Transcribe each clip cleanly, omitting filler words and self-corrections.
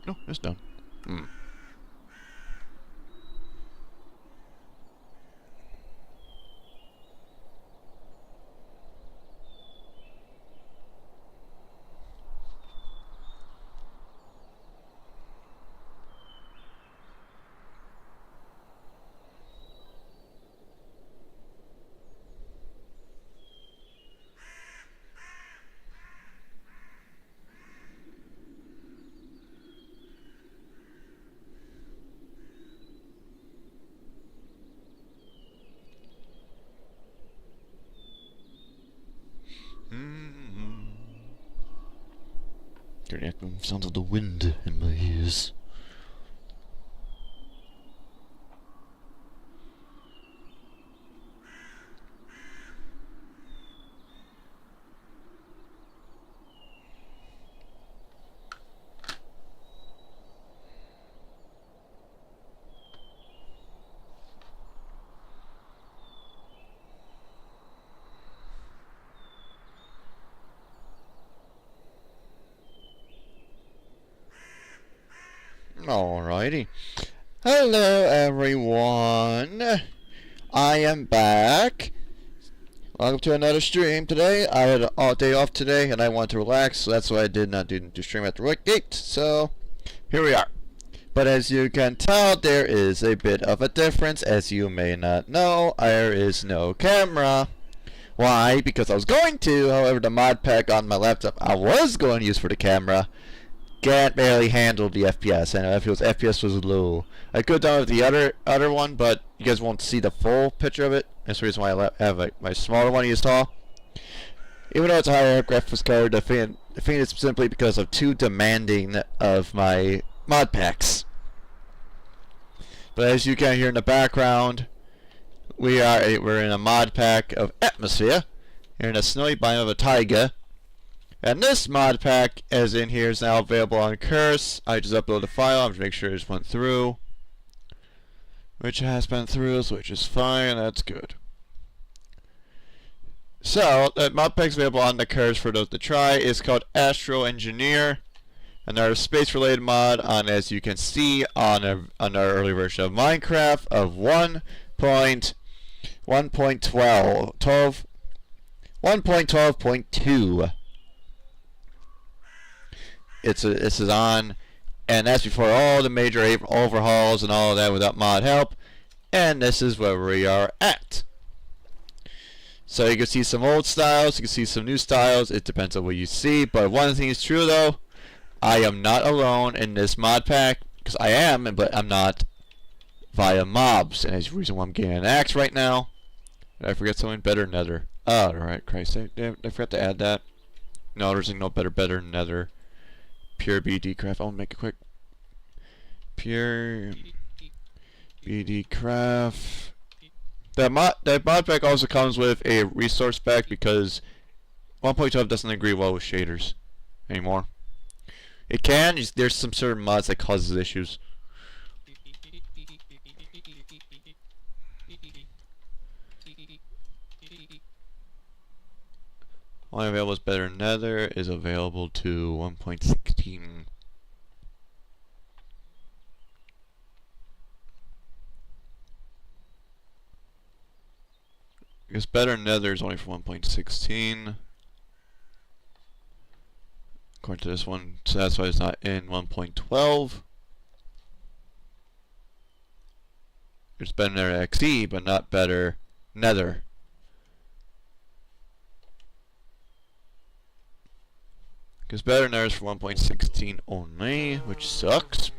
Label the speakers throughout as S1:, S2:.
S1: No, it's done. Hmm. Hear the echoing sounds of the wind in my ears. Alrighty. Hello everyone. I am back. Welcome to another stream today. I had a day off today and I wanted to relax, so that's why I did not do stream at the right gate. So here we are. But as you can tell, there is a bit of a difference. As you may not know, there is no camera. Why? Because I was going to, however, the mod pack on my laptop I was going to use for the camera can't barely handle the FPS, and FPS was low. I could have done it with the other one, but you guys won't see the full picture of it. That's the reason why I have my smaller one you saw. Even though it's a higher graphics card, the thing is simply because of too demanding of my mod packs. But as you can hear in the background, we're in a mod pack of Atmosphere. You're in a snowy biome of a taiga. And this mod pack, as in here, is now available on Curse. I just uploaded the file. I'm just make sure it just went through. Which has been through, so which is fine. That's good. So, that mod pack is available on the Curse for those to try. It's called Astro Engineer. Another space-related mod on, as you can see, on our early version of Minecraft of 1.12.2. This is on, and that's before all the major overhauls and all of that without mod help, and this is where we are at. So you can see some old styles, you can see some new styles, it depends on what you see, but one thing is true though, I am not alone in this mod pack, because I am, but I'm not via mobs, and that's the reason why I'm getting an axe right now. Did I forget something? Better nether. Oh, alright, Christ, I forgot to add that. No, there's no better nether. Pure BD craft. I'll make it quick. Pure BD craft. That mod pack also comes with a resource pack because 1.12 doesn't agree well with shaders anymore. It can. There's some certain mods that causes issues. Only available is Better Nether is available to 1.16. I guess Better Nether is only for 1.16. According to this one, so that's why it's not in 1.12. It's Better Nether XE, but not Better Nether. Because Better Nether is for 1.16 only, which sucks.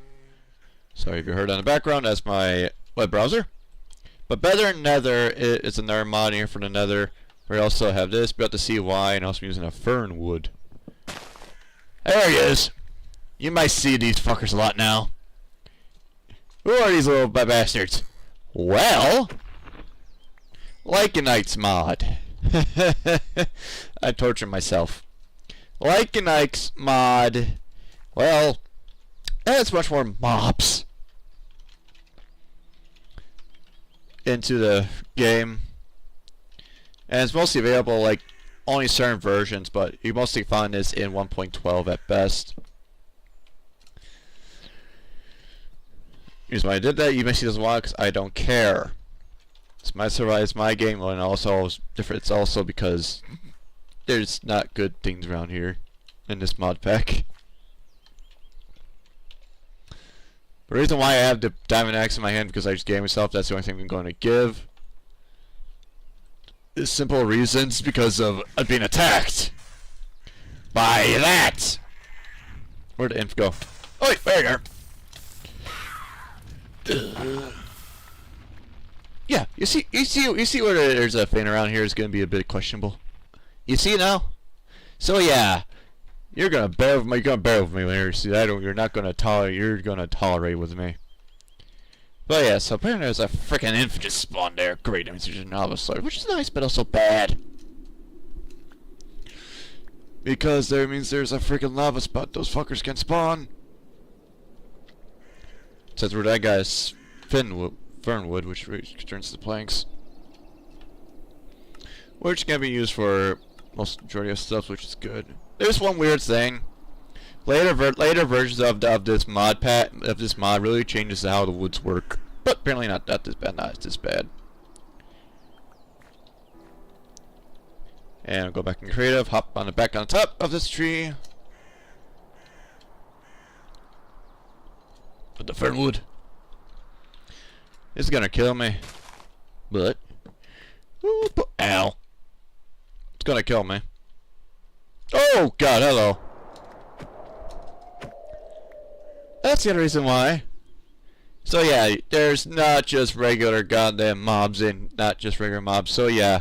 S1: Sorry if you heard on the background, that's my web browser. But Better Nether is another mod here for the Nether. We also have this, be able to see why, and also using a fern wood. There he is! You might see these fuckers a lot now. Who are these little bastards? Well, Lycanites mod. I torture myself. Lycanites mod, well, adds much more mobs into the game, and it's mostly available like only certain versions, but you mostly find this in 1.12 at best. Reason why I did that, you may see this a lot because I don't care. It's my survive, it's my game, and also different. It's also because there's not good things around here in this mod pack. The reason why I have the diamond axe in my hand because I just gave myself. That's the only thing I'm going to give. The simple reasons because of being attacked by that. Where'd the inf go? Oh wait, there you are. Yeah, you see where there's a thing around here is going to be a bit questionable. You see now? So yeah, you're gonna bear with me. You're gonna bear with me when you see that. You're not gonna tolerate. You're gonna tolerate with me. But yeah, so apparently there's a freaking inf just spawned there. Great, that means there's a novice sword, which is nice, but also bad. Because that means there's a freaking lava spot. Those fuckers can spawn. Says where that guy's Fernwood, which returns to the planks, which can be used for most majority of stuff, which is good. There's one weird thing. Later versions of this mod really changes how the woods work, but apparently not this bad. Not this bad. And I'll go back in creative. Hop on the back on top of this tree. With the fernwood. It's gonna kill me, but ow! It's gonna kill me. Oh God! Hello. That's the other reason why. So yeah, there's not just regular goddamn mobs and not just regular mobs. So yeah,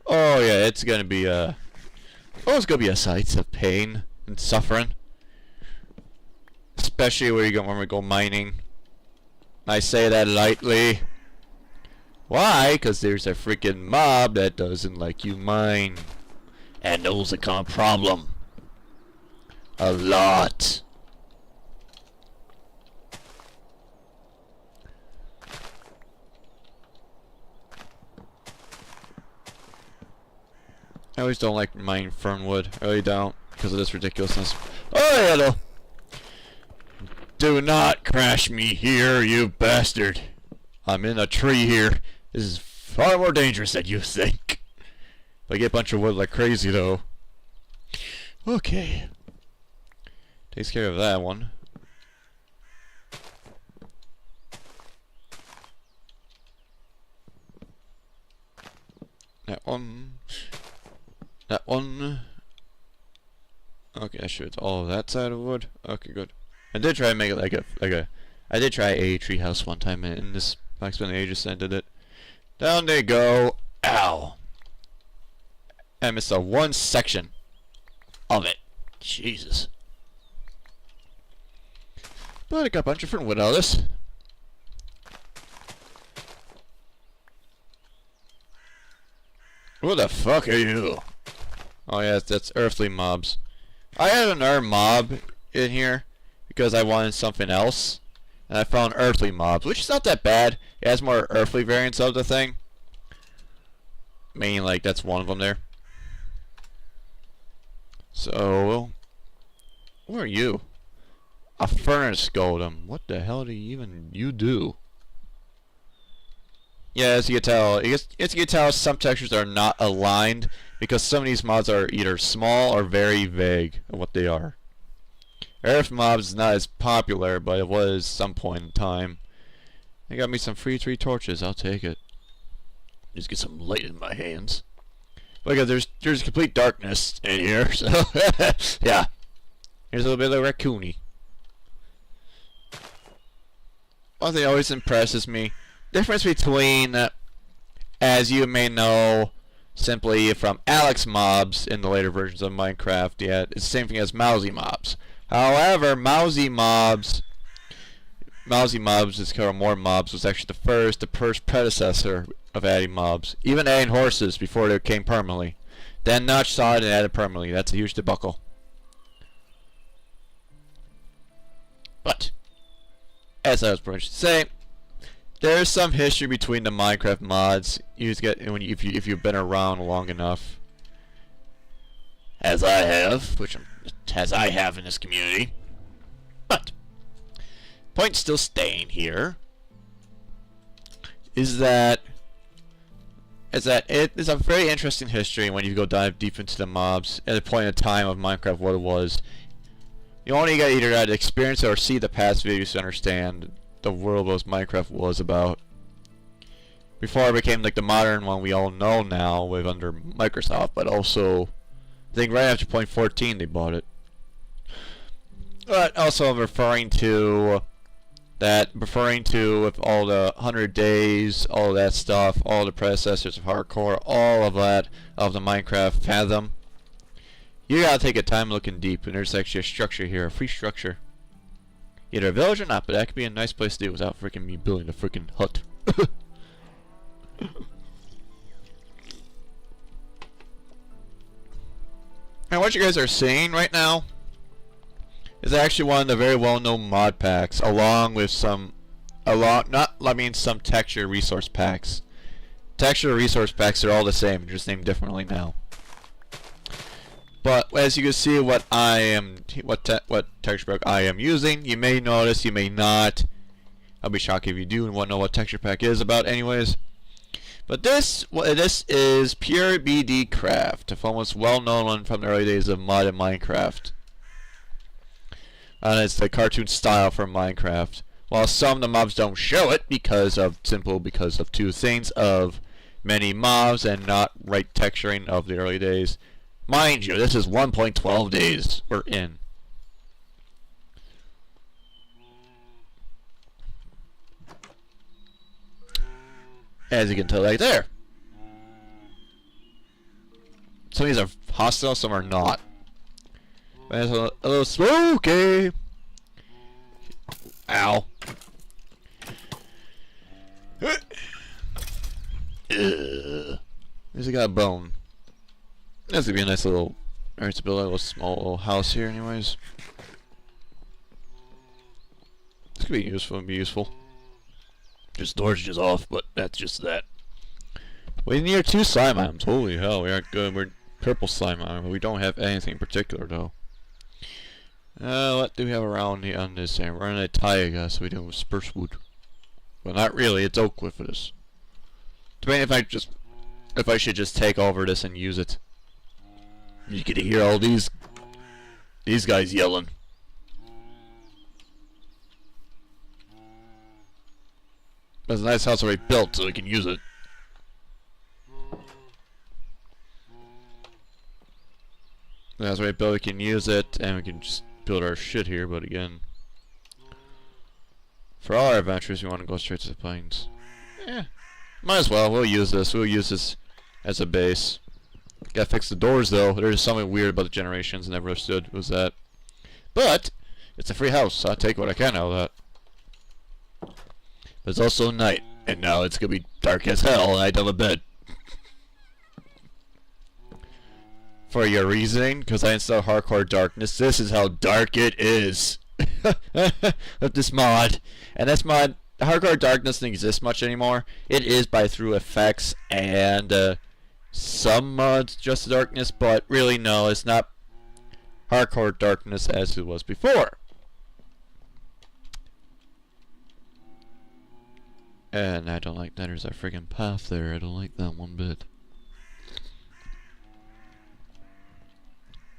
S1: oh yeah, it's gonna be it's gonna be a sight of pain and suffering, especially when we go mining. I say that lightly. Why? Because there's a freaking mob that doesn't like you mine, and those become a problem. A lot. I always don't like mining fernwood. I really don't, because of this ridiculousness. Oh, hello. Do not crash me here, you bastard. I'm in a tree here. This is far more dangerous than you think. If I get a bunch of wood like crazy, though. Okay. Takes care of that one. That one. That one. Okay, I should all of that side of wood. Okay, good. I did try to make it I did try a treehouse one time in this Max Spent Ages and did it. Down they go. Ow. I missed a one section of it. Jesus. But I got a bunch of different wood out of this. Who the fuck are you? Oh yeah, that's earthly mobs. I had another mob in here because I wanted something else, and I found earthly mobs, which is not that bad. It has more earthly variants of the thing. Meaning, like, that's one of them there. So, where are you? A furnace golem. What the hell do you do? Yeah, as you can tell, some textures are not aligned because some of these mods are either small or very vague of what they are. Earth mobs is not as popular, but it was some point in time. I got me some free 3 torches. I'll take it. Just get some light in my hands. Because there's complete darkness in here, so yeah. Here's a little bit of raccoony. One thing that always impresses me, difference between, as you may know, simply from Alex mobs in the later versions of Minecraft, yeah, it's the same thing as Mousy mobs. However, Mousy mobs is called more mobs, was actually the first predecessor of adding mobs. Even adding horses before they came permanently. Then Notch saw it and added permanently. That's a huge debacle. But, as I was going to say, there's some history between the Minecraft mods. If you've been around long enough, as I have, as I have in this community. But point's still staying here. is that it is a very interesting history when you go dive deep into the mobs at a point in time of Minecraft what it was. You only got either got to experience it or see the past videos to understand the world was Minecraft was about. Before it became like the modern one we all know now with under Microsoft, but also I think right after 0.14 they bought it. But also I'm referring to with all the 100 days, all that stuff, all the predecessors of hardcore, all of that of the Minecraft Fathom. You gotta take a time looking deep, and there's actually a structure here, a free structure. Either a village or not, but that could be a nice place to do without freaking me building a freaking hut. And what you guys are seeing right now is actually one of the very well-known mod packs, along with some texture resource packs. Texture resource packs are all the same, just named differently now. But as you can see, what texture pack I am using, you may notice, you may not. I'll be shocked if you do and want to know what texture pack is about, anyways. But this is Pure BD Craft, a almost well-known one from the early days of mod and Minecraft. And it's the cartoon style from Minecraft. While some of the mobs don't show it because of two things, of many mobs and not right texturing of the early days. Mind you, this is 1.12 days we're in. As you can tell right there. Some of these are hostile, some are not. But it's a little spooky. Ow. Here's got a bone. That's gonna be a nice little. Alright, to build a little small little house here, anyways. This could be useful. Just storage is off, but that's just that. We need 2 slime items. Holy hell, we aren't good. We're purple slime item, but we don't have anything in particular though. What do we have around here on this end? We're on a taiga, so we do have spruce wood. Well, not really. It's oak wood for this. Depending if I should just take over this and use it. You get to hear all these guys yelling. There's a nice house already built, so we can use it. The house already built, we can use it, and we can just build our shit here. But again, for all our adventures, we want to go straight to the plains. Yeah, might as well. We'll use this. We'll use this as a base. Gotta fix the doors though. There's something weird about the generations. Never understood was that. But it's a free house, so I'll take what I can out of that. But it's also night, and now it's gonna be dark as hell, and I don't have a bed. For your reasoning, because I installed Hardcore Darkness, this is how dark it is. With this mod. And this mod, Hardcore Darkness doesn't exist much anymore. It is by through effects and some mods just darkness, but really no, it's not Hardcore Darkness as it was before. And I don't like that. There's a friggin' path there. I don't like that one bit.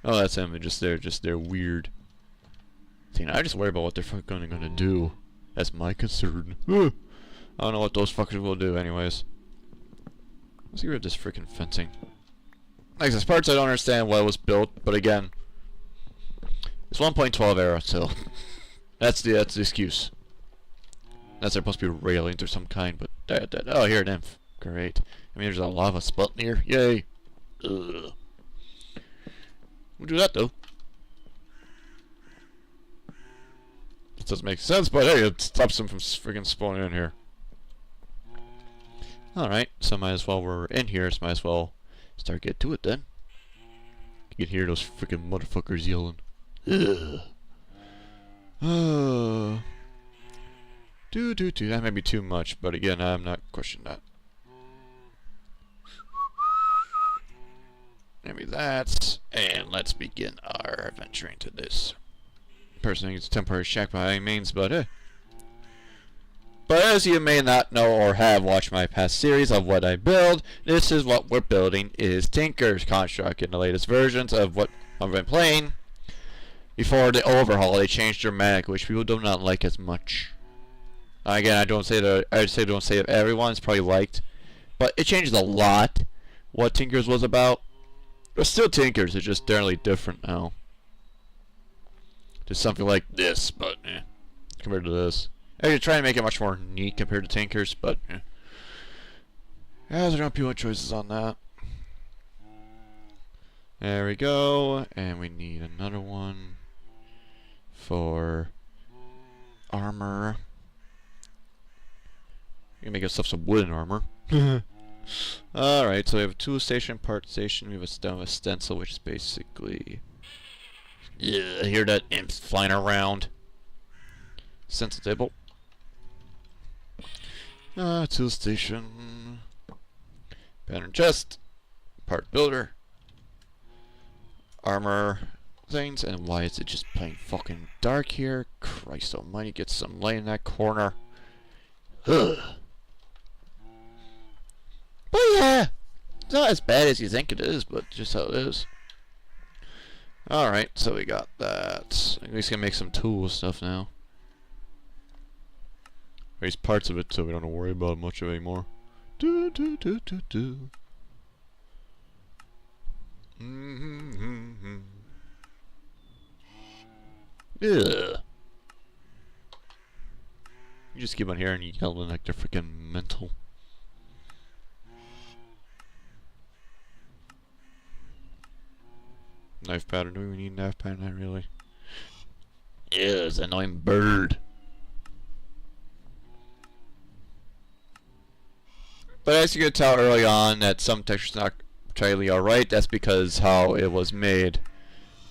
S1: Oh, that's them. Just they're weird. See, I just worry about what they're fucking gonna do. That's my concern. I don't know what those fuckers will do, anyways. Let's get rid of this freaking fencing. Like, there's parts I don't understand why it was built, but again, it's 1.12 era, so that's the excuse. That's supposed to be railings or some kind, but oh, here, nymph. Great. I mean, there's a lava spot near. Yay. Ugh. We'll do that though. It doesn't make sense, but hey, it stops them from freaking spawning in here. Alright, so might as well, we're in here, so might as well start getting to it then. You can hear those freaking motherfuckers yelling. Ugh. That may be too much, but again, I'm not questioning that. Maybe that, and let's begin our adventure into this. Personally, it's a temporary shack by any means, but But as you may not know or have watched my past series of what I build, this is what we're building is Tinker's Construct in the latest versions of what I've been playing. Before the overhaul, they changed dramatic, which people do not like as much. Again, I don't say that everyone's probably liked, but it changed a lot what Tinker's was about. But still Tinker's, it's just generally different now. Just something like this, but compared to this. I could try and make it much more neat compared to Tinker's, but yeah, there's no few choices on that. There we go, and we need another one for armor. We can make ourselves some wooden armor. Alright, so we have a tool station, part station, we have a stencil, which is basically... Yeah, I hear that imps flying around. Stencil table. Tool station. Pattern chest. Part builder. Armor things. And why is it just plain fucking dark here? Christ almighty, get some light in that corner. Ugh. But yeah, it's not as bad as you think it is, but just how it is. Alright, so we got that. I'm just gonna make some tool stuff now. Or at least parts of it so we don't have to worry about much of it anymore. Yeah. You just keep on here and yelling like they're freaking mental. Knife pattern. Do we need knife pattern? Not really. Yes, annoying bird. But as you could tell early on that some texture's not entirely alright, that's because how it was made.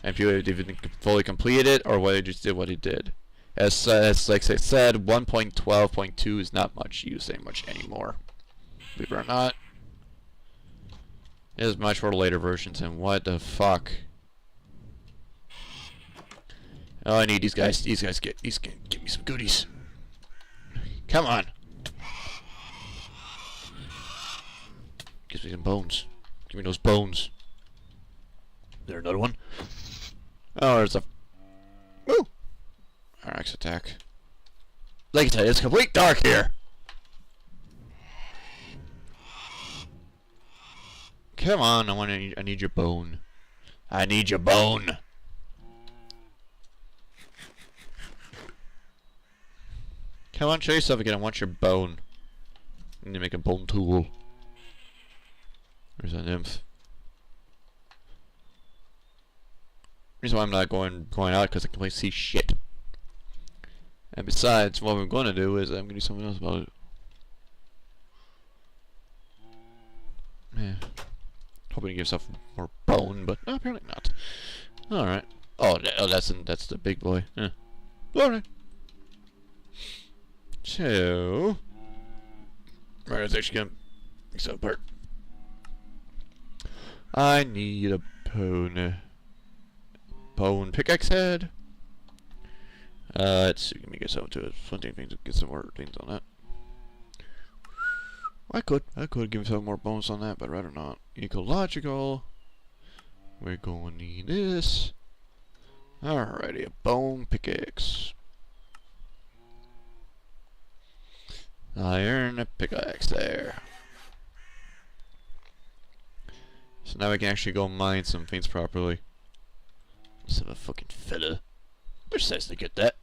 S1: And people didn't fully complete it, or whether they just did what it did. As like I said, 1.12.2 is not much used much anymore. Believe it or not. It is much for the later versions, and what the fuck. Oh, I need these guys. These guys give me some goodies. Come on. Gives me some bones. Give me those bones. Is there another one? Oh, there's a... Woo! RX attack. Like I said, it's complete dark here. Come on, I need your bone. I need your bone. Come on, show yourself again. I want your bone. I need to make a bone tool. There's a nymph. Reason why I'm not going out because I can see shit. And besides, what I'm going to do is I'm going to do something else about it. Yeah. Hoping to give yourself more bone, but no, apparently not. All right. Oh, that's the big boy. Yeah. All right. So, right, let's actually gonna mix that apart. I need a bone pickaxe head. Let's see, let me get some to it. Flinting things, get some more things on that. I could give myself more bones on that, but I'd rather not. Ecological. We're going to need this. Alrighty, a bone pickaxe. Iron pickaxe there. So now we can actually go mine some things properly. Let's have a fucking feather. Which says to get that.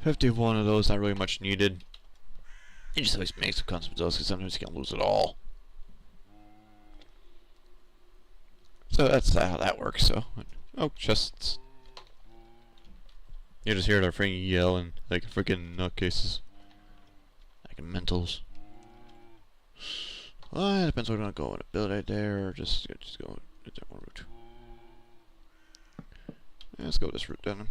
S1: 51 of those, not really much needed. You just always make some concept of those because sometimes you can lose it all. So that's how that works. So, oh, chests. You just hear their freaking yelling like freaking nutcases. Mentals. Well, it depends whether we're gonna go in a build right there or just go a different route. Yeah, let's go this route then.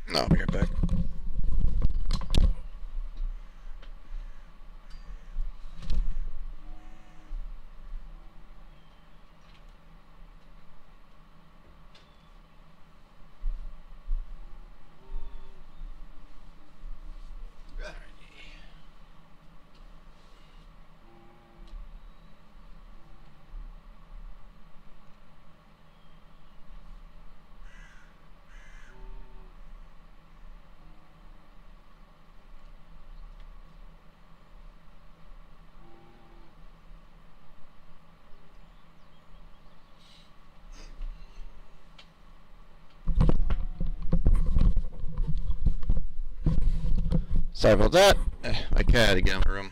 S1: No, I'll be right back. Sorry about that. My cat had to get in my room.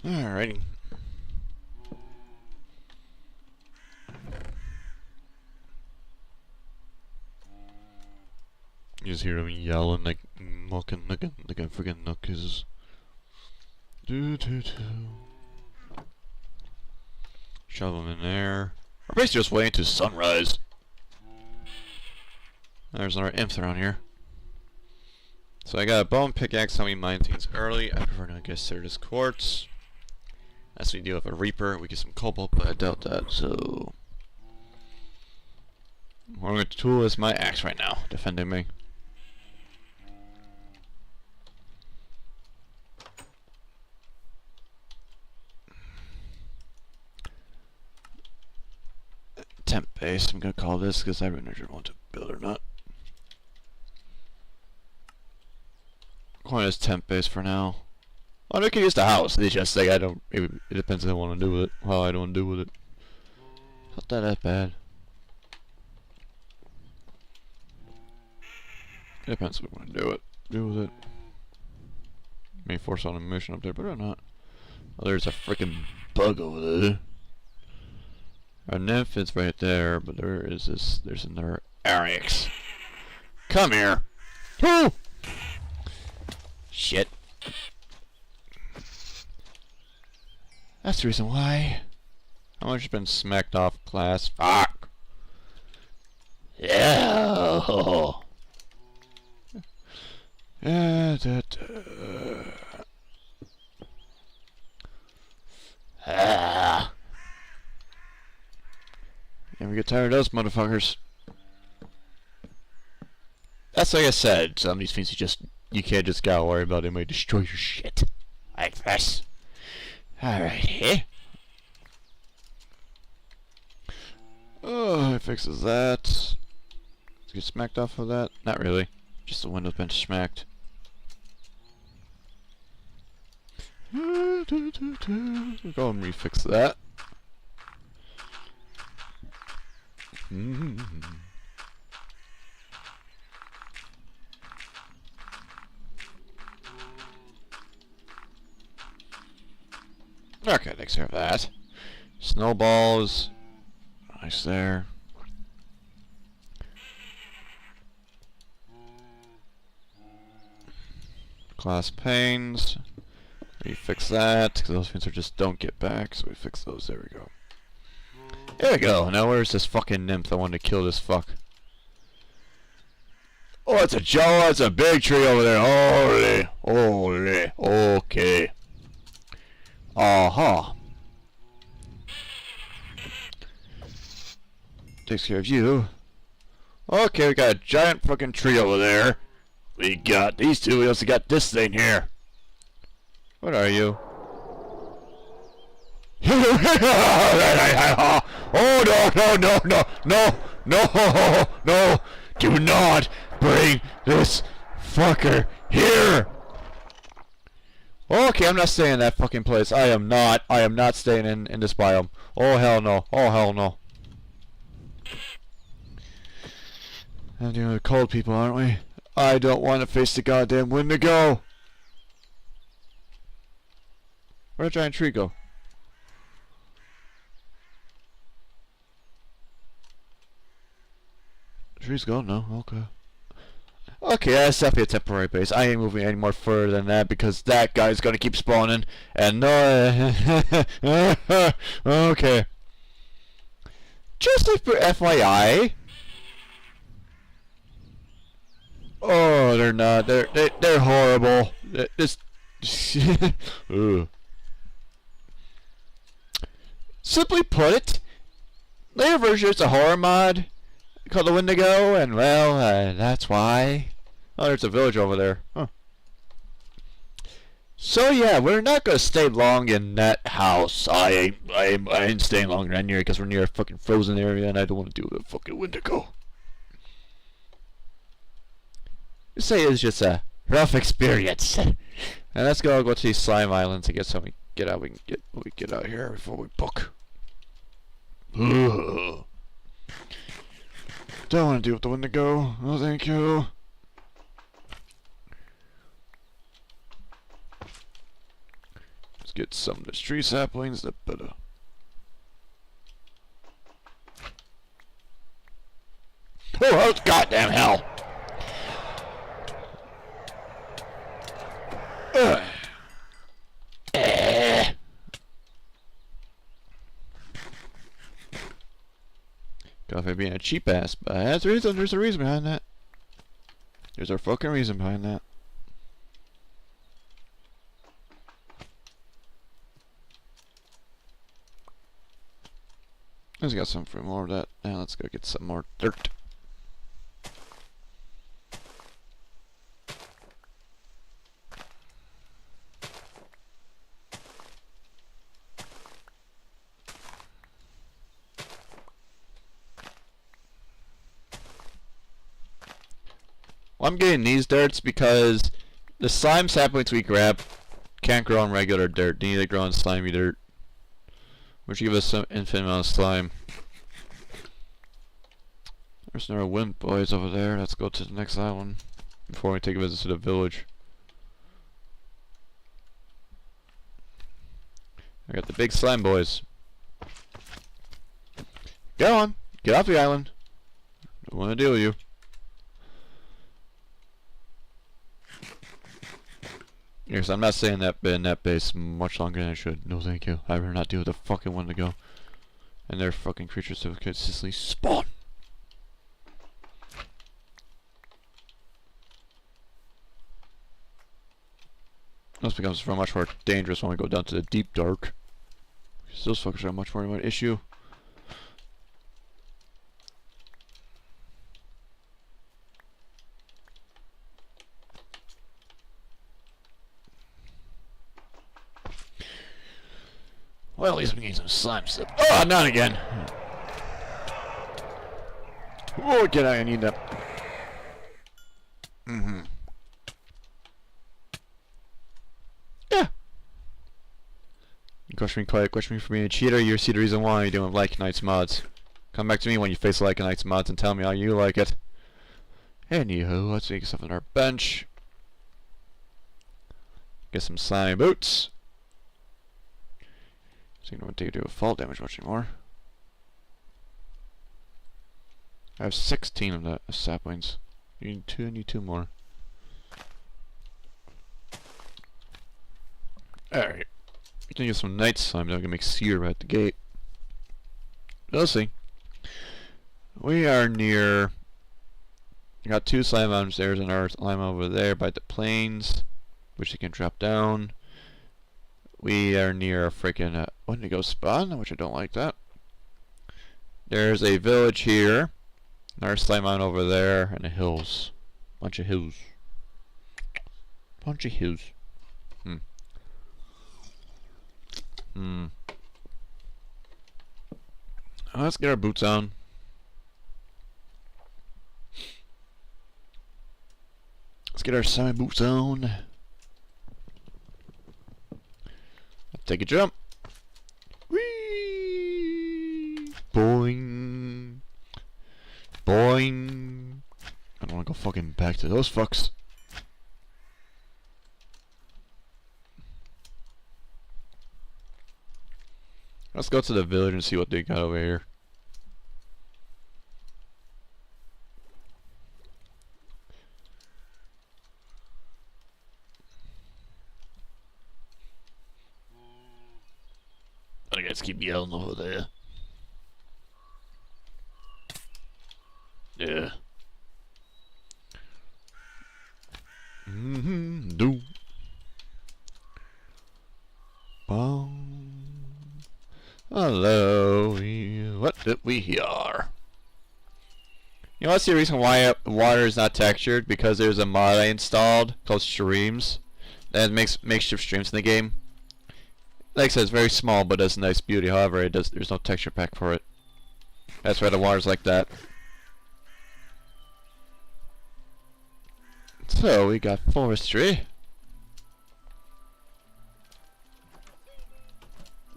S1: Alrighty. You just hear him yelling like mucking like a freaking knuckles. Shove him in there. We're basically just waiting to sunrise. There's another imps around here. So I got a bone pickaxe on me, mine things early. I prefer not get Certus quartz. As we deal with a reaper, we get some cobalt, but I doubt that, so what I'm going to tool is my axe right now, defending me. Temp base, I'm going to call this because I really don't want to build or not. Calling this temp base for now. Well, I can use the house. It's just like I don't. It depends on what I want to do with it. How I don't do with it. Not that bad. It depends what I want to do with it. May force on a mission up there, but or not. Oh, there's a freaking bug over there. Our nymph is right there, but there is this. There's another Aryx. Come here. Woo! Shit. That's the reason why. How much has been smacked off class? Fuck. Yeah. Never get tired of those motherfuckers. That's like I said. Some of these things you can't just gotta worry about. They might destroy your shit. Like this. Alrighty. Oh, it fixes that. Let's get smacked off of that. Not really. Just the window's been smacked. We'll go and refix that. Okay, takes care of that. Snowballs. Nice there. Glass panes. We fix that, because those things are just don't get back, so we fix those. There we go. There we go. Now where's this fucking nymph that wanted to kill this fuck? Oh, it's a Jawa. It's a big tree over there. Holy. Okay. Uh-huh. Takes care of you. Okay, we got a giant fucking tree over there. We got these two. We also got this thing here. What are you? Oh, no. Do not bring this fucker here. Okay, I'm not staying in that fucking place. I am not staying in this biome. Oh, hell no. I'm dealing with cold people, aren't we? I don't want to face the goddamn Wendigo. Where'd the giant tree go? Tree's gone now. Okay. Okay, that's definitely a temporary base. I ain't moving any more further than that because that guy's gonna keep spawning. And no. Okay. Just like for FYI. Oh, they're not. They're horrible. This. Simply put, later version is a horror mod called the Wendigo, and well, that's why. Oh, there's a village over there. Huh. So yeah, we're not gonna stay long in that house. I ain't staying longer than here because we're near a fucking frozen area, and I don't want to deal with a fucking Wendigo. You say it's just a Rough experience. And let's go to these slime islands and get something. Get out. We can get out here before we book. Ugh. Don't want to deal with the Wendigo. No, thank you. Let's get some of the tree saplings. The better. Oh, goddamn hell! God, for being a cheap ass, but there's a reason behind that. There's a fucking reason behind that. Let's got some for more of that. Now let's go get some more dirt. Well, I'm getting these dirts because the slime saplings we grab can't grow on regular dirt. They need to grow on slimy dirt, which give us some infinite amount of slime. There's another wind boys over there. Let's go to the next island before we take a visit to the village. I got the big slime boys. Go on, get off the island. Don't want to deal with you. Yes, I'm not saying that been in that base much longer than I should. No, thank you. I'd rather not deal with the fucking Wendigo and their fucking creatures that consistently spawn. This becomes so much more dangerous when we go down to the deep dark. Because those fuckers are much more of an issue. Well, at least I'm getting some slime stuff. Oh, not again. Oh, get out. I need that. Yeah. You question me quiet, question me for being a cheater. You see the reason why you're doing Like Knights mods. Come back to me when you face Like Knights mods and tell me how you like it. Anywho, let's make stuff on our bench. Get some slimy boots. So you don't want to do fall damage much anymore. I have 16 of the saplings. You need two. I need 2 more. Alright. We can get some night slime. Now we can make sear right at the gate. We'll see. We are near. We got 2 slime mountains. There's another slime over there by the plains, which you can drop down. We are near a freaking Wendigo spawn, which I don't like that. There's a village here. Another slime mountain over there, and the hills. Bunch of hills. Bunch of hills. Let's get our boots on. Let's get our slime boots on. Take a jump. Whee! Boing. Boing. I don't want to go fucking back to those fucks. Let's go to the village and see what they got over here. I guys keep yelling over there. Yeah. Do. Hello. What did we hear? You know what's the reason why water is not textured? Because there's a mod I installed called Streams that makes makeshift streams in the game. Like I said, it's very small, but it's nice beauty. However, there's no texture pack for it. That's why the water's like that. So we got forestry.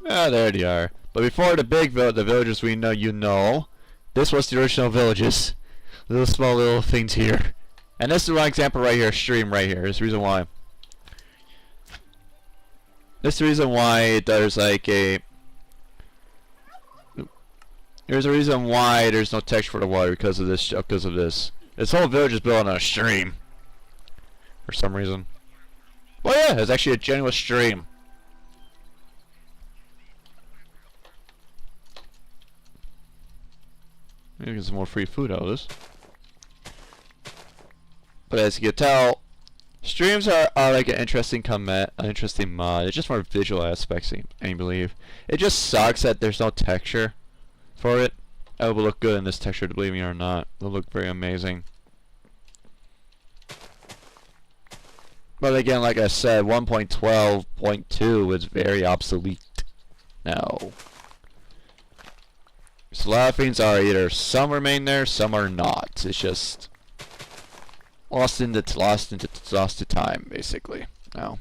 S1: Ah, there they are. But before the big the villages we know this was the original villages. Little small little things here. And this is one example right here, stream right here. This is the reason why. This is the reason why there's like a... There's a reason why there's no texture for the water because of this. This whole village is built on a stream. For some reason. Well, yeah, it's actually a genuine stream. Maybe get some more free food out of this. But as you can tell, streams are like an interesting mod. It's just more visual aspects, I believe. It just sucks that there's no texture for it. It will look good in this texture, believe me or not. It'll look very amazing. But again, like I said, 1.12.2 is very obsolete now. So a lot of things are either some remain there, some are not. It's just lost to time, basically. Now,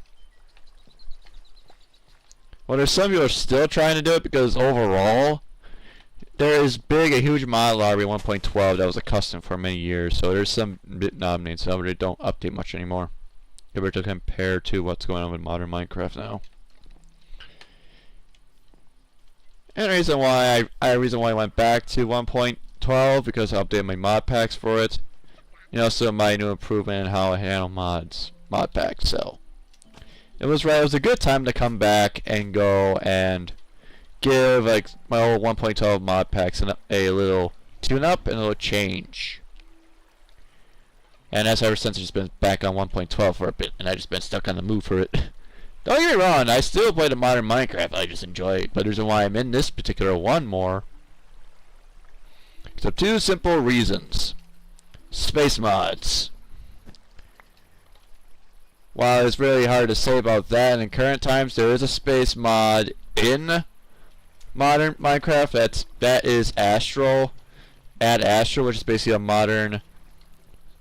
S1: well, there's some people are still trying to do it because overall, there is a huge mod library 1.12 that was a custom for many years. So there's some bit nominates, however, they don't update much anymore. If we're to compare to what's going on with modern Minecraft now. And the reason why I went back to 1.12 because I updated my mod packs for it. So my new improvement in how I handle mod packs. So it was a good time to come back and go and give like my old 1.12 mod packs a little tune up and a little change. And that's ever since I've just been back on 1.12 for a bit, and I've just been stuck on the move for it. Don't get me wrong, I still play the modern Minecraft, I just enjoy it. But the reason why I'm in this particular one more. So 2 simple reasons. Space mods. While it's really hard to say about that in current times, there is a space mod in modern Minecraft. That is Astral. Add Astral, which is basically a modern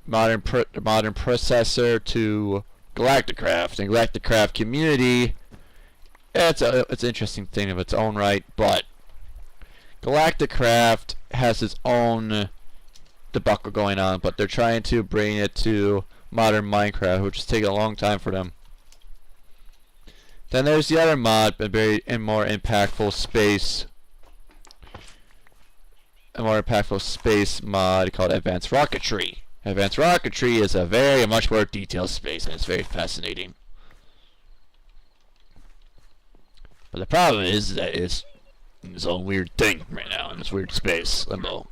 S1: processor to Galacticraft. And Galacticraft community, it's an interesting thing of its own right, but Galacticraft has its own debacle going on, but they're trying to bring it to modern Minecraft, which is taking a long time for them. Then there's the other mod, a more impactful space mod called Advanced Rocketry. Advanced Rocketry is a much more detailed space, and it's very fascinating. But the problem is that it's its own weird thing right now in this weird space limbo.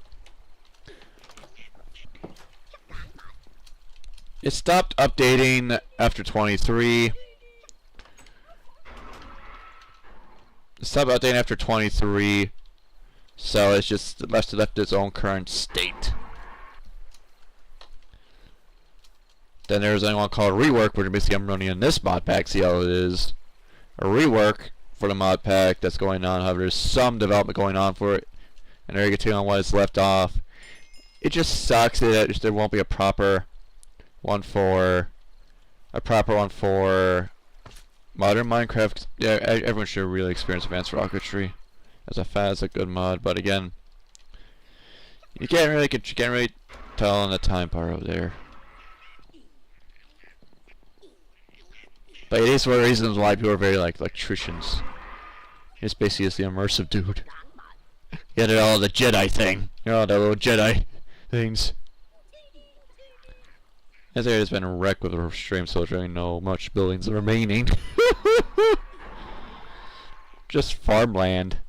S1: It stopped updating after 23. It stopped updating after 23, so it's just left its own current state. Then there's one called Rework, which basically I'm running in this mod pack. See how it is. A rework for the mod pack that's going on. However, there's some development going on for it, and they're continuing on what is left off. It just sucks that there won't be a proper one for modern Minecraft. Yeah, everyone should really experience Advanced Rocketry as a good mod. But again, you can't really tell on the time part over there. But it is one of the reasons why people are very like electricians. It's basically just the immersive dude. You know, all the Jedi thing. You know, the little Jedi things. This area has been wrecked with a stream, so there's really no much buildings remaining. Just farmland.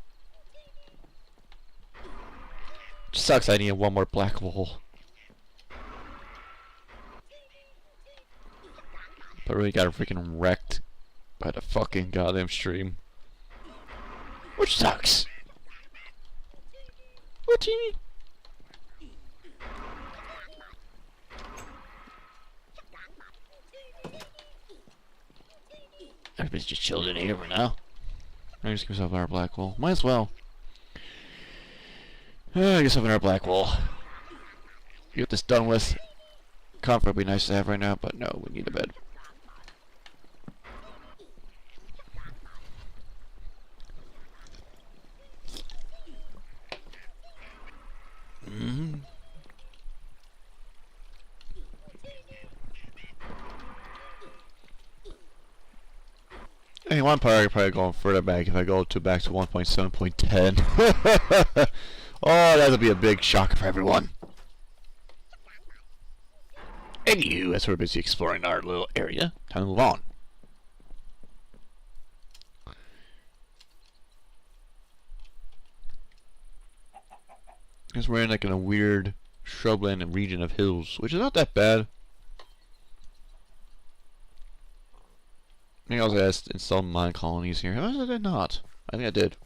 S1: Just sucks I need one more black wool. But really got freaking wrecked by the fucking goddamn stream. Which sucks. What do you mean? Everybody's just chilled in here for now. I just give myself another black wool. Might as well. I guess I have another black wool. Get this done with. Comfort would be nice to have right now, but no, we need a bed. Hey, one part I could probably go further back if I go back to 1.7.10. Oh, that'll be a big shock for everyone. Anywho, as we're busy exploring our little area, time to move on. Because we're in like in a weird shrubland and region of hills, which is not that bad. I think I also had to install mine colonies here. How did I not? I think I did.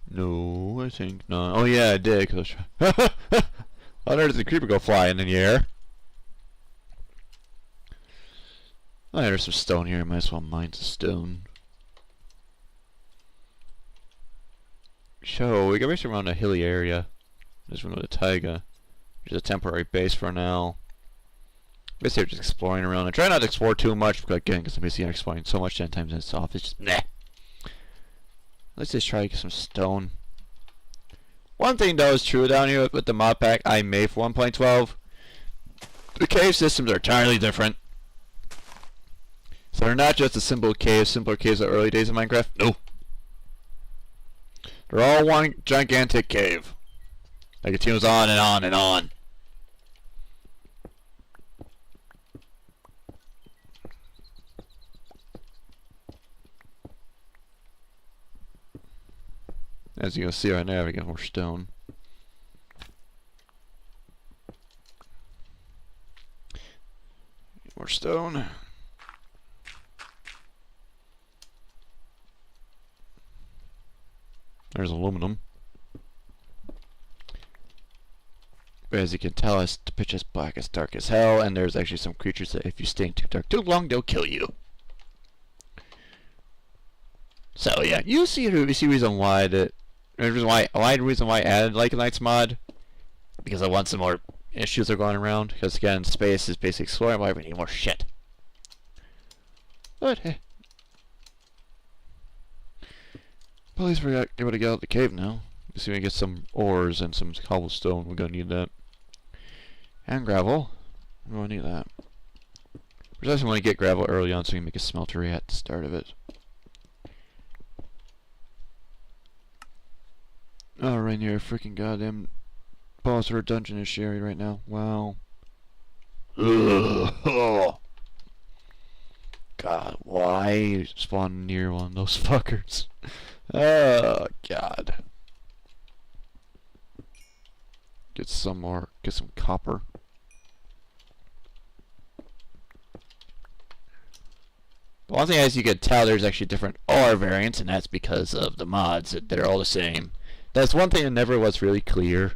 S1: No, I think not. Oh yeah, I did. Cause I was oh, there's the creeper go flying in the air. Oh, yeah, there's some stone here. Might as well mine some stone. So we got basically around a hilly area. Just remove the taiga. Which is a temporary base for now. Basically, we're just exploring around. I try not to explore too much, again, because I'm basically exploring so much 10 times and it's off. It's just meh. Let's just try to get some stone. One thing though is true down here with the mod pack I made for 1.12. The cave systems are entirely different. So they're not just a simple cave, simpler caves of the early days of Minecraft. No. They're all one gigantic cave. That continues on and on and on. As you can see right now, we got more stone. More stone. There's aluminum. As you can tell, it's the pitch is black, it's dark as hell, and there's actually some creatures that if you stay in too dark too long, they'll kill you. So yeah, you see reason why that. The reason why I added Like a Knight's mod, because I want some more issues that are going around. Because again, space is basically exploring, but we need more shit. But hey, at least we're able to get out of the cave now. Let's see if we can get some ores and some cobblestone. We're gonna need that, and gravel. We're gonna need that. Precisely want to get gravel early on, so we can make a smeltery at the start of it. Oh, right near a freaking goddamn boss or a dungeon is Sherry right now. Wow. Ugh. God, why spawn near one of those fuckers? Oh, God. Get some more, get some copper. But one thing, as you can tell, there's actually different ore variants, and that's because of the mods. They're all the same. That's one thing that never was really clear.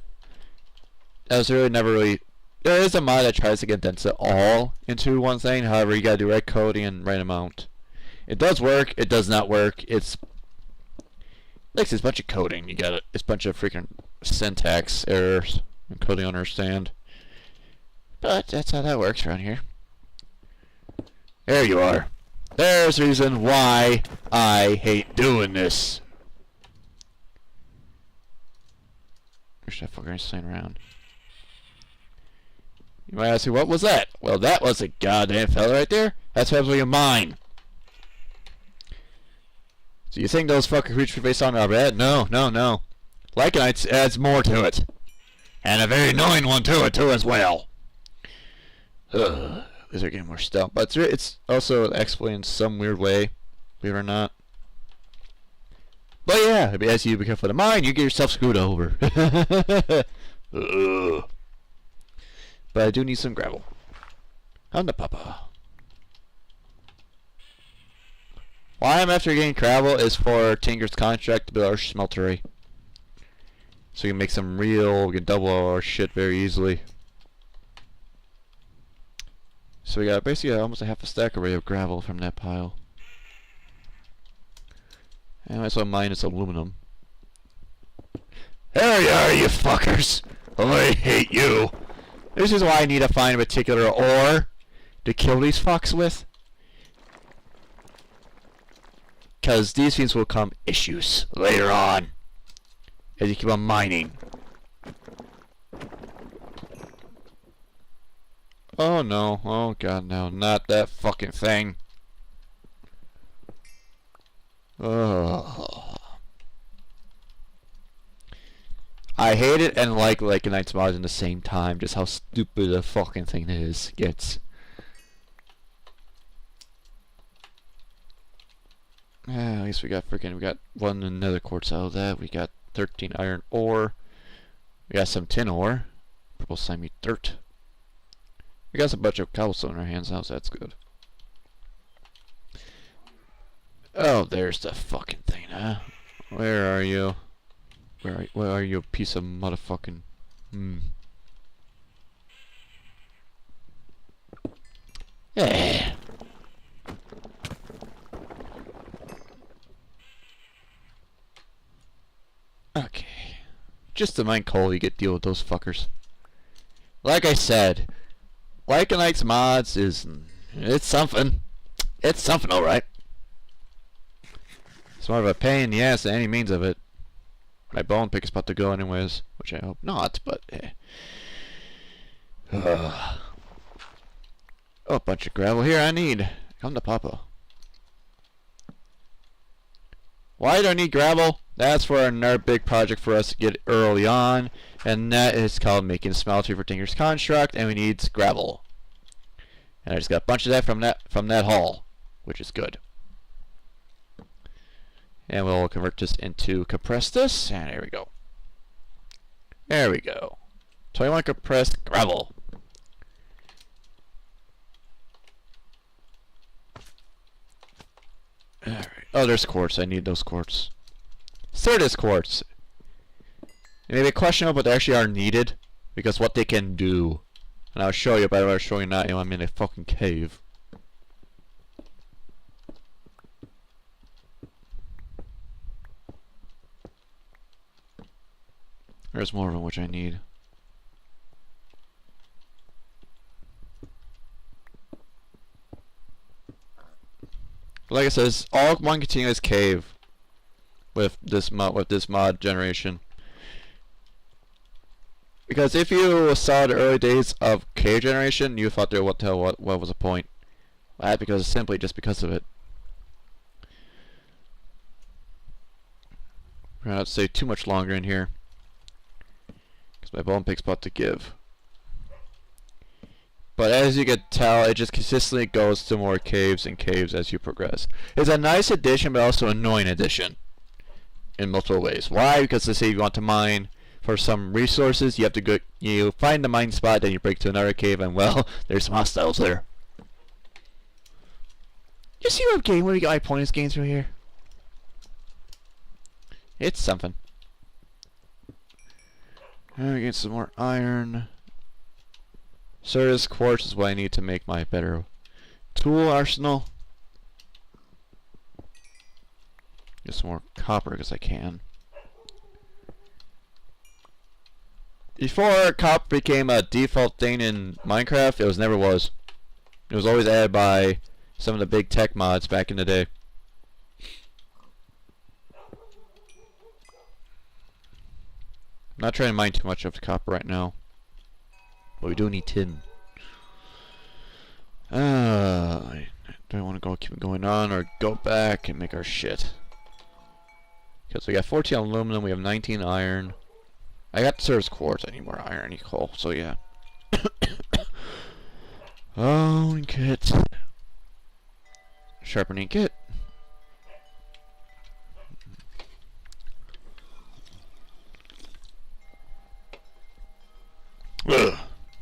S1: That was really never really. There is a mod that tries to condense it all into one thing. However, you gotta do right coding and right amount. It does work. It does not work. It's like it's a bunch of coding. You got it's a bunch of freaking syntax errors and coding I understand. But that's how that works around here. There you are. There's the reason why I hate doing this. Wish that fucker ain't staying around. You might ask me, what was that? Well, that was a goddamn fella right there. That's probably a mine. So you think those fucking creatures based on are bad? No, no, no. Lycanites adds more to it. And a very annoying one to it, too, as well. Ugh. These are getting more stealth. But it's also explained in some weird way, believe it or not. But yeah, as you be careful of the mine, you get yourself screwed over. But I do need some gravel. On the papa. Why I'm after getting gravel is for Tinker's contract to build our smeltery. So you can make some real, we can double our shit very easily. So we got basically almost a half a stack array of gravel from that pile. And I saw mine is aluminum. There you are, you fuckers! I hate you! This is why I need to find a particular ore to kill these fucks with. Because these things will become issues later on. As you keep on mining. Oh no. Oh god no. Not that fucking thing. Ugh. I hate it and like Night's Mods in the same time. Just how stupid the fucking thing gets. Yeah, at least we got another quartz out of that. We got 13 iron ore. We got some tin ore. Purple slimy dirt. We got a bunch of cobblestone in our hands now, so that's good. Oh, there's the fucking thing, huh? Where are you? Where are you, piece of motherfucking... Yeah. Okay. Just to mine coal, you get deal with those fuckers. Like I said, like a Night's Mods it's something. It's something, alright. It's more of a pain in the ass than any means of it. My bone pick is about to go anyways, which I hope not, but oh, a bunch of gravel here I need. Come to Papa. Why do I need gravel? That's for another big project for us to get early on, and that is called making a smelter for Tinker's Construct, and we need gravel. And I just got a bunch of that from that haul, which is good. And we'll convert this into compress this, and there we go. There we go. 21 compressed gravel. Alright. Oh, there's quartz. I need those quartz. Third is quartz. It may be questionable, but they actually are needed because what they can do. And I'll show you, but I'll show you not. I'm in a fucking cave. There's more of them which I need. Like I said, it's all one continuous cave with this mod generation. Because if you saw the early days of cave generation, you thought there what was the point? Well, because simply just because of it. We're gonna have to stay too much longer in here. Because my bone pick's about to give. But as you can tell, it just consistently goes to more caves and caves as you progress. It's a nice addition, but also an annoying addition. In multiple ways. Why? Because let's say you want to mine for some resources, you have to go, you find the mine spot, then you break to another cave, and well, there's some hostiles there. You see what I'm getting when we get my point in this game through here? It's something. Alright, get some more iron. Certus quartz is what I need to make my better tool arsenal. Get some more copper because I can. Before copper became a default thing in Minecraft, it never was. It was always added by some of the big tech mods back in the day. I'm not trying to mine too much of the copper right now. But we do need tin. Do I want to keep going on or go back and make our shit? Because we got 14 aluminum, we have 19 iron. I got Certus quartz, I need more iron, I need coal, so yeah. Oh, kit. Sharpening kit.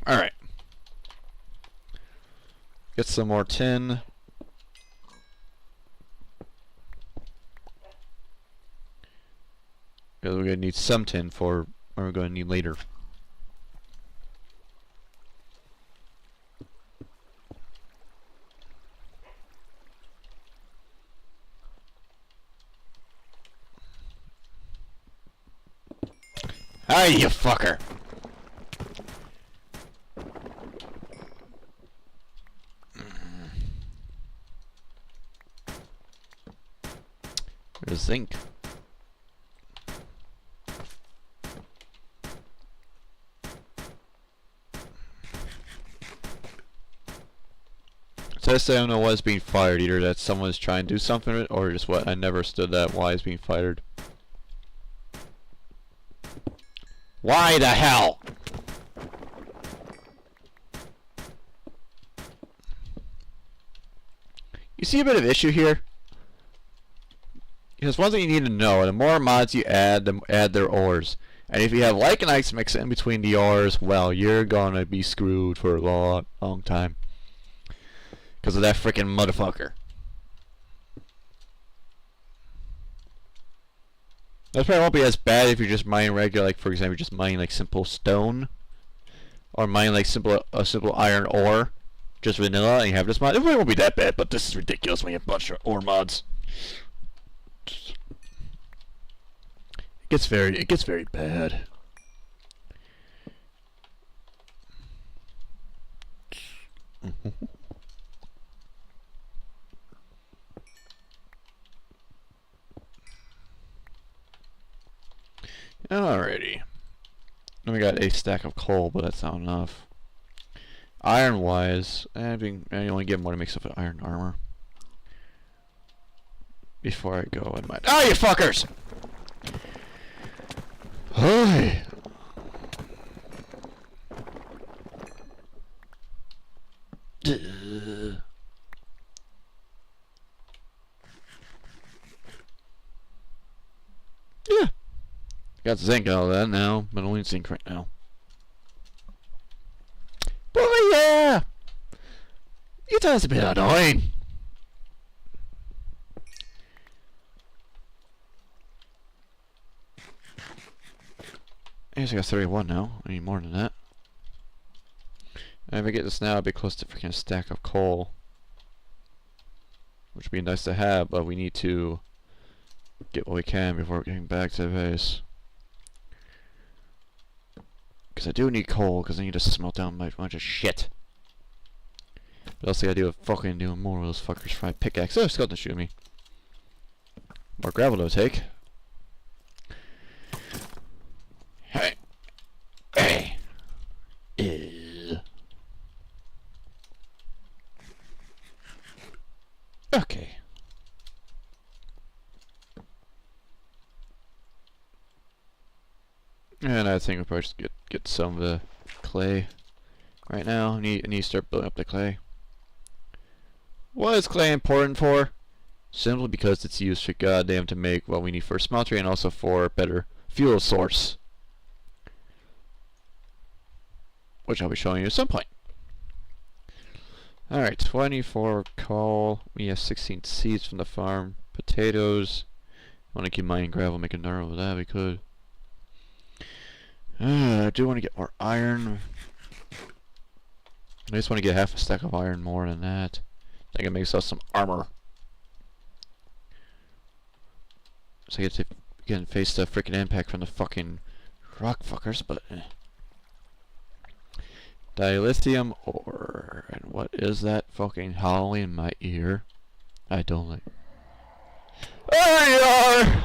S1: Alright. Get some more tin. Because we're going to need some tin for what we're going to need later. Hey, you fucker! There's zinc. So I don't know why it's being fired. Either that someone's trying to do something with it, or just what. I never stood that why it's being fired. Why the hell? You see a bit of issue here? Because one thing you need to know, the more mods you add, add their ores. And if you have Lycanites mixed in between the ores, well, you're gonna be screwed for a long time. Because of that freaking motherfucker. That probably won't be as bad if you're just mining regular, like for example, just mining like simple stone, or mining like a simple iron ore, just vanilla, and you have this mod. It probably won't be that bad, but this is ridiculous when you have a bunch of ore mods. It gets very bad. Alrighty. Then we got a stack of coal, but that's not enough. Iron wise, I only get more to make stuff with iron armor. Before I go and mine. Oh, you fuckers! Hi. Yeah. Got zinc and all that now, but only zinc right now. Boy, yeah! You thought it's a bit annoying. I guess I got 31 now. I need more than that. And if I get this now, I'll be close to freaking a stack of coal. Which would be nice to have, but we need to get what we can before getting back to the base. Because I do need coal, because I need to smelt down my bunch of shit. But else I gotta do is fucking doing more of those fuckers for my pickaxe. Oh, skeleton shoot me. More gravel to take. Hey. Hey. Okay. And I think we'll probably just get some of the clay right now. I need to start building up the clay. What is clay important for? Simply because it's used for goddamn to make what we need for smeltery and also for a better fuel source. Which I'll be showing you at some point. Alright, 24 coal. We have 16 seeds from the farm. Potatoes. I want to keep mining gravel, make a narrow with that, we could. I do want to get more iron. I just want to get half a stack of iron more than that. I can make us some armor. So I get to again face the freaking impact from the fucking rock fuckers, but dilithium ore. And what is that fucking howling in my ear? I don't like. There you are!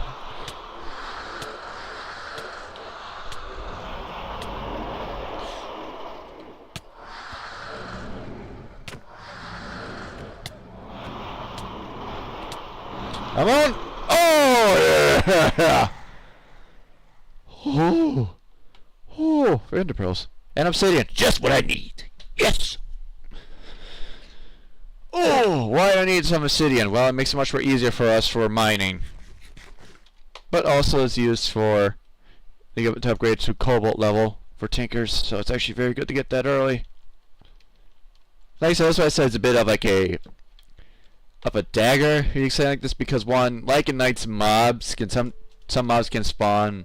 S1: Come on! Oh yeah! Oh, oh, ender pearls and obsidian, just what I need. Yes. Oh, why do I need some obsidian? Well, it makes it much more easier for us for mining, but also is used for to upgrade to cobalt level for tinkers. So it's actually very good to get that early. Like I said, that's why I said it's a bit of like a dagger, you can say like this, because one, like in Knight's mobs, some mobs can spawn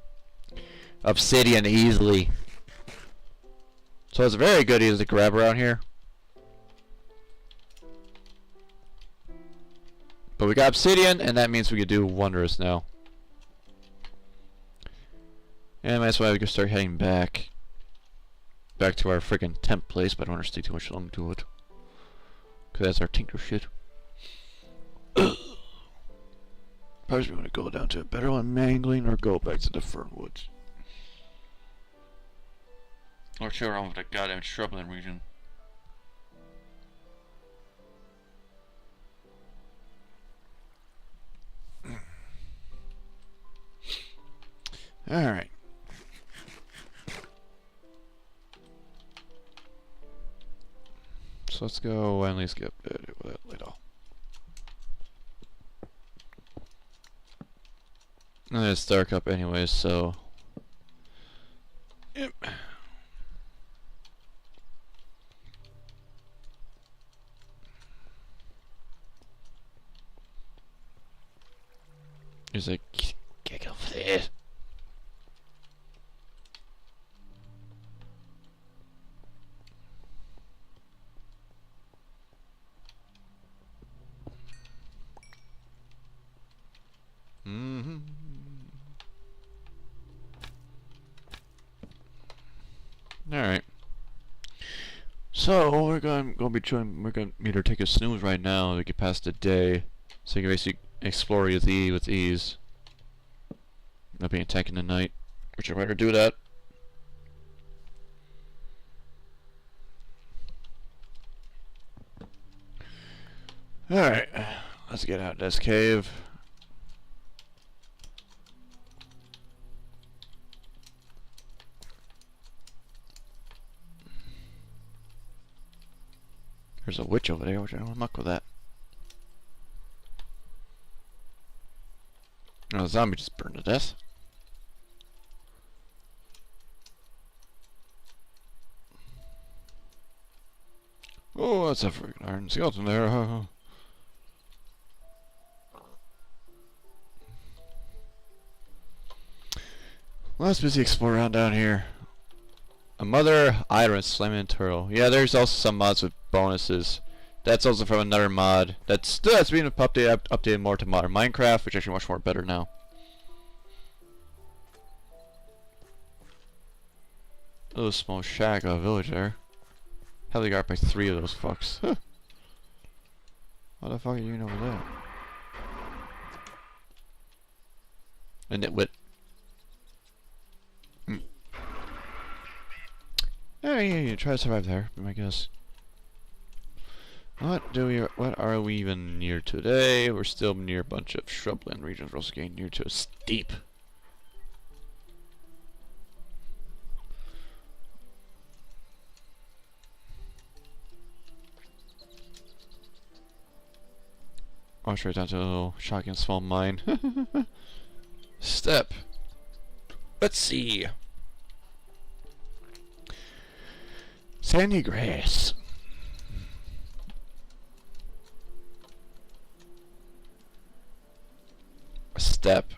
S1: obsidian easily. So it's very good easy to grab around here. But we got obsidian, and that means we can do wonders now. And that's why we can start heading back to our freaking temp place, but I don't want to stay too much long to it. Because that's our tinker shit. Probably want to go down to a better one, Mangling, or go back to the Fernwoods.
S2: Or chill around with the goddamn shrubland region.
S1: Alright. So let's go and let's get that later. And it's dark up anyways, so yep. He's like, get off there. Alright. So we're gonna meet her take a snooze right now to get past the day. So you can basically explore with ease. Not being attacked in the night. Which I'd rather do that. Alright. Let's get out of this cave. There's a witch over there, which I don't want to muck with that. Oh, the zombie just burned to death. Oh, that's a freaking iron skeleton there. Well, let's busy explore around down here. A mother iris slamming turtle. Yeah, there's also some mods with bonuses. That's also from another mod. That's being updated more to modern Minecraft, which is actually much more better now. A little small shack, a village there. Hell, they got by 3 of those fucks. What the fuck are you doing over there? A nitwit. Yeah, you try to survive there, I guess. What are we even near today? We're still near a bunch of shrubland regions. We're also getting near to a steep. Oh, straight down to a little shocking small mine. Step. Let's see. Sandy grass. A step.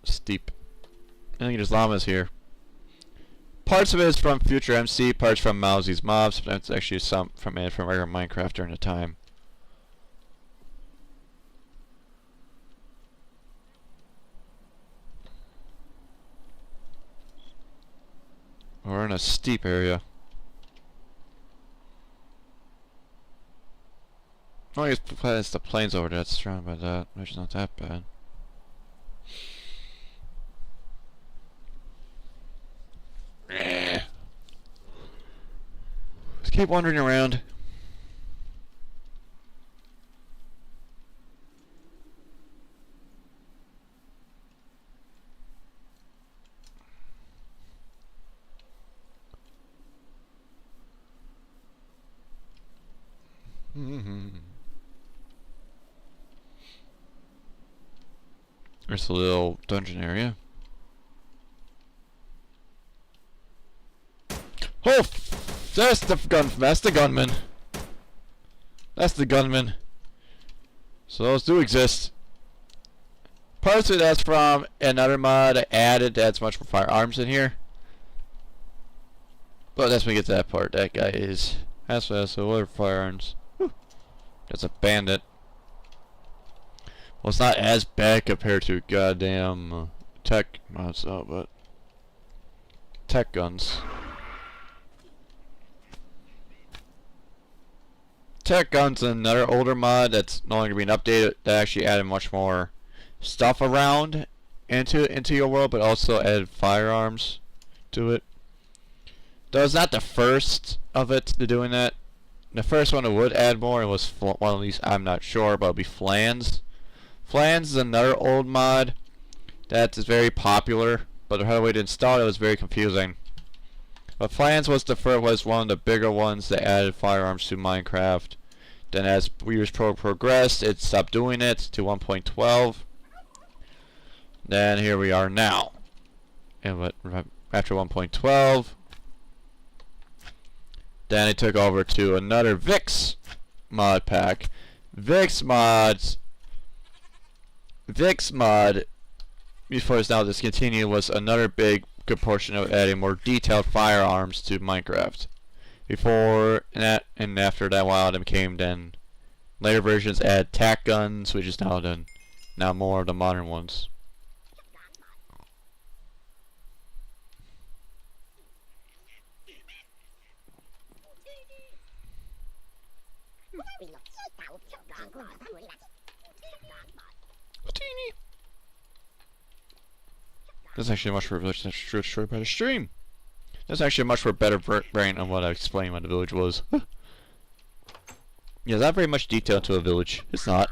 S1: Steep. I think there's llamas here. Parts of it is from Future MC, parts from Mousy's Mobs, but that's actually some from regular Minecraft during the time. We're in a steep area. Oh, I guess it's the plains over there that's surrounded by that, which is not that bad. Just keep wandering around. There's a little dungeon area. Oh, that's the gunman. That's the gunman. So those do exist. Parts of that's from another mod I added that's much more firearms in here. But that's when we get to that part. That guy is. That's what other firearms. Whew. That's a bandit. Well, it's not as bad compared to goddamn tech mods, though, but tech guns. Tech guns, another older mod that's no longer being updated. That actually added much more stuff around into your world, but also added firearms to it. Though it's not the first of it to doing that. The first one that would add more was one of these. I'm not sure, but it'll be Flans. Flans is another old mod that is very popular, but the way to install it was very confusing. But Flans was one of the bigger ones that added firearms to Minecraft. Then as years progressed, it stopped doing it to 1.12. Then here we are now. And after 1.12, then it took over to another Vix mod pack. Vix mod, before it's now discontinued, was another big good portion of adding more detailed firearms to Minecraft. Before that and after that, while it became then later versions add tac guns, which is now more of the modern ones. That's actually a much for a village that's destroyed by the stream. That's actually a much more better variant on what I explained what the village was. Yeah, not very much detail into a village. It's not.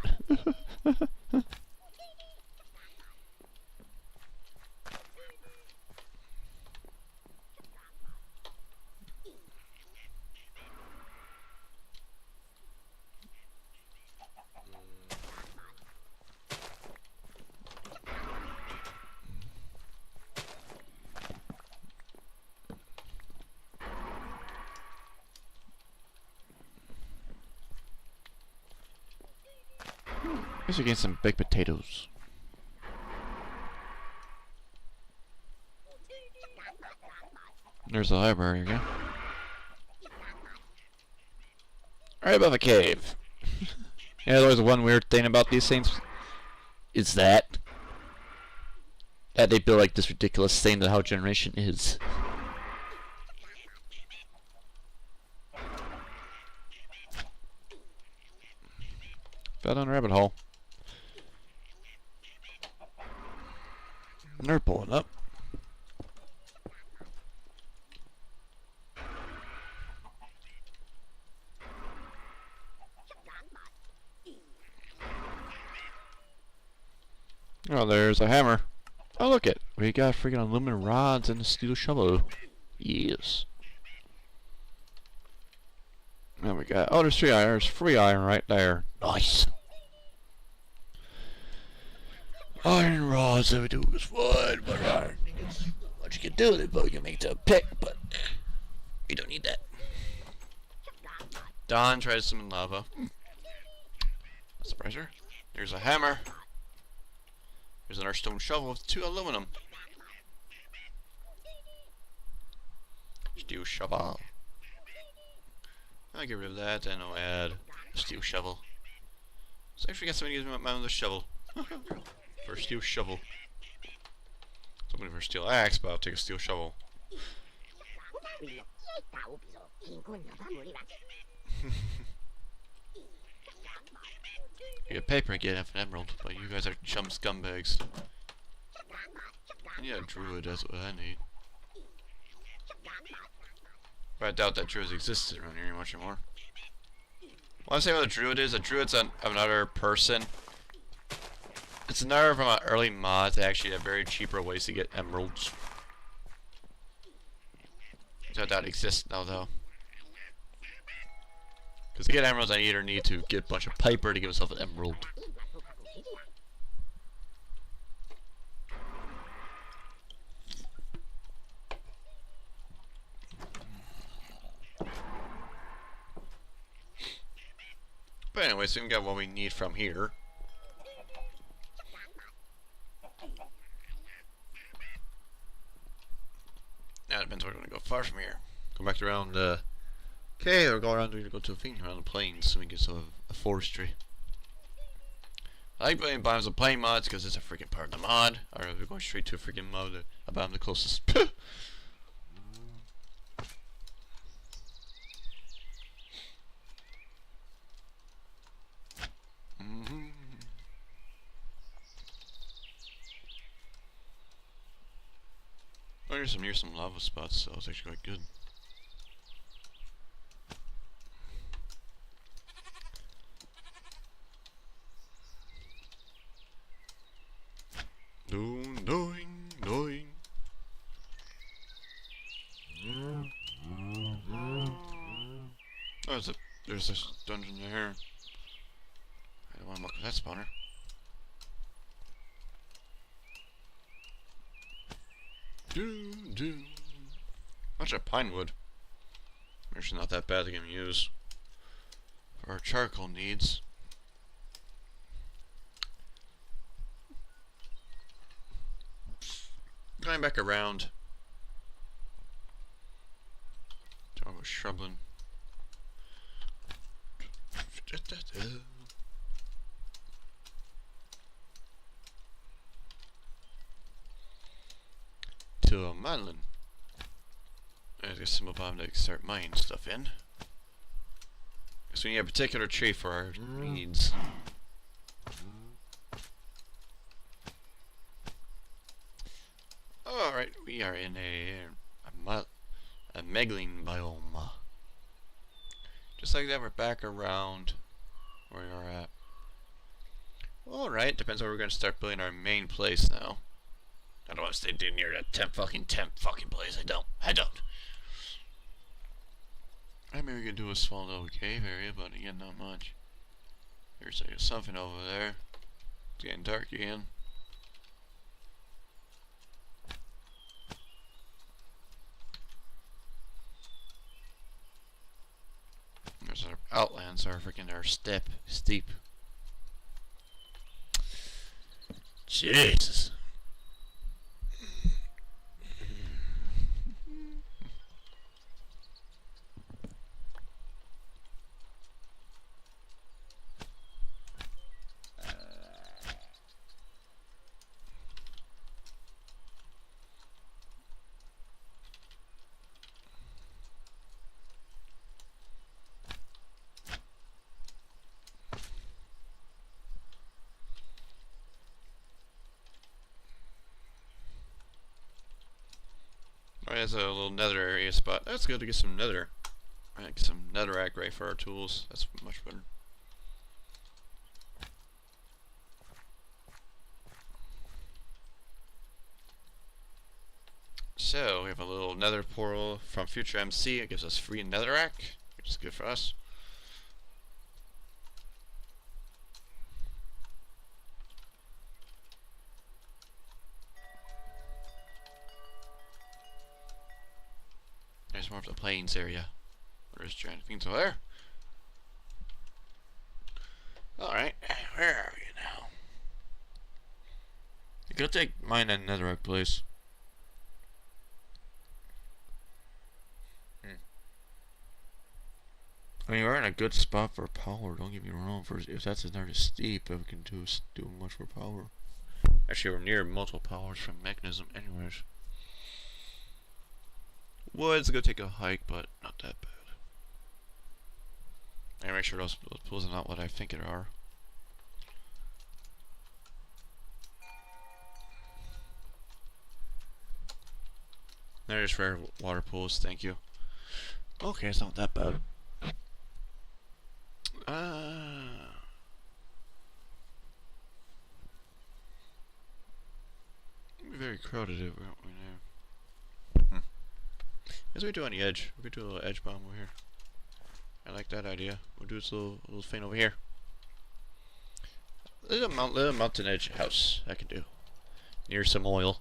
S1: Guess we get some baked potatoes. There's the library again. Right above a cave. Yeah, there's one weird thing about these things. Is that they build like this ridiculous thing that how generation is. Fell down a rabbit hole. And they're pulling up. Oh, there's a hammer. Oh, look it. We got freaking aluminum rods and a steel shovel. Yes. And we got, oh, there's free iron. There's free iron right there. Nice. Iron rods that we do is fun, but iron is what you can do with it, but you can make it to a pick, but you don't need that. Don tries some lava. Surprise her. There's a hammer. There's another stone shovel with 2 aluminum. Steel shovel. I'll get rid of that and I'll add a steel shovel. So I actually got somebody using my other shovel. For a steel shovel. Somebody for a steel axe, but I'll take a steel shovel. You get paper and get an emerald, but you guys are chum scumbags. I need a druid, that's what I need. But I doubt that druids existed around here much anymore. What I say what a druid is, a druid's another person. It's another from an early mod that actually have very cheaper ways to get emeralds. Which I doubt exists now though. Because to get emeralds I either need to get a bunch of paper to give myself an emerald. But anyway, so we got what we need from here. Now it depends where we're gonna go far from here. Go back around okay, or go around, we're gonna go to a thing around the plains so we can get some a forestry. I like playing biomes and playing mods because it's a freaking part of the mod. Alright, we're going straight to a freaking mod about the closest.
S2: There's some near some lava spots, so it's actually quite good. Doing. Oh, there's this dungeon there. I don't want to muck with that spawner. Bunch of pine wood. Actually, not that bad to use for our charcoal needs. Going back around. Talk about shrubland. To a Manlin. There's a simple bomb to start mining stuff in. So we need a particular tree for our needs. Alright, we are in a Meglin biome. Just like that, we're back around where we are at. Alright, depends on where we're going to start building our main place now. I don't want to stay near that temp fucking place. I don't. I mean, we could do a small little cave area, but again, not much. There's like something over there. It's getting dark again. There's our outlands, our freaking steep. Jesus. Alright, that's a little nether area spot. That's good to get some nether. Alright, get some netherrack right for our tools. That's much better. So, we have a little nether portal from Future MC. It gives us free netherrack, which is good for us. There's more of the plains area. There's giant things over there. Alright, where are we now? You gotta take mine and netherrack, please. I mean, we're in a good spot for power, don't get me wrong. If that's another steep, we can do much for power. Actually, we're near multiple powers from mechanism anyways. Wood's gonna take a hike, but not that bad. I make sure those pools are not what I think it are. There's rare water pools, thank you. Okay, it's not that bad. It'd be very crowded if we now. As we do on the edge, we could do a little edge bomb over here. I like that idea. We'll do this little thing over here. Little mountain edge house I can do near some oil.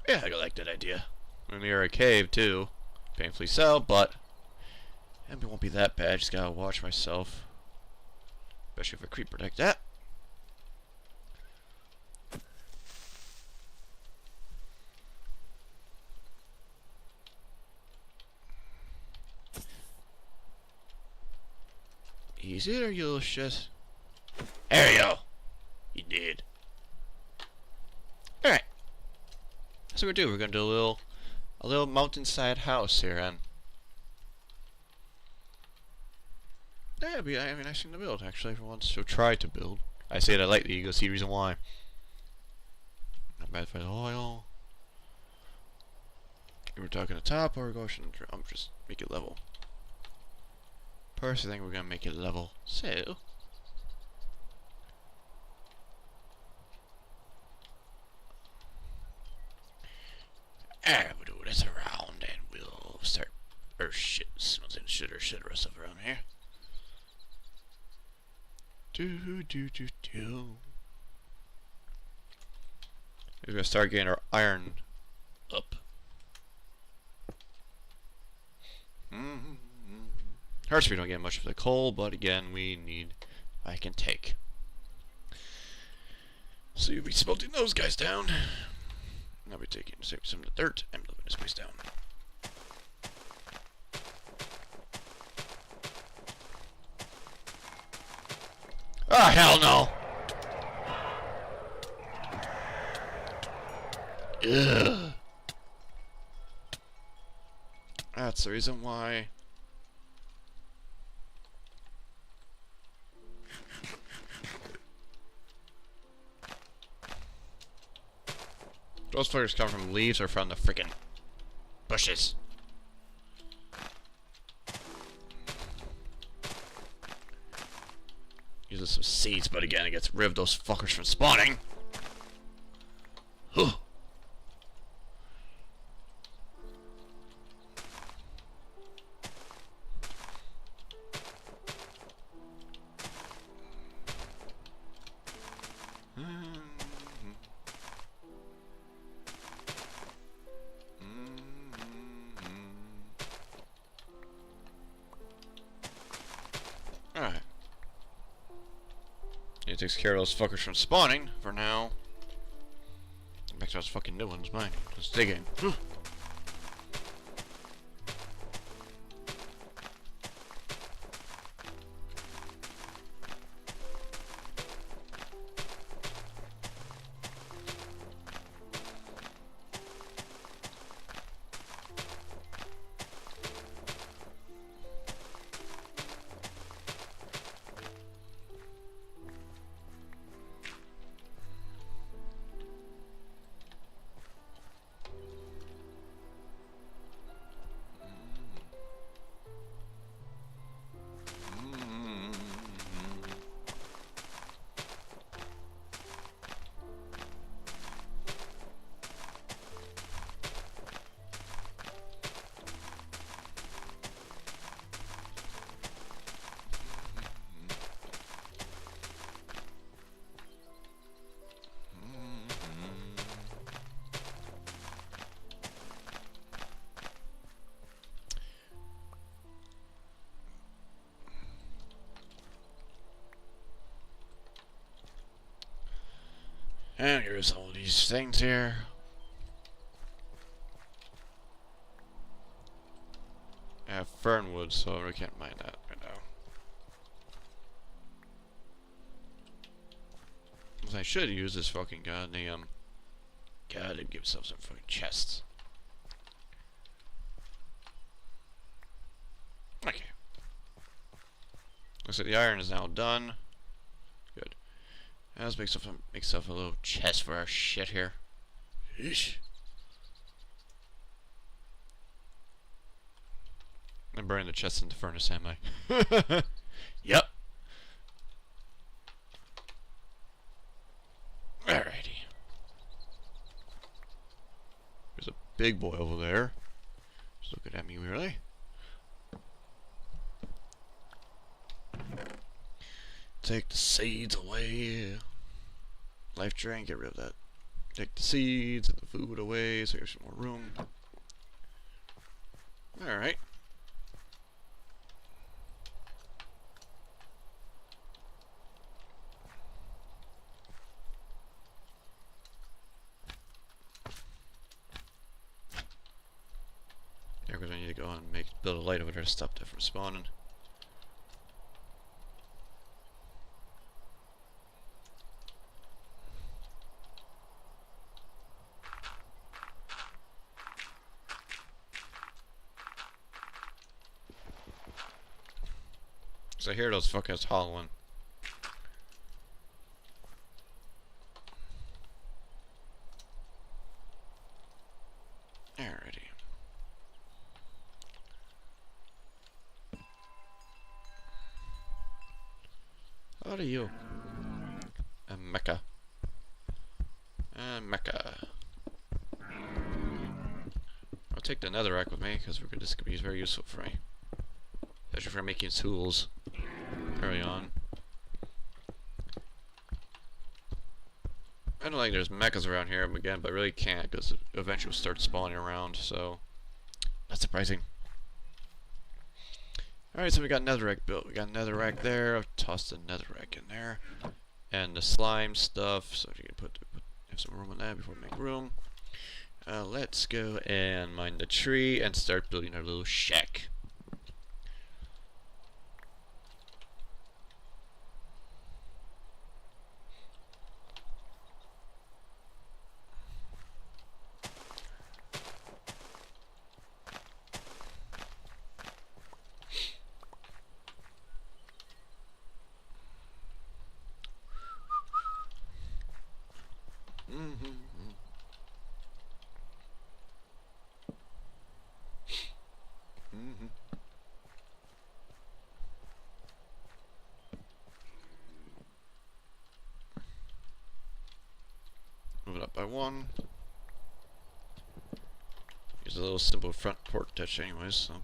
S2: Yeah, I like that idea. We're near a cave too. Painfully so, but it won't be that bad. Just gotta watch myself, especially if a creeper like that. Easy there, you little shit. There you go. You did. Alright. That's what we're doing. We're gonna do a little mountainside house here, and that'd be a nice thing to build, actually, if one wants to try to build. I say that lightly, you go see the reason why. bad for the oil. We're talking the top or go just make it level. Personally, I think we're gonna make it level. So we'll do this around and we'll start shit or stuff around here. We're gonna start getting our iron up. Hurts we don't get much of the coal, but again, we need. I can take. So you'll be smelting those guys down. I'll be taking some of the dirt and moving this place down. Ah, hell no! Ugh. That's the reason why. Those fires come from leaves or from the freaking bushes. Uses some seeds, but again, it gets rid of those fuckers from spawning. Huh. Alright. It takes care of those fuckers from spawning for now. Back to those fucking new ones, mine. Let's dig in. And here's all these things here. I have fernwood, so I can't mine that right now. What I should use this fucking goddamn. Gotta give myself some fucking chests. Okay. Looks like the iron is now done. Good. Now let's make stuff a little chest for our shit here. Eesh. I'm burning the chest in the furnace, am I? Yep. Alrighty. There's a big boy over there. Just looking at me weirdly. Take the seeds away. Life drain, get rid of that. Take the seeds and the food away so there's some more room. Alright. Yeah, because I need to go and build a light over there to stop that from spawning. So I hear those fuckers hollering. are you? A mecha. A mecha. I'll take the netherrack with me because this could be very useful for me, especially for making tools early on. I don't think there's mechas around here again, but I really can't because eventually will start spawning around, so not surprising. Alright, so we got netherrack built. We got netherrack there. I've tossed the netherrack in there. And the slime stuff, so if you can have some room on that before we make room. Let's go and mine the tree and start building our little shack. Move it up by one. Use a little simple front porch touch anyways, so.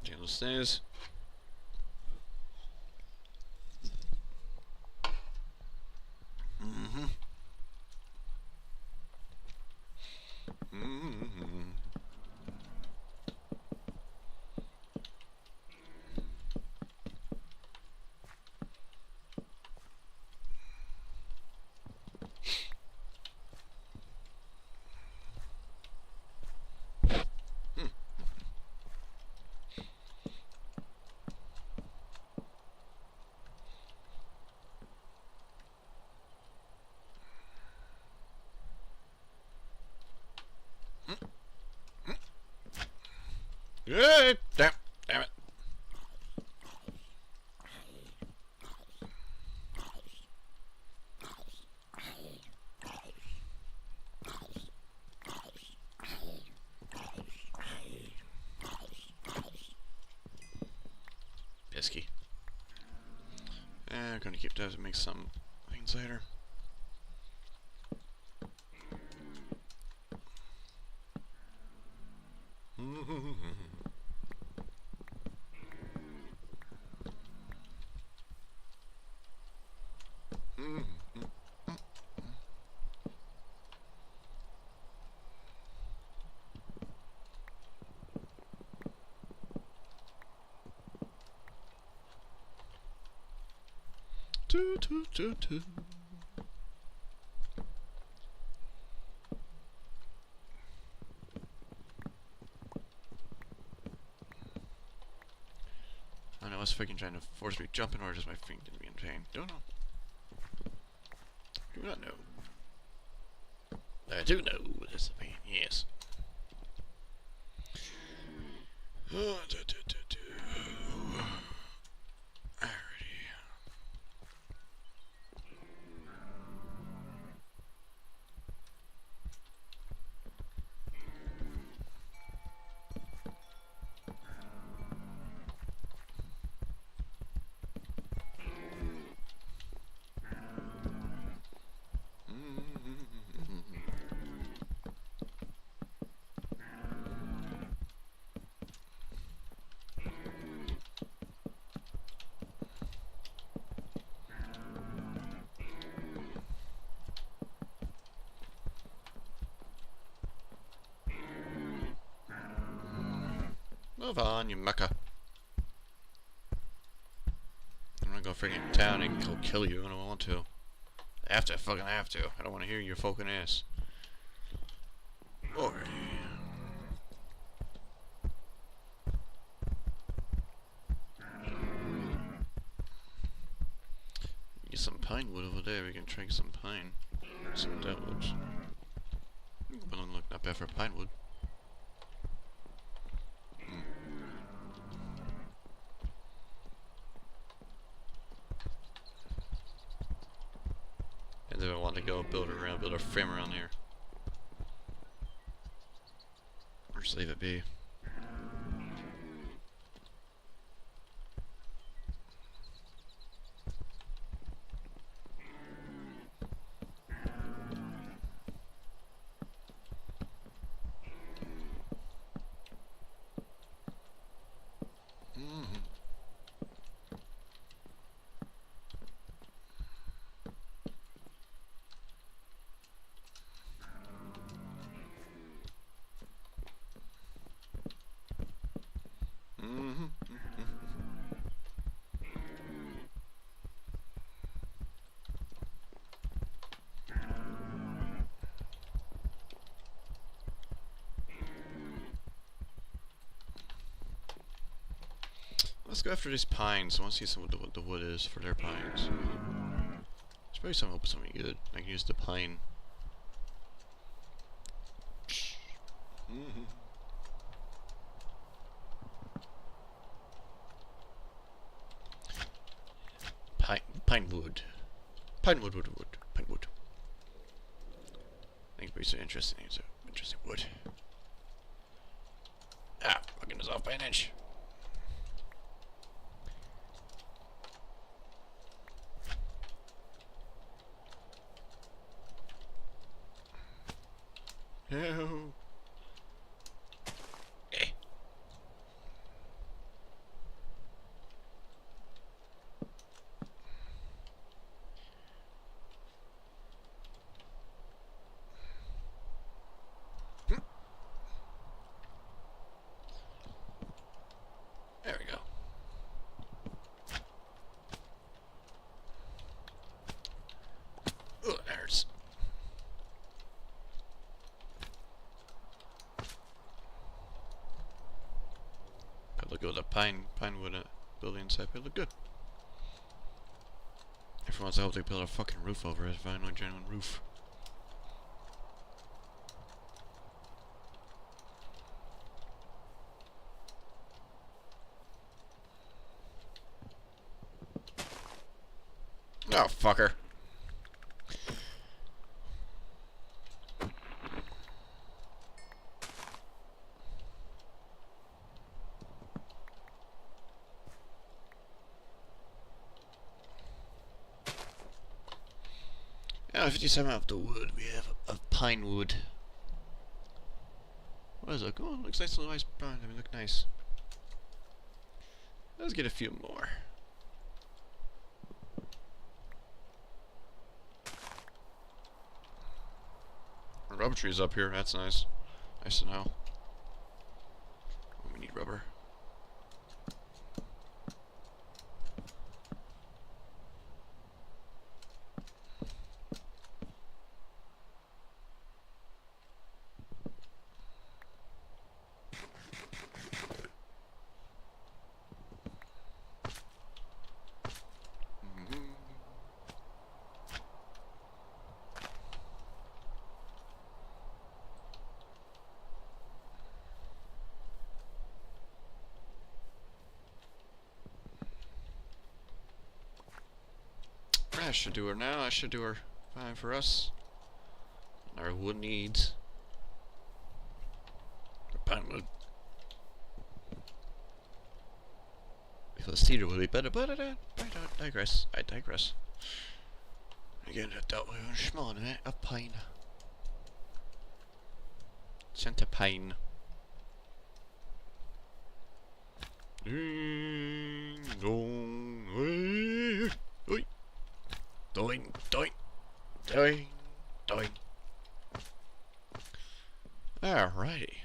S2: Channel stays. Damn it. Pesky. I'm gonna keep that to make some things later. I don't know, was freaking trying to force me jumping or just my feet didn't be in pain. Don't know. Do not know. I do know this is a pain, yes. Move on, you mucker. I'm gonna go freaking town and go kill you. I don't want to. I have to. I fucking have to. I don't want to hear your fucking ass. Alright. Get some pine wood over there. We can try some pine. Some dead wood. Well, look, not bad for pine wood. And then I want to go build a frame around here. Or just leave it be. Let's go after these pines. I want to see what the wood is for their pines. There's probably something good. I can use the pine. Pine wood. Pine wood. Pine wood. I think it'd be so interesting. It's an interesting wood. Ah, fucking is off by an inch. No. There we go. Ugh, that hurts. Look at the pine wood building inside. It look good. Every once I hope they build a fucking roof over it. Find a genuine roof. Oh, fucker. Yeah, 57 of the wood. We have of pine wood. What is it? Oh, it looks nice, little nice brown. I mean, look nice. Let's get a few more. A rubber tree's up here. That's nice. Nice to know. Oh, we need rubber. I should do her now. I should do her fine for us. Our wood needs. Pine wood. If the cedar would be better, but I digress. I digress. Again, I thought we were small in it. A pine. Center pine. Ding dong. Oi. Doing, doing, doing, doing. Alrighty.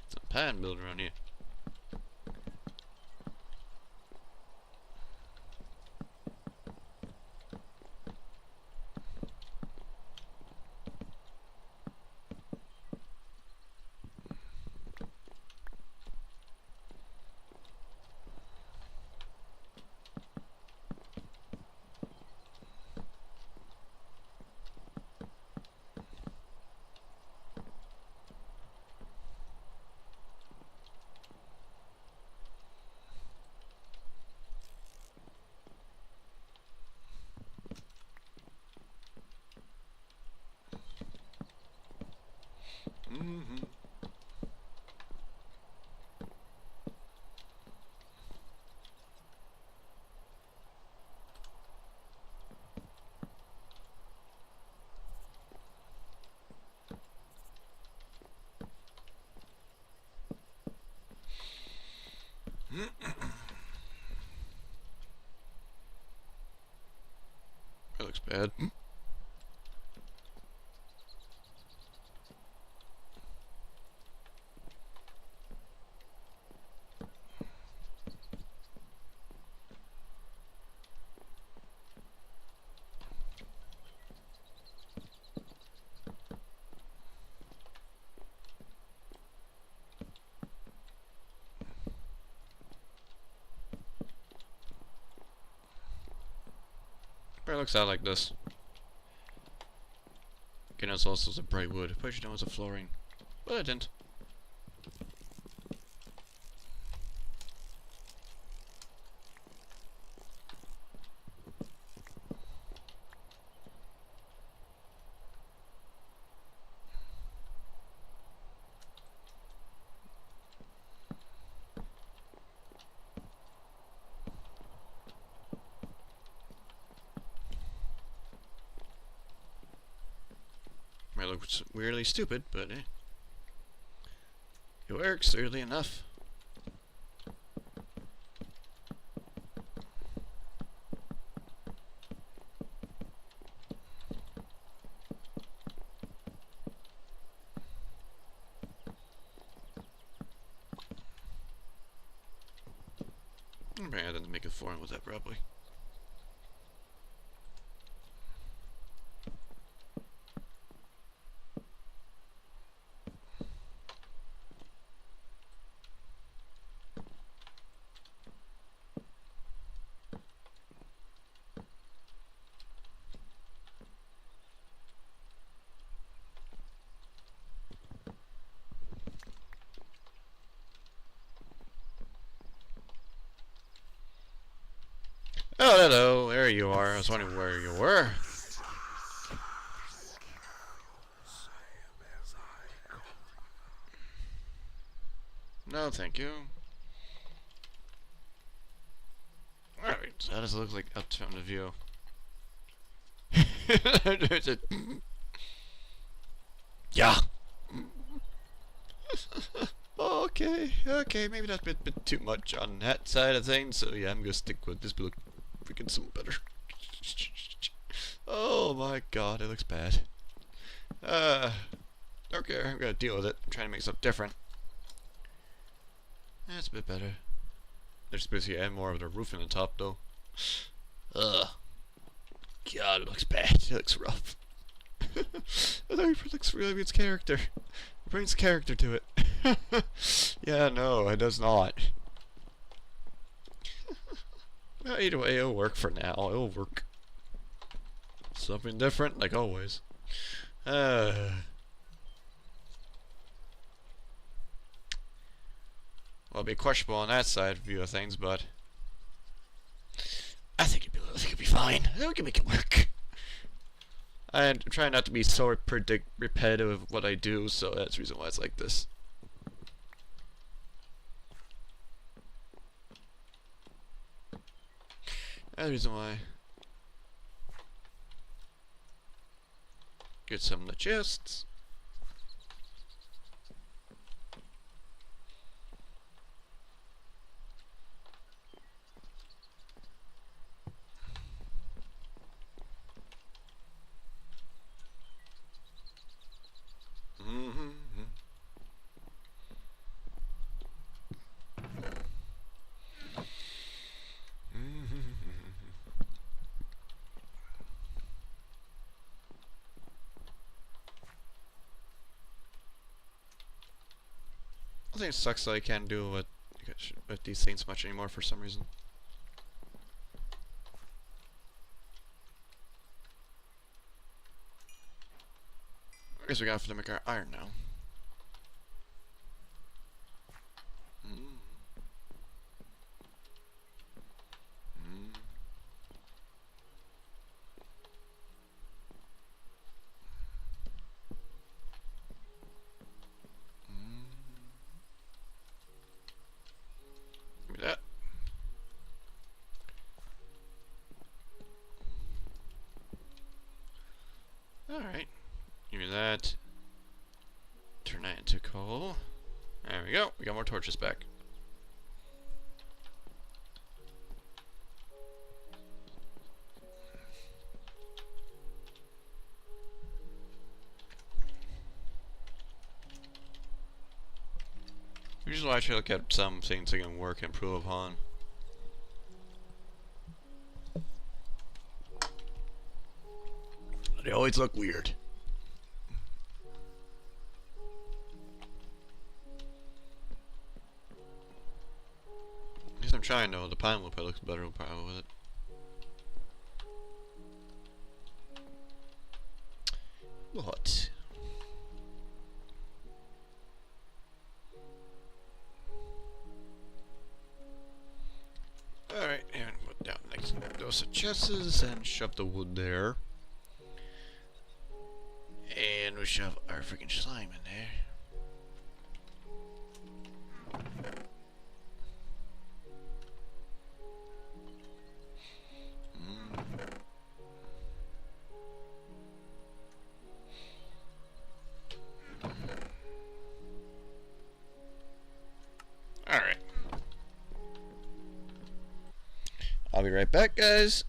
S2: Some pan building around here. That looks bad. Probably looks out like this. Again, it's also some bright wood. I probably should know it's a flooring, but I didn't. Might look weirdly stupid, but it works, weirdly enough. I didn't make a flooring with that probably. Oh, hello, there you are. I was wondering where you were. No, thank you. Alright, so how does it look like up from the view? Yeah. Okay, maybe that's a bit too much on that side of things, so yeah, I'm gonna stick with this, but look freaking so better. Oh my god, it looks bad. Okay, I'm gonna deal with it. I'm trying to make something different. That's a bit better. They're supposed to add more of the roof in the top, though. Ugh. God, it looks bad. It looks rough. It looks really its character. It brings character to it. Yeah, no, it does not. Well, either way, it'll work for now. It'll work. Something different, like always. Well, it'd be questionable on that side view of things, but I think it'd be fine. I think we can make it work. I'm trying not to be so repetitive of what I do, so that's the reason why it's like this. That's the reason why. Get some of the chests. Mm-hmm. I think it sucks that I can't do with these things much anymore for some reason. I guess we gotta have to make our iron now. Mm. Mm. Mm. Give me that. Alright. Give me that. Turn that into coal. There we go. We got more torches back. Usually I try to look at some things I can work and improve upon. They always look weird. At least I'm trying though. The pine wood probably looks better probably with it. What? Alright, and put down next to those chests and shove the wood there. And we shove our freaking slime in there. Alright. I'll be right back, guys.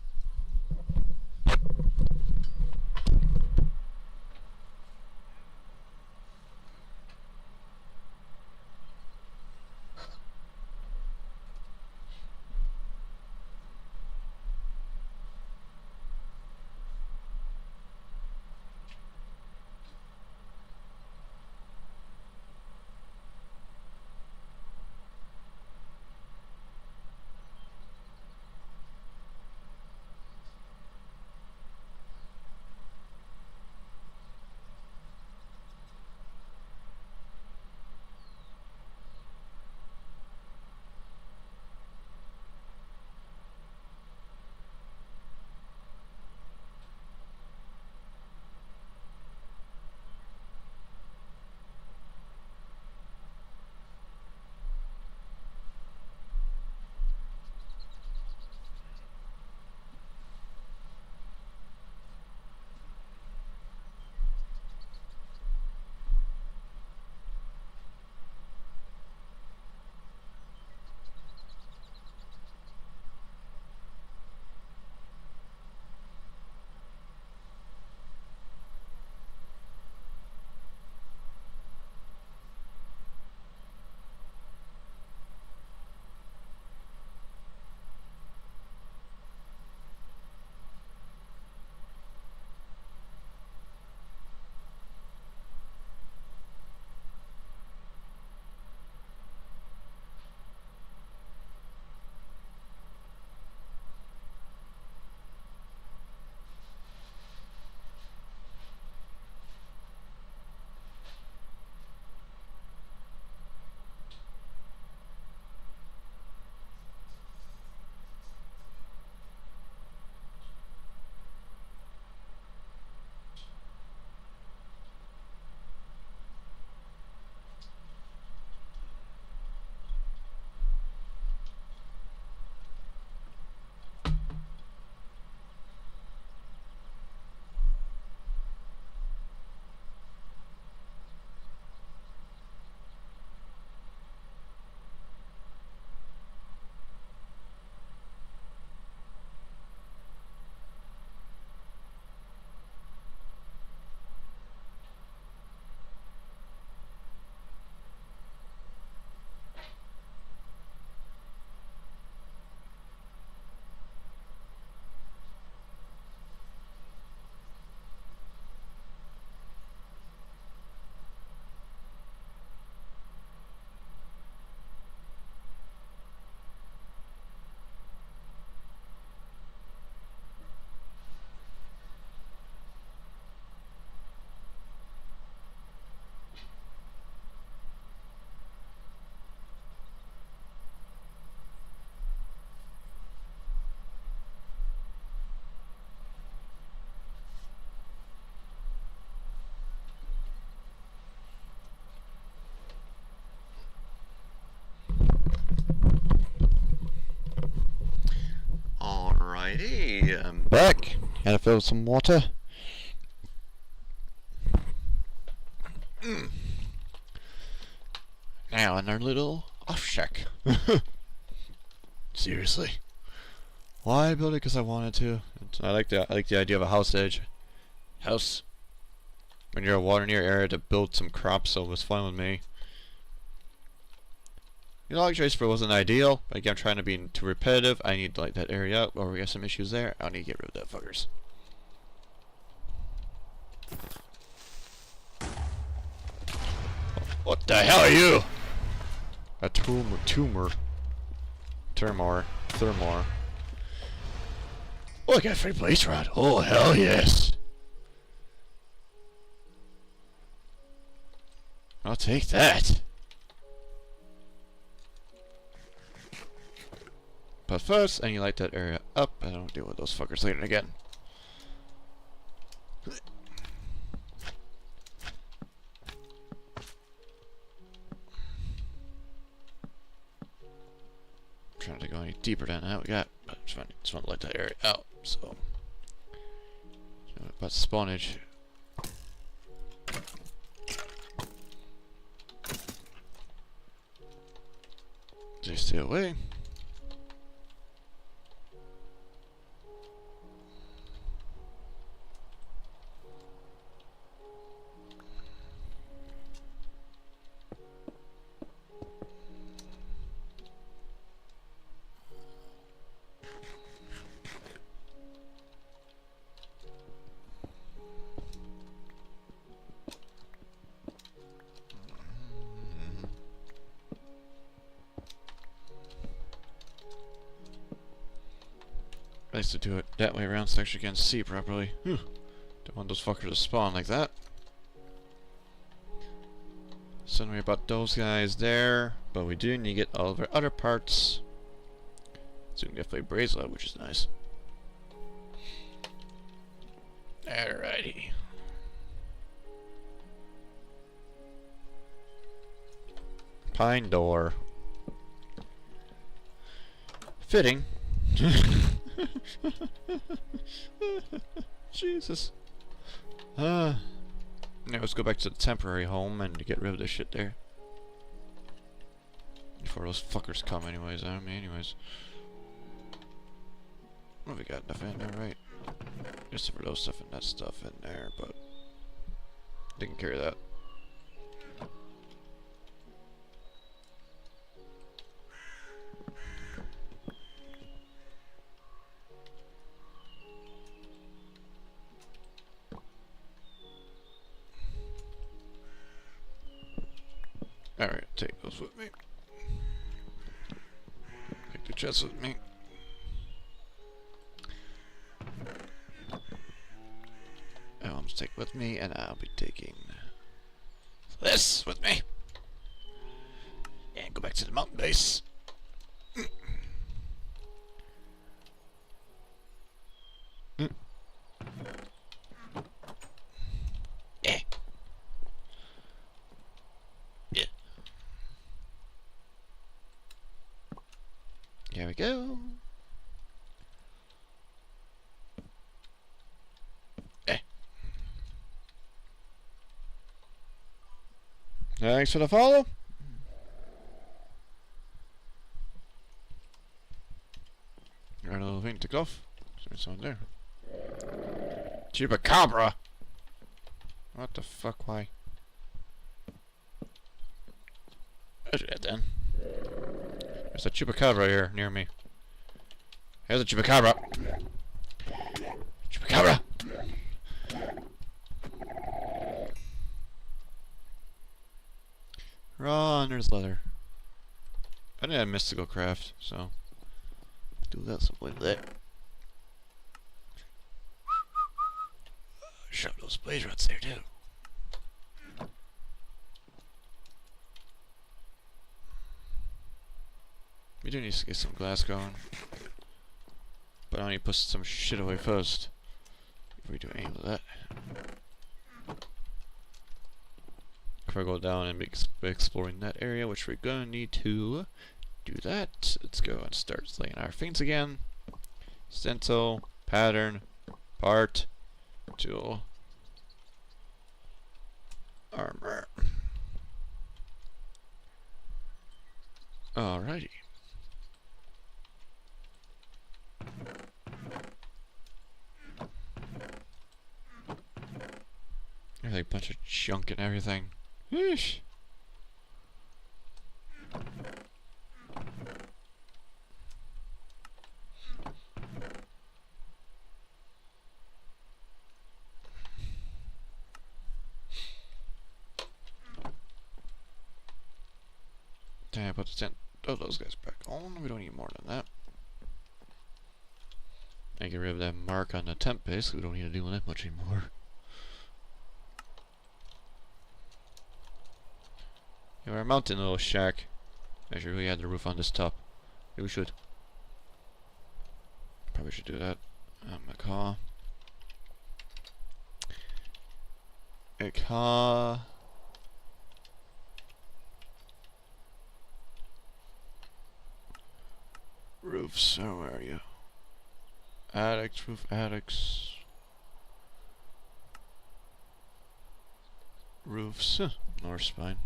S2: Alrighty,
S1: Back. Gotta fill some water.
S2: now in our little off shack.
S1: Seriously. Why build it? Because I wanted to. I like the idea of a house edge. House. When you're a water near area to build some crops, so it was fun with me. The log transfer wasn't ideal. But again, I'm trying to be too repetitive. I need to light that area up, or we got some issues there. I need to get rid of that fuckers. What the hell are you? A tumor. Thermor. Oh, I got a free place rod. Oh, hell yes. I'll take that. But first, I need to light that area up. I don't deal with those fuckers later again. Trying to go any deeper than that we got, but just want to let that area out. So, about spawnage. Just stay away. Nice to do it that way around so I actually can see properly. Don't want those fuckers to spawn like that. So don't worry about those guys there, but we do need to get all of our other parts. So we can get play bracelet, which is nice. Alrighty. Pine door. Fitting. Jesus. Now let's go back to the temporary home and get rid of this shit there. Before those fuckers come anyways. Anyways. What have we got? Nothing in there, right? Just for those stuff and that stuff in there, but they can carry that. Alright, take those with me. Take the chest with me. I'll take with me, and I'll be taking this with me. And go back to the mountain base. Here we go. Thanks for the follow. Got a little thing to go off. There's someone there. Chupacabra. What the fuck? Why? There's that then. There's a chupacabra here near me. There's a chupacabra. Chupacabra. Run, there's leather. I didn't have mystical craft, so do that something like that. Shove those blaze rods there too. We do need to get some glass going, but I need to put some shit away first if we do any of that. If I go down and be exploring that area, which we're gonna need to do that. Let's go and start laying our things again.
S2: Stencil, pattern, part, tool, armor. Alrighty. There's like a bunch of junk and everything. Yeesh. Damn, put the tent. Oh, those guys back on. We don't need more than that. I get rid of that mark on the tent base. We don't need to do that much anymore. Yeah, we're mounting a little shack. Actually, we had the roof on this top. Maybe we should. Probably should do that. Macaw. Macaw. Roofs. Oh, where are you? Attics, roof attics. Roofs. North spine.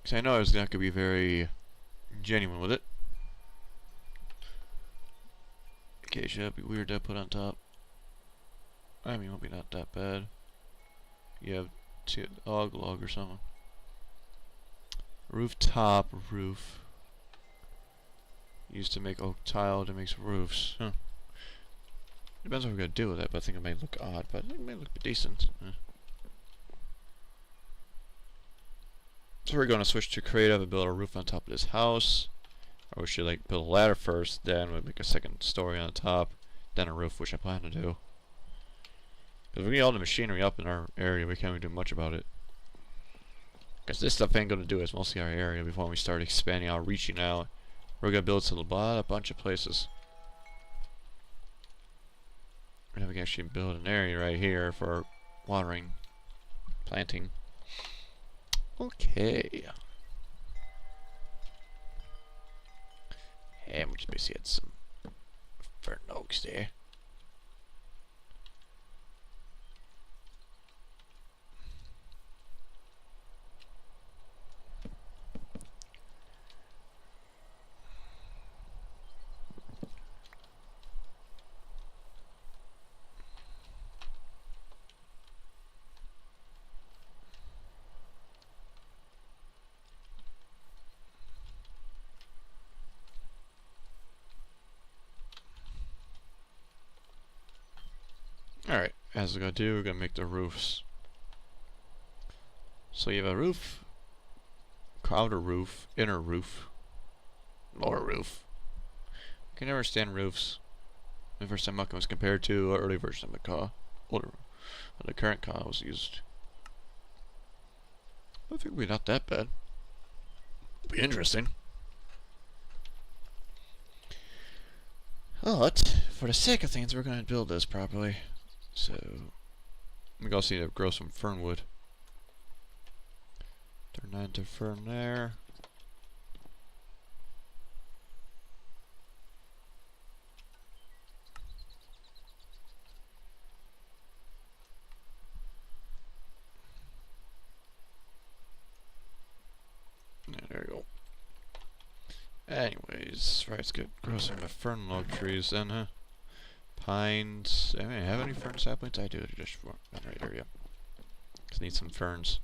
S2: Because I know I was not going to be very genuine with it. Okay, should that be weird to put on top? I mean, it won't be not that bad. You have log or something. Rooftop roof. Used to make oak tile that makes roofs. Huh. Depends what we're gonna do with it, but I think it might look odd, but it might look decent. So we're gonna switch to creative and build a roof on top of this house. Or we should like build a ladder first, then we'll make a second story on the top, then a roof, which I plan to do. Because we get all the machinery up in our area, we can't really do much about it. Because this stuff ain't gonna do, it's mostly our area before we start expanding out, reaching out. We're gonna build to a bunch of places. And then we can actually build an area right here for watering, planting. Okay. And we just basically had some fern oaks there. Alright, as we're gonna do, we're gonna make the roofs. So you have a roof, outer roof, inner roof, lower roof. I can never stand roofs. The first time Mucka was compared to an early version of Macaw. Older, the current car was used. I think we're not that bad. Be interesting. But for the sake of things, we're gonna build this properly. So we also need to grow some fernwood. Turn that into fern there. There you go. Anyways, right, let's grow some fern log trees then, huh? Pines. I mean, have any fern saplings? I do, just for that right area. Just need some ferns.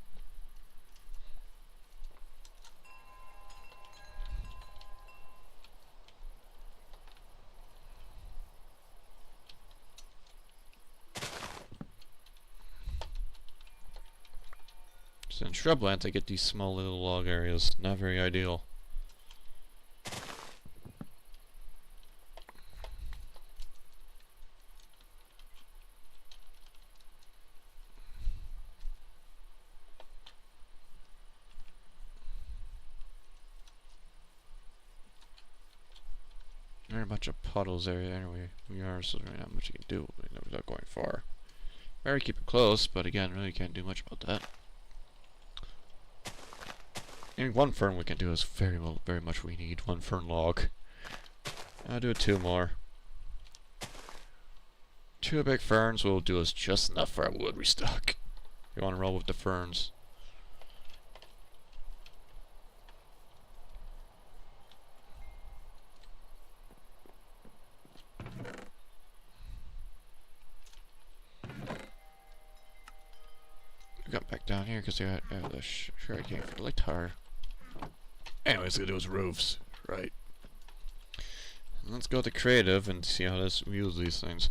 S2: So in shrublands, I get these small little log areas. Not very ideal. There are a bunch of puddles there anyway. We are, so there's not much you can do without going far. Better keep it close, but again, really can't do much about that. And one fern we can do is very much we need. One fern log. I'll do 2 more. 2 big ferns will do us just enough for our wood restock. You want to roll with the ferns. We got back down here because they got the sugar cane for the light tower. Anyways, gonna do is roofs, right? Let's go to creative and see how this views these things.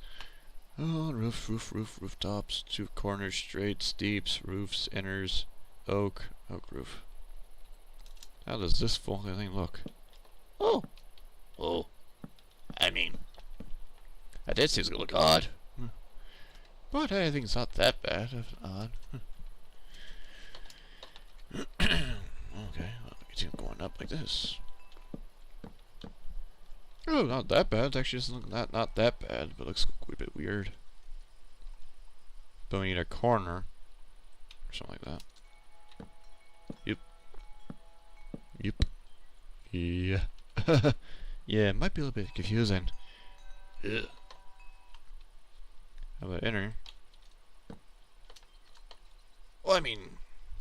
S2: Oh, rooftops, 2 corners, straight, steeps, roofs, inners, oak roof. How does this fucking thing look? Oh, I mean, that seems to look odd, but I think it's not that bad. If odd. Okay, well, we can going up like this. Oh, not that bad. It actually doesn't look not that bad, but it looks a bit weird. But we need a corner or something like that. Yep. Yeah. Yeah, it might be a little bit confusing. Yeah. How about inner? Well, I mean,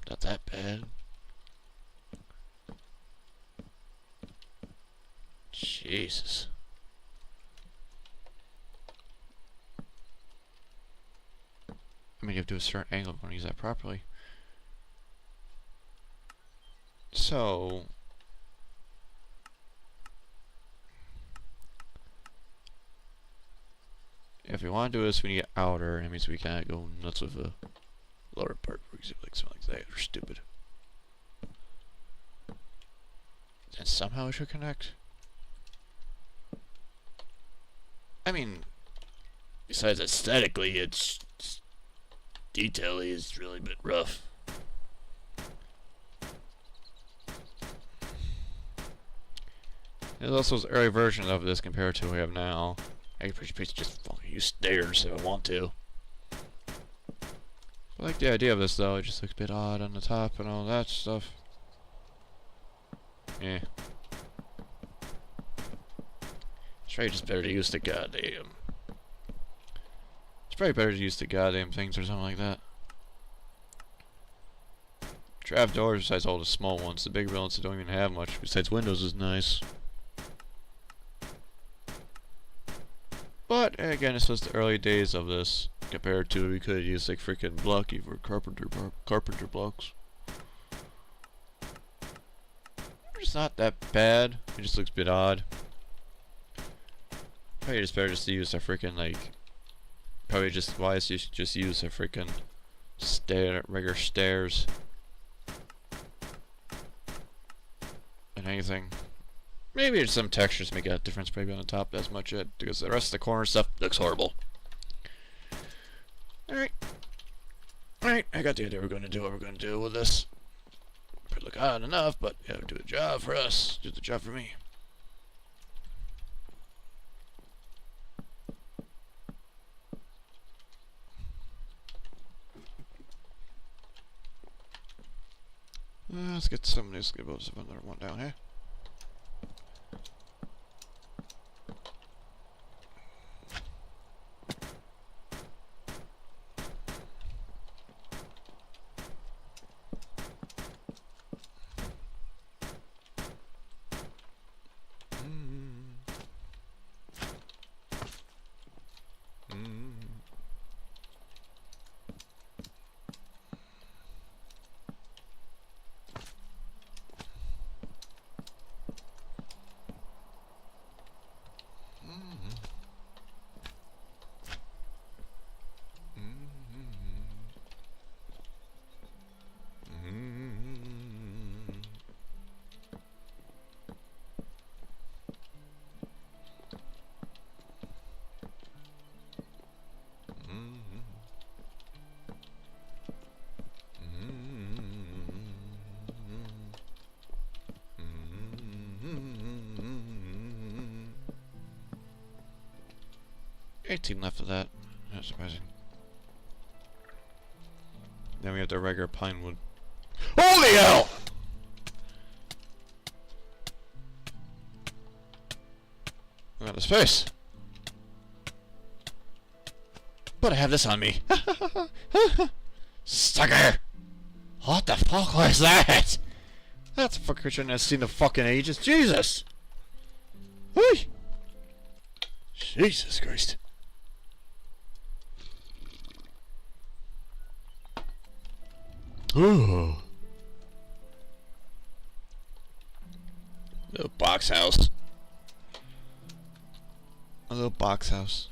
S2: not that bad. Jesus. I mean, you have to do a certain angle if you want to use that properly. So, if we want to do this, we need outer. That means we can't go nuts with the lower part, for example, like something like that. Or stupid. And somehow it should connect. I mean, besides aesthetically, it's detail-y is really a bit rough. There's also an early version of this compared to what we have now. I could just fucking use stairs if I want to. I like the idea of this though, it just looks a bit odd on the top and all that stuff. Yeah. It's probably just better to use the goddamn... It's probably better to use the goddamn things or something like that. Trap doors besides all the small ones. The big ones that don't even have much besides windows is nice. But again, this was the early days of this compared to we could use like freaking blocky for carpenter blocks. It's not that bad. It just looks a bit odd. Probably just better just to use a freaking like. Probably just wise to just use a freaking regular stairs. And anything. Maybe there's some textures make a difference maybe on the top, that's much it. Because the rest of the corner stuff looks horrible. Alright. Alright, I got the idea we're gonna do what we're gonna do with this. Could look odd enough, but yeah, do the job for us. Do the job for me. Let's get some of these gibbles of another one down here. $18 left of that. Not surprising. Then we have the regular pine wood. Holy hell!
S1: this face. But I have this on me. Sucker! What the fuck was that? That's a fucking creature I've seen in fucking ages. Jesus! Hey! Jesus Christ. Ooh. Little box house. A little box house.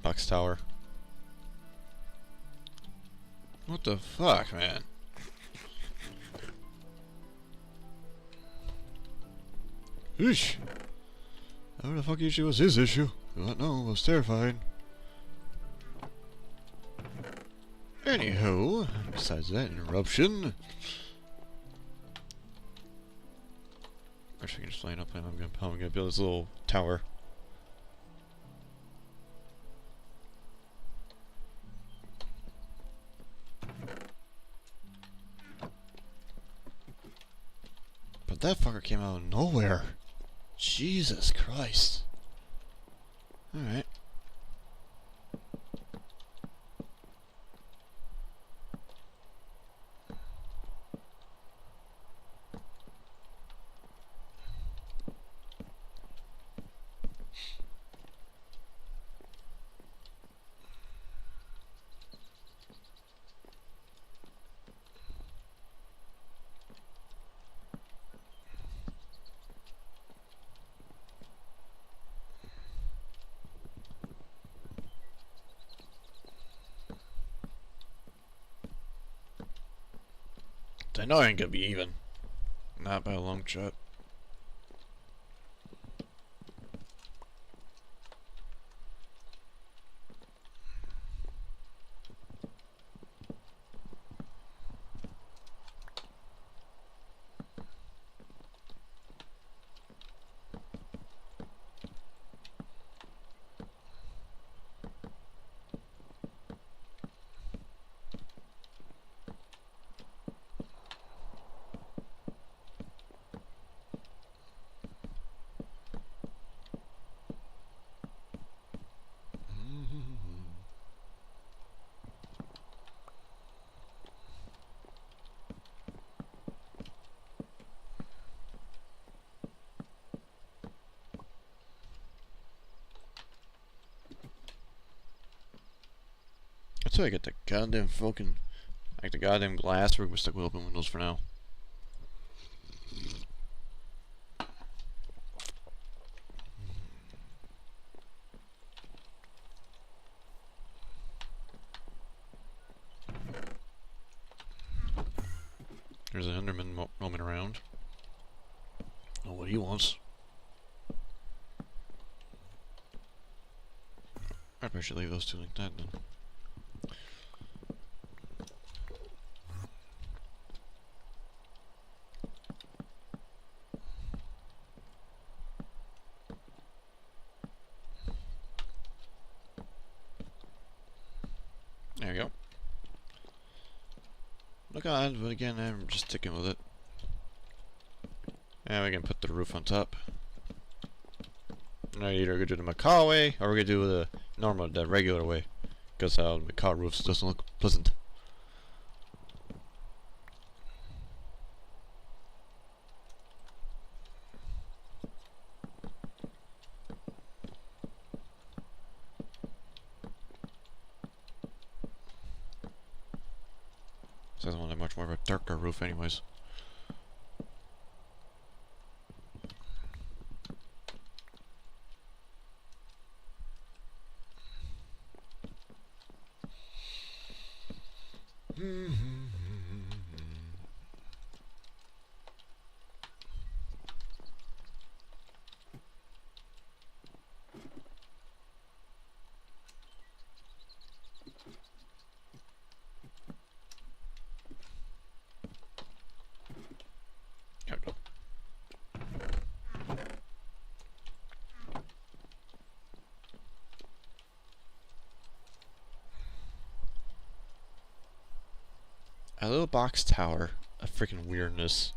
S1: Box tower. What the fuck, man? Eesh. How the fuck issue was his issue? I don't know, I was terrified. Anywho, besides that interruption. Actually, I can just line up and I'm gonna build this little tower. But that fucker came out of nowhere. Jesus Christ. Alright. I know I ain't gonna be even. Not by a long shot. Until I get the goddamn fucking, like the goddamn glass, we're stuck with open windows for now. There's an Enderman roaming around. Oh, what he wants. I probably should leave those two like that then. There we go. Look odd, but again, I'm just sticking with it. And we can put the roof on top. Now either we're gonna do the macaw way, or we're gonna do the normal, the regular way. Because how the macaw roofs doesn't look pleasant. This doesn't want that much more of a darker roof anyways. There we go. A little box tower of freaking weirdness.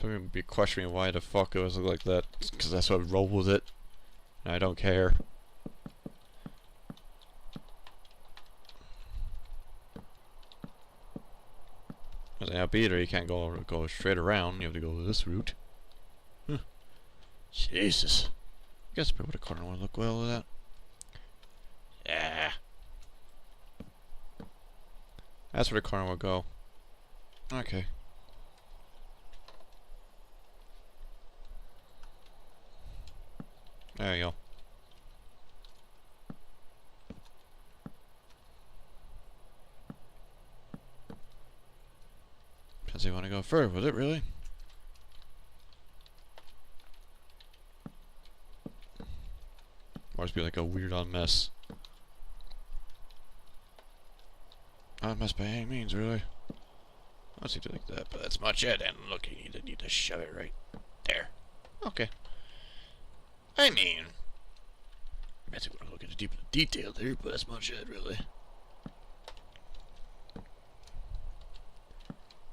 S2: Some people be questioning why the fuck it was like that. Because that's what rolled with it. And I don't care. As an beater, you can't go straight around. You have to go this route. Huh. Jesus. I guess maybe the corner would look well with that. Yeah. That's where the corner will go. Okay. There you go. Depends if you want to go further with it, really. Or just be like a weird on mess. Not a mess by any means, really. I don't seem to like that, but that's much it. And look, you need to shove it right there. Okay. I mean, I think we're looking at deep into detail there, but that's much it, really.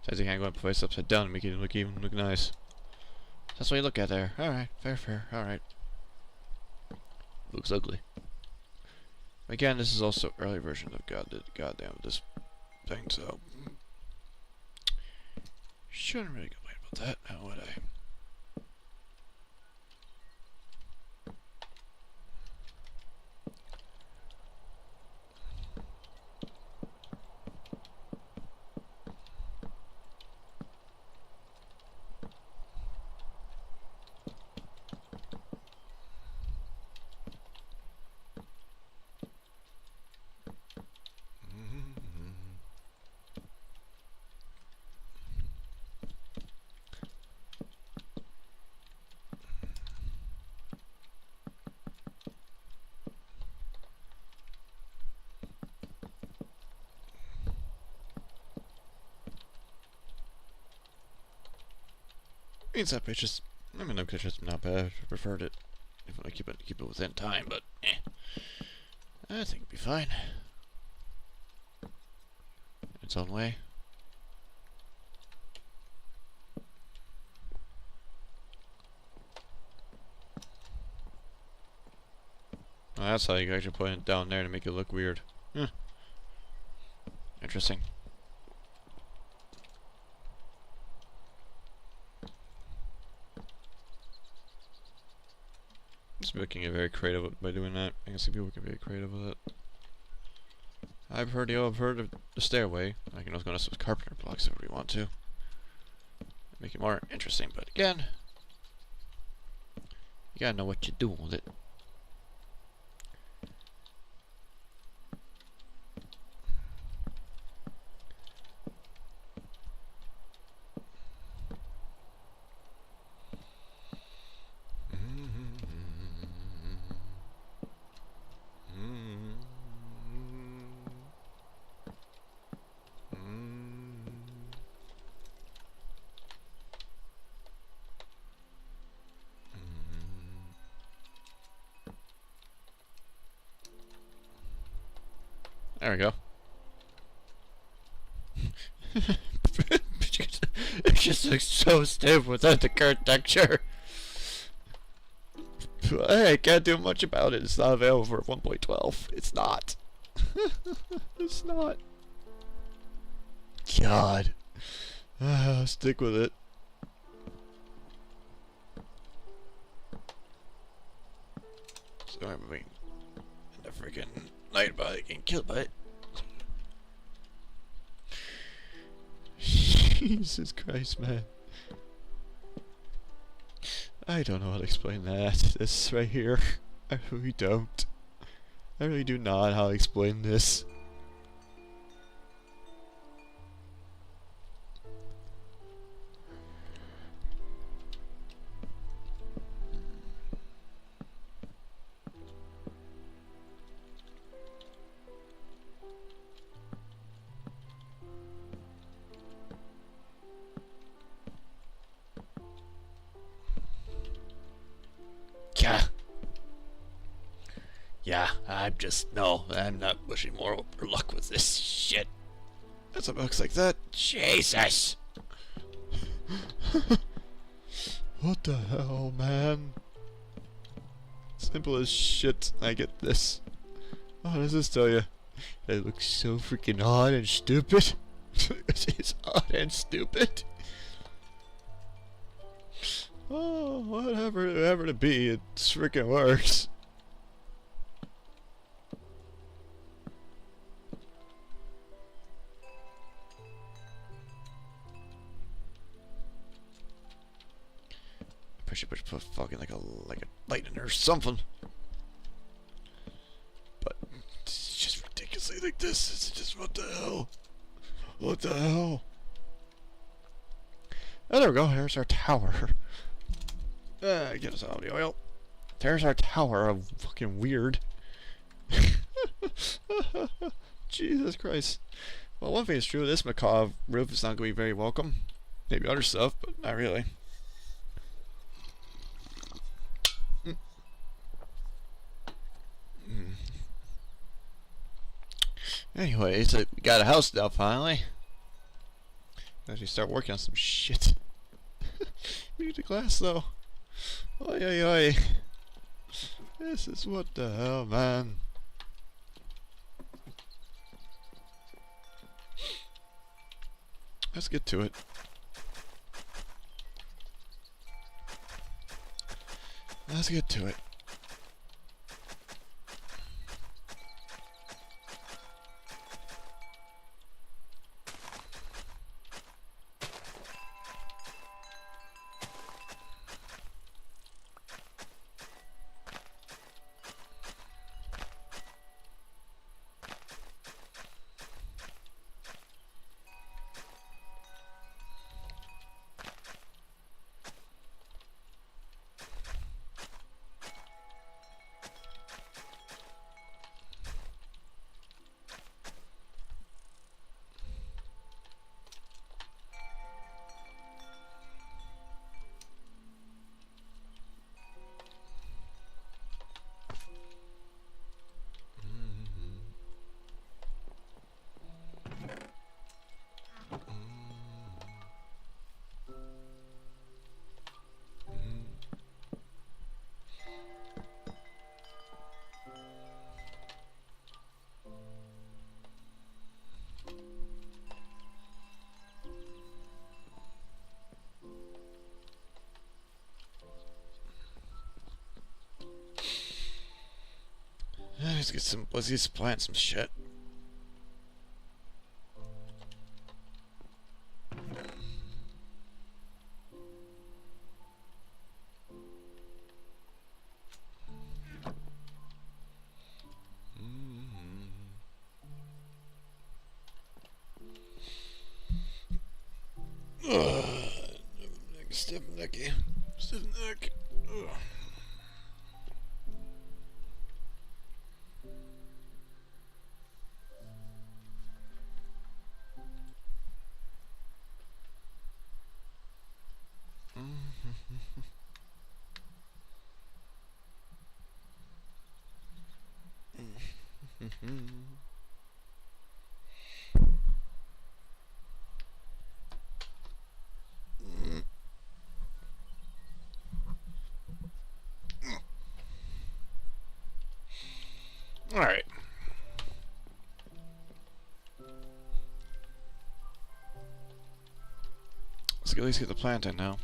S2: Says you can't go and place upside down and make it look nice. That's what you look at there. Alright, fair, alright. Looks ugly. Again, this is also early version of goddamn this thing, so shouldn't really complain about that, how would I? Means that picture's, I mean, the picture's not bad. I preferred it. If I keep it within time, but I think it'd be fine. Its own way. Well, that's how you actually put it down there to make it look weird. Interesting. People can get very creative by doing that. I can see people can be very creative with it. I've heard of the stairway. I can also go with carpenter blocks if we want to. Make it more interesting, but again, you gotta know what you're doing with it. There we go. It just looks so stiff without the current texture. I can't do much about it. It's not available for 1.12. It's not. It's not. God. Stick with it. So I'm moving in the freaking night by getting killed by it. Jesus Christ, man. I don't know how to explain that. This right here. I really don't. I really do not know how to explain this. Yeah, I'm not wishing more luck with this shit. That's what it looks like that. Jesus!
S1: What the hell, man? Simple as shit. I get this. What does this tell you? It looks so freaking odd and stupid. It's odd and stupid. Oh, whatever to be, it freaking works. I should put fucking like a lightning or something. But it's just ridiculously like this. It's just what the hell? What the hell? Oh, there we go. Here's our tower. Get us out of the oil. There's our tower of fucking weird. Jesus Christ. Well, one thing is true. This macaw roof is not going to be very welcome. Maybe other stuff, but not really. Anyways, we got a house now finally. Actually start working on some shit. We need the glass though. Oi oi oi. This is what the hell, man. Let's get to it. Let's get to it. Let's just plant some shit. Stiff necky. Stiff neck. Ugh. All right. Let's at least get the plant in now.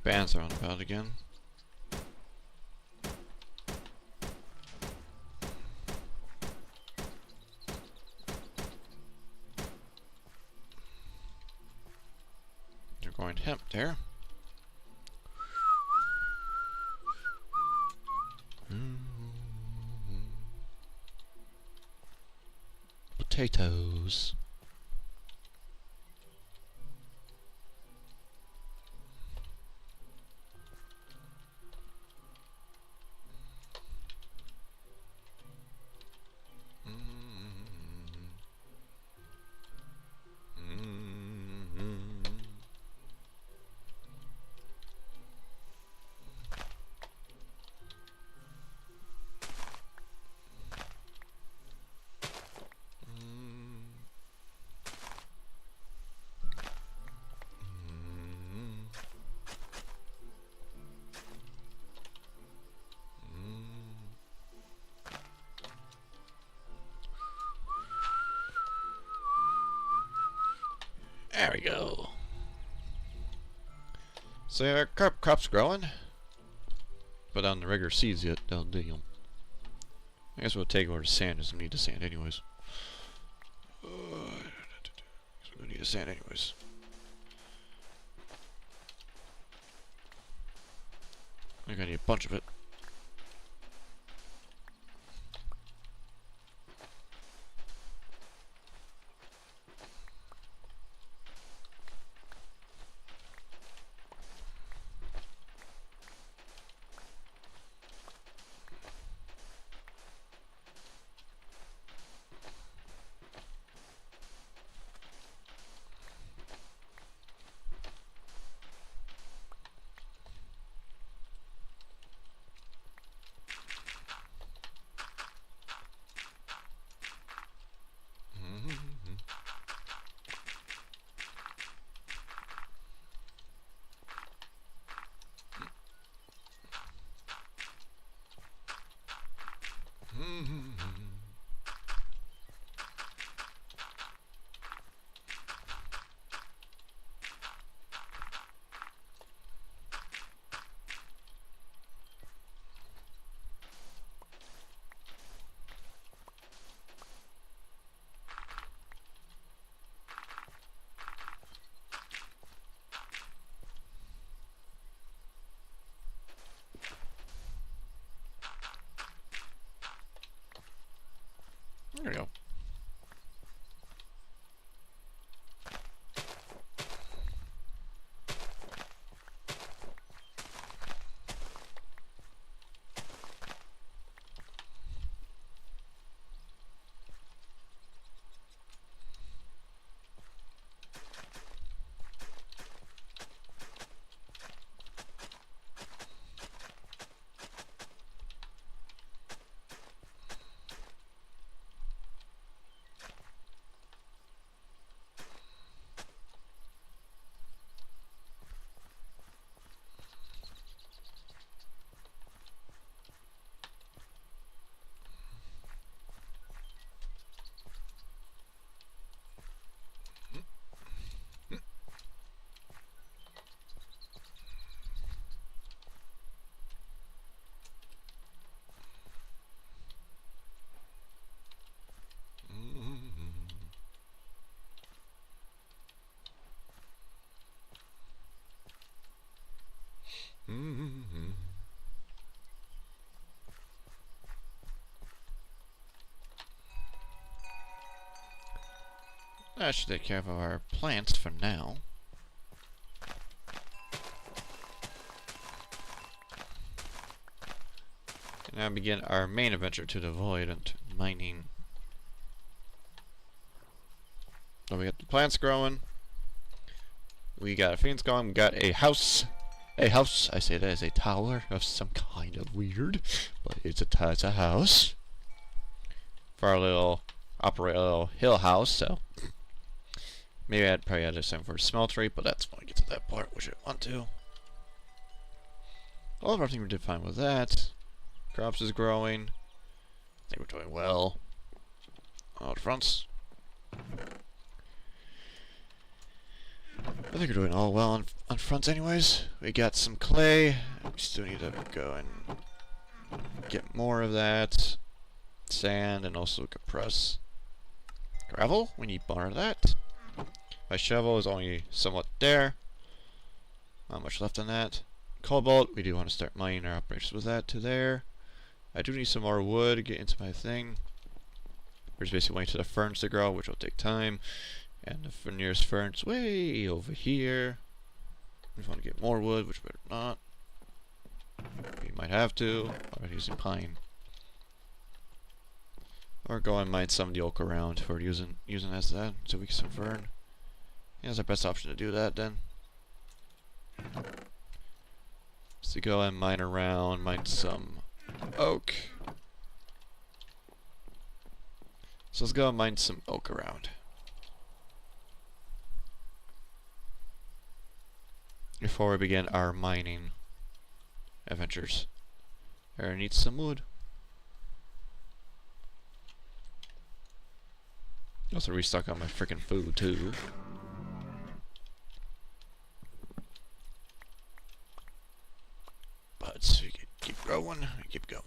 S2: bands around about again. You're going hemp there. Potatoes. There we go. So our crop's growing, but on the regular seeds yet, they'll dig them. I guess we'll take over the sand. Doesn't need the sand anyways. So we need the sand anyways. I think I need a bunch of it. There we go. That should take care of our plants for now. And now begin our main adventure to the void and mining. So we got the plants growing. We got a fence going. We got a house. A house. I say that as a tower of some kind of weird, but it's a house for our little operate a little hill house. So maybe I'd probably add some for a smeltery, but that's when we get to that part, which I want to. All of everything we did fine with that. Crops is growing. I think we're doing well. All the fronts.
S1: I think we're doing all well on fronts anyways. We got some clay. We still need to go and get more of that. Sand and also compress gravel. We need more of that. My shovel is only somewhat there. Not much left on that. Cobalt, we do want to start mining our operations with that to there. I do need some more wood to get into my thing. We're just basically waiting to the ferns to grow, which will take time. And the nearest fern's way over here. We just want to get more wood, which better not. We might have to. Or using pine. Or go and mine some of the oak around for using as that, so we get some fern. Yeah, that's our best option to do that then. So go and mine around, mine some oak. So let's go and mine some oak around. Before we begin our mining adventures. I need some wood. Also restock on my freaking food too. But we can keep growing, we keep going.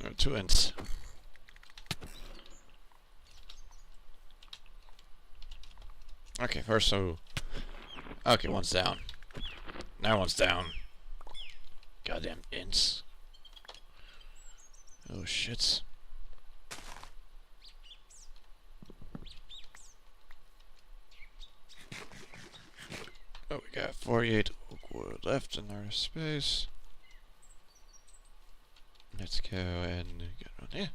S1: There are 2 ends. Okay, first so... Okay, one's down. Now one's down. Goddamn ints. Oh shit. Oh, we got 48 oak wood left in our space. Let's go and get on here.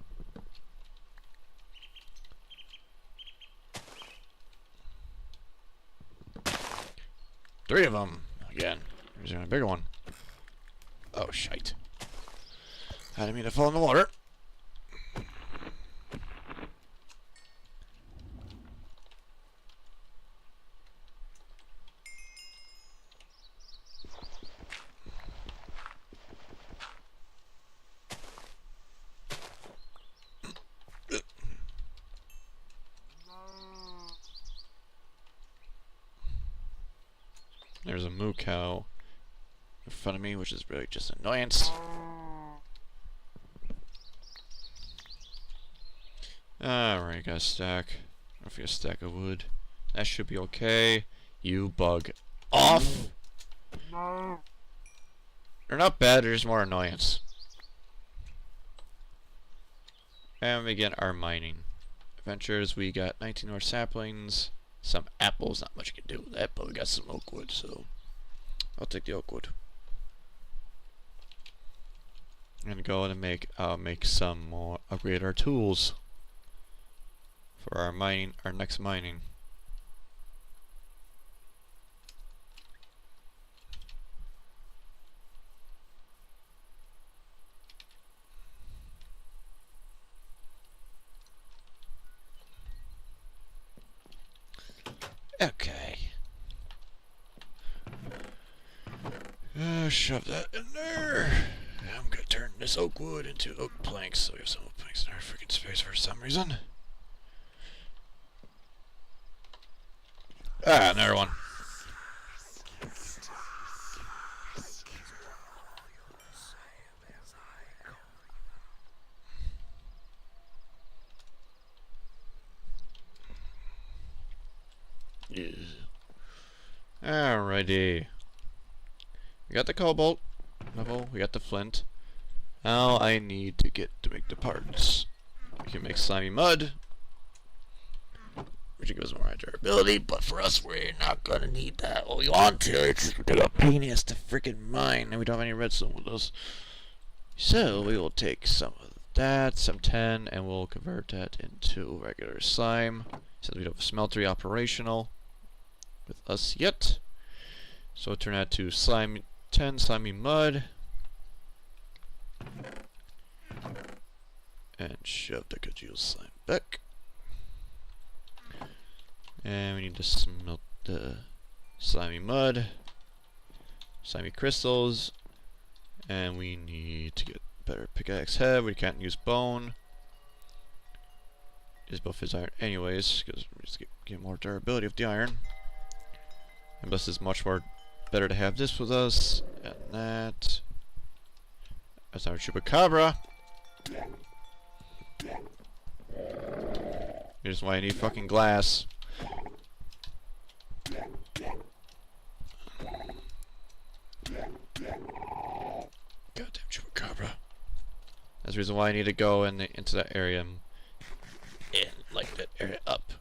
S1: Three of them again. Here's a bigger one. Oh shite! I didn't mean to fall in the water. There's a moo cow in front of me, which is really just annoyance. Alright, got a stack. I don't know if you got a stack of wood. That should be okay. You bug off! They're not bad, they're just more annoyance. And we begin our mining adventures. We got 19 more saplings. Some apples, not much you can do with that, but we got some oak wood, so I'll take the oak wood. I'm gonna go and make some more, upgrade our tools for our mining, our next mining. Okay. Shove that in there. I'm gonna turn this oak wood into oak planks, so we have some oak planks in our freaking space for some reason. Ah, another one. Yeah. Alrighty. We got the cobalt level, we got the flint. Now I need to make the parts. We can make slimy mud. which will give us more durability, but for us, we're not gonna need that. Well, we want to, it's just a pain in the freaking mine, and we don't have any redstone with us. So, we will take some of that, some 10, and we'll convert that into regular slime, since we don't have smeltery operational with us yet. So we'll turn that to slime 10 slimy mud. And shove the congealed slime back. And we need to smelt the slimy mud, slimy crystals, and we need to get better pickaxe head. We can't use bone. Just buff his iron anyways, because we just get more durability of the iron. And plus it's much more better to have this with us, and that. That's our chupacabra. Here's why I need fucking glass. Goddamn chupacabra. That's the reason why I need to go into that area and light that area up.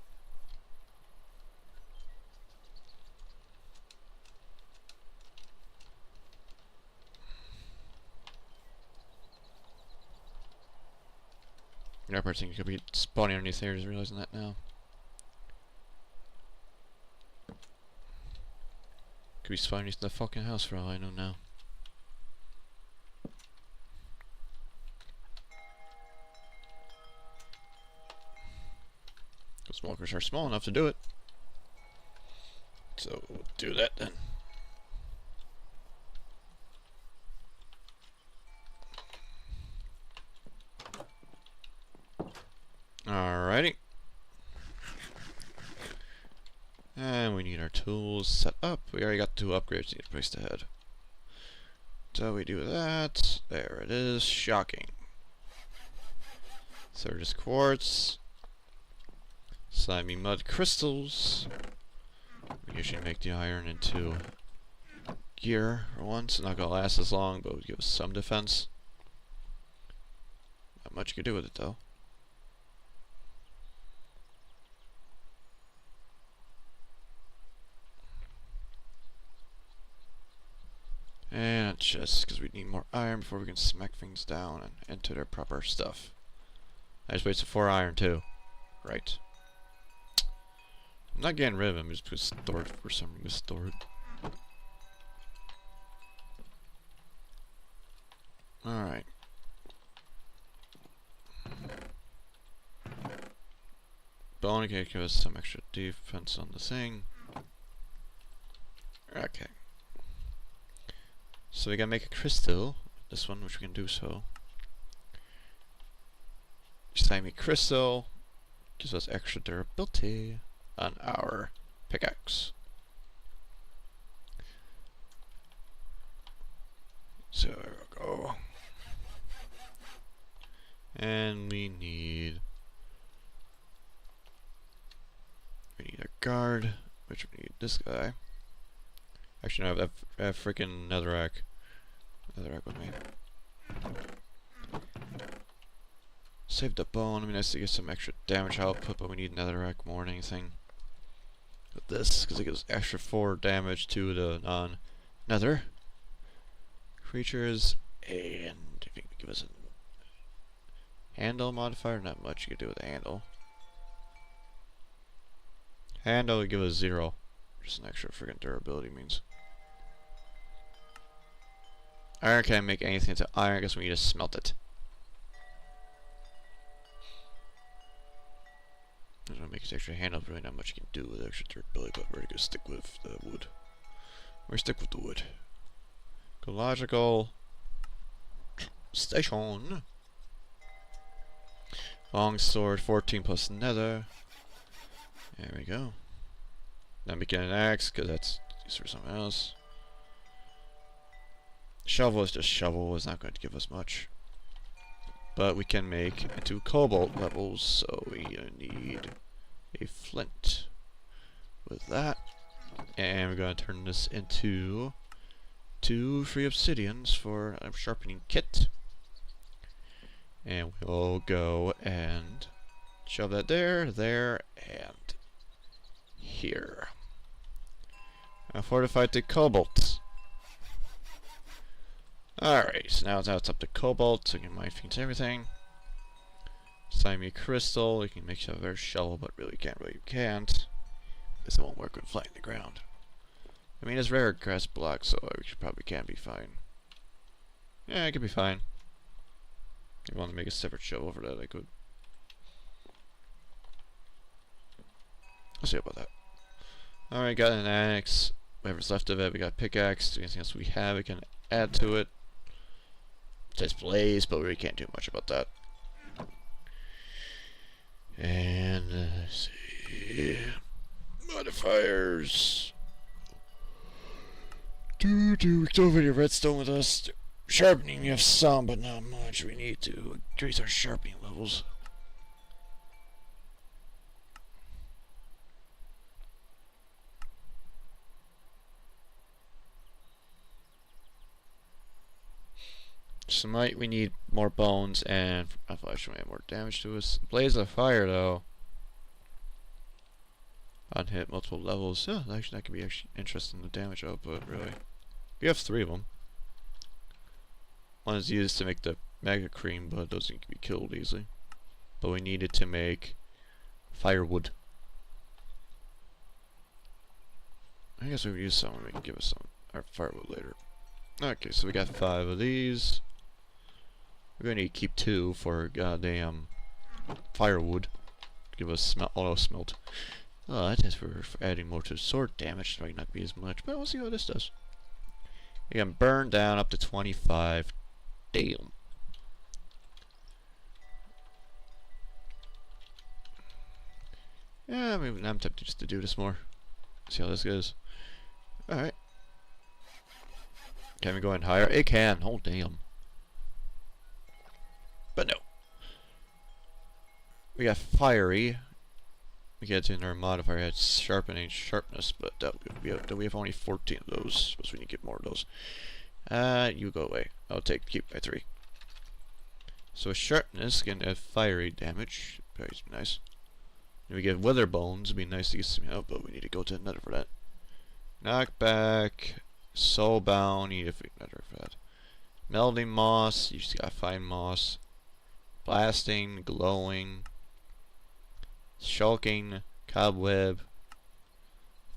S1: The other thing could be spawning underneath there, just realizing that now. Could be spawning underneath the fucking house for all I know now. Those walkers are small enough to do it. So we'll do that then. Alrighty. And we need our tools set up. We already got 2 upgrades to get placed ahead. So we do that. There it is. Shocking. Surges quartz. Slimy mud crystals. We usually make the iron into gear for once. It's not gonna last as long, but it would give us some defense. Not much you can do with it though. And just because we need more iron before we can smack things down and enter their proper stuff. I just wasted 4 iron too. Right. I'm not getting rid of him, just because stored for some reason. Stored. Alright. Bone can give us some extra defense on the thing. Okay. So we gotta make a crystal. This one, which we can do so. Slimy crystal gives us extra durability on our pickaxe. So there we go. And we need a guard, which we need this guy. Actually, no, I have freaking netherrack with me. Save the bone. It'd be nice to get some extra damage output, but we need netherrack more than anything. With this, because it gives extra 4 damage to the non-nether creatures, and I think we give us a handle modifier. Not much you can do with a handle. Handle would give us 0. Just an extra freaking durability means. Iron can't make anything into iron. I guess we need to smelt it. I'm gonna make this extra handle. Really not much you can do with extra durability, but we're gonna stick with the wood. We're stick with the wood. Ecological station. Long sword, 14 plus nether. There we go. Then we get an axe, because that's used for something else. Shovel is just shovel, it's not going to give us much. But we can make into cobalt levels, so we need a flint with that. And we're going to turn this into 2 free obsidians for a sharpening kit. And we'll go and shove that there, and here. Fortified to cobalt. Alright, so now it's up to cobalt, so you can mine feeds everything. Slimy crystal, you can make a better shovel, but really can't. This won't work when flying the ground. I mean, it's rare grass block, so we probably can be fine. Yeah, it could be fine. If you want to make a separate shovel for that, I could. I'll see about that. Alright, got an axe. Whatever's left of it, we got pickaxe. Anything else we have, we can add to it. Just blaze, but we really can't do much about that. And let's see. Modifiers. We go over your redstone with us. Sharpening, you have some, but not much. We need to increase our sharpening levels. Smite, we need more bones, and flash may have more damage to us. Blaze of fire, though. On hit multiple levels. Yeah, actually, that could be actually interesting, the damage output, really. We have 3 of them. One is used to make the mega cream, but those can be killed easily. But we need it to make firewood. I guess we could use some, and we can give us some our firewood later. Okay, so we got 5 of these. We're gonna need to keep 2 for goddamn firewood. Give us auto smelt. Oh, that is for adding more to sword damage. Might not be as much, but we'll see how this does. You can burn down up to 25. Damn. Yeah, maybe I'm tempted just to do this more. See how this goes. Alright. Can we go in higher? It can. Oh, damn. But no. We got fiery. We get in our modifier had sharpening sharpness, but we have only 14 of those. Suppose we need to get more of those. You go away. I'll keep my 3. So sharpness can add fiery damage. Very nice. And we get wither bones. It'd be nice to get some help, but we need to go to another for that. Knockback, soulbound. Need a nether for that. Melding moss. You just gotta find moss. Blasting, glowing. Shulking, cobweb,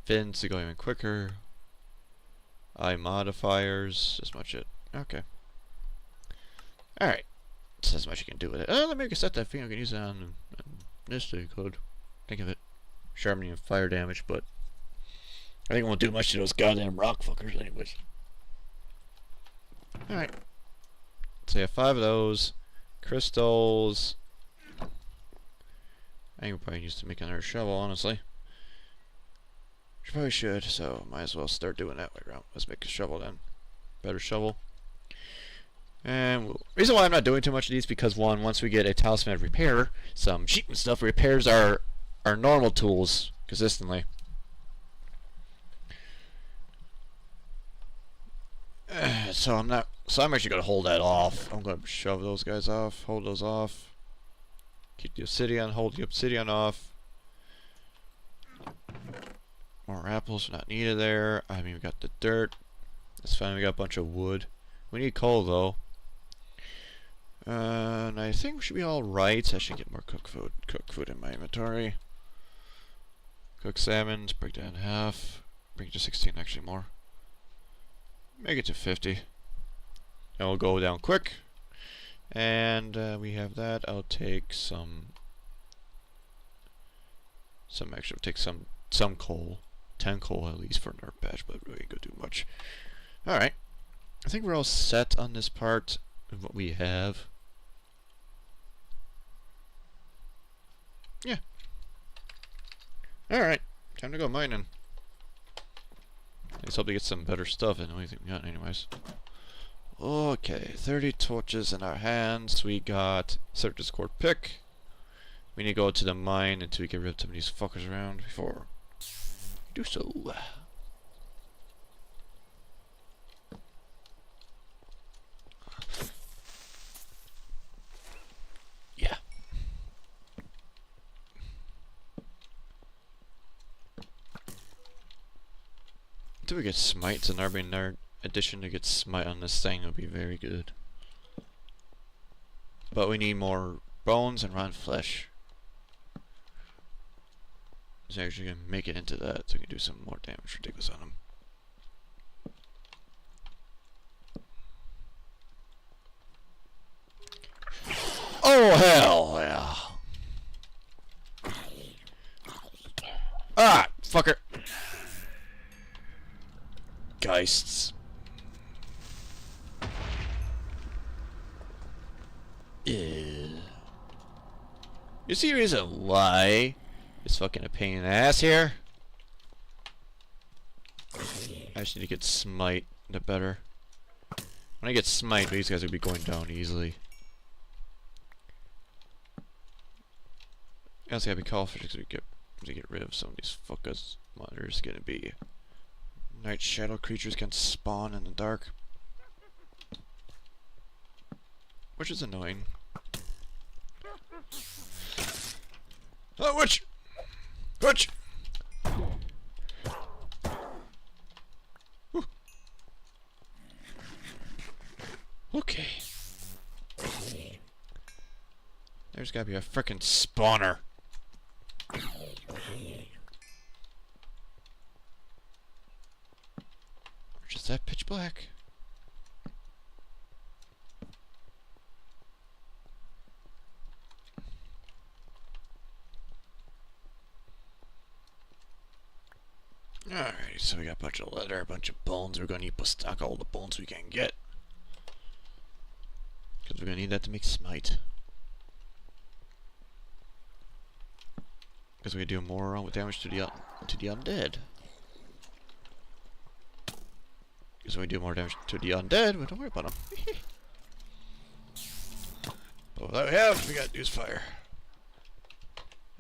S1: fins to go even quicker, eye modifiers, as much it. Okay. Alright. That's as much you can do with it. Let me set that thing. I can use it on this code. Think of it. Sharpening and fire damage, but I think it won't do much to those goddamn rock fuckers anyways. Alright. So you have 5 of those. Crystals. I think we'll probably use to make another shovel, honestly. Which probably should, so might as well start doing that way around. Let's make a shovel then. Better shovel. And reason why I'm not doing too much of these because one, once we get a talisman of repair, some sheep and stuff repairs our normal tools consistently. So I'm actually gonna hold that off. I'm gonna shove those guys off, hold those off. Keep the obsidian, hold the obsidian off. More apples are not needed there. I mean, we got the dirt. That's fine, we got a bunch of wood. We need coal though. And I think we should be alright. I should get more cooked food in my inventory. Cooked salmon, break that in half. Bring it to 16, actually more. Make it to 50. And we'll go down quick. And we have that. I'll take some actually take some coal. 10 coal at least for an herb patch, but really ain't gonna do much. Alright. I think we're all set on this part of what we have. Yeah. Alright. Time to go mining. Let's hope to get some better stuff than anything we got anyways. Okay, 30 torches in our hands. We got Circus Core pick. We need to go to the mine until we get rid of some of these fuckers around before we do so. Yeah.
S2: Until we get smite, an Arby Nerd addition to get smite on this thing would be very good. But we need more bones and rotten flesh. So actually gonna make it into that so we can do some more damage ridiculous on him. Oh hell yeah. Ah, fucker. Geists. You see the reason why it's fucking a pain in the ass here? I just need to get smite the better. When I get smite, these guys will be going down easily. I also gotta be cautious to get rid of some of these fuckers. There's gonna be night shadow creatures can spawn in the dark, which is annoying. Oh, witch! Witch! Whew. Okay. There's gotta be a frickin' spawner. Or just that pitch black. Alright, so we got a bunch of leather, a bunch of bones. We're gonna need to stock all the bones we can get. Because we're gonna need that to make smite. Because we do more damage to the undead. Because when we do more damage to the undead, we don't worry about them. But what we have, we got news fire.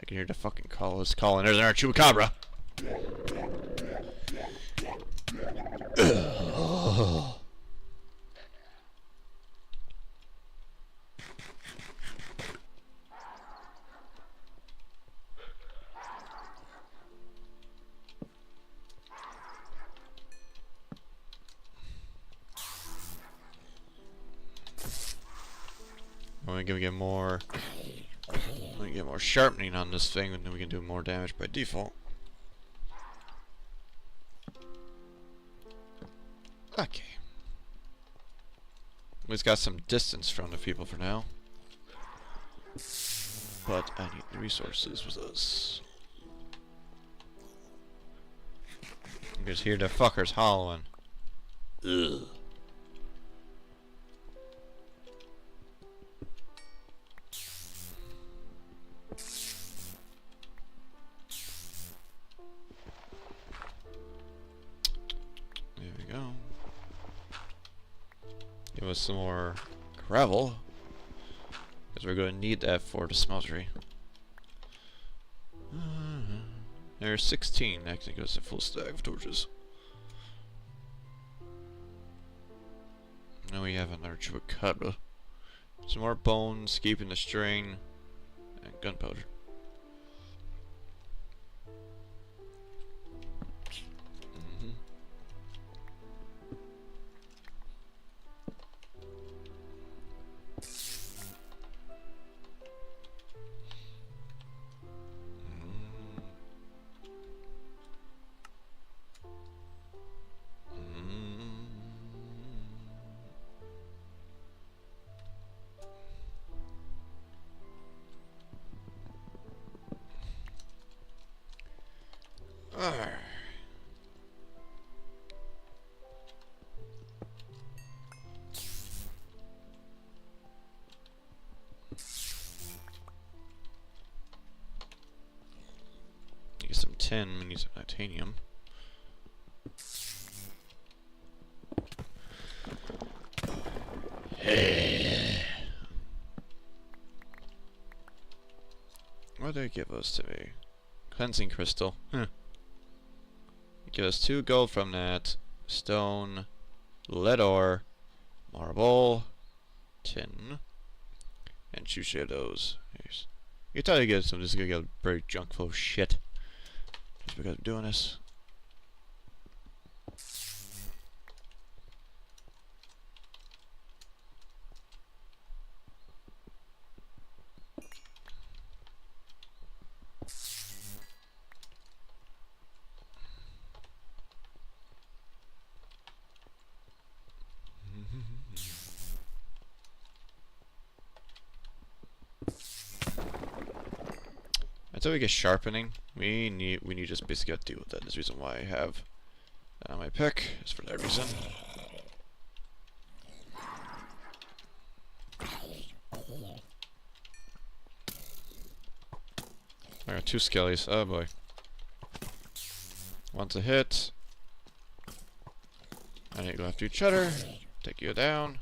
S2: I can hear the fucking calls calling. There's our chupacabra. We're gonna get more. We get more sharpening on this thing, and then we can do more damage by default. Okay. We've got some distance from the people for now. But I need the resources with us. You just hear the fuckers hollowing. Ugh. There we go. Give us some more gravel, because we're going to need that for the smeltery. There's 16. Actually goes a full stack of torches. Now we have another chupacabra. Some more bones, keeping the string, and gunpowder. Alright. Get some tin, we need some titanium. What did they give us today? Cleansing crystal. Huh. Give us 2 gold from that. Stone, lead ore, marble, tin, and 2 shadows. Here's. You can tell you get some. This is gonna get a very junk full of shit. Just because I'm doing this. Until we get sharpening, we need just basically to deal with that. That's the reason why I have that on my pick, is for that reason. I got 2 skellies. Oh boy. One's a hit. I need to go after each other. Take you down.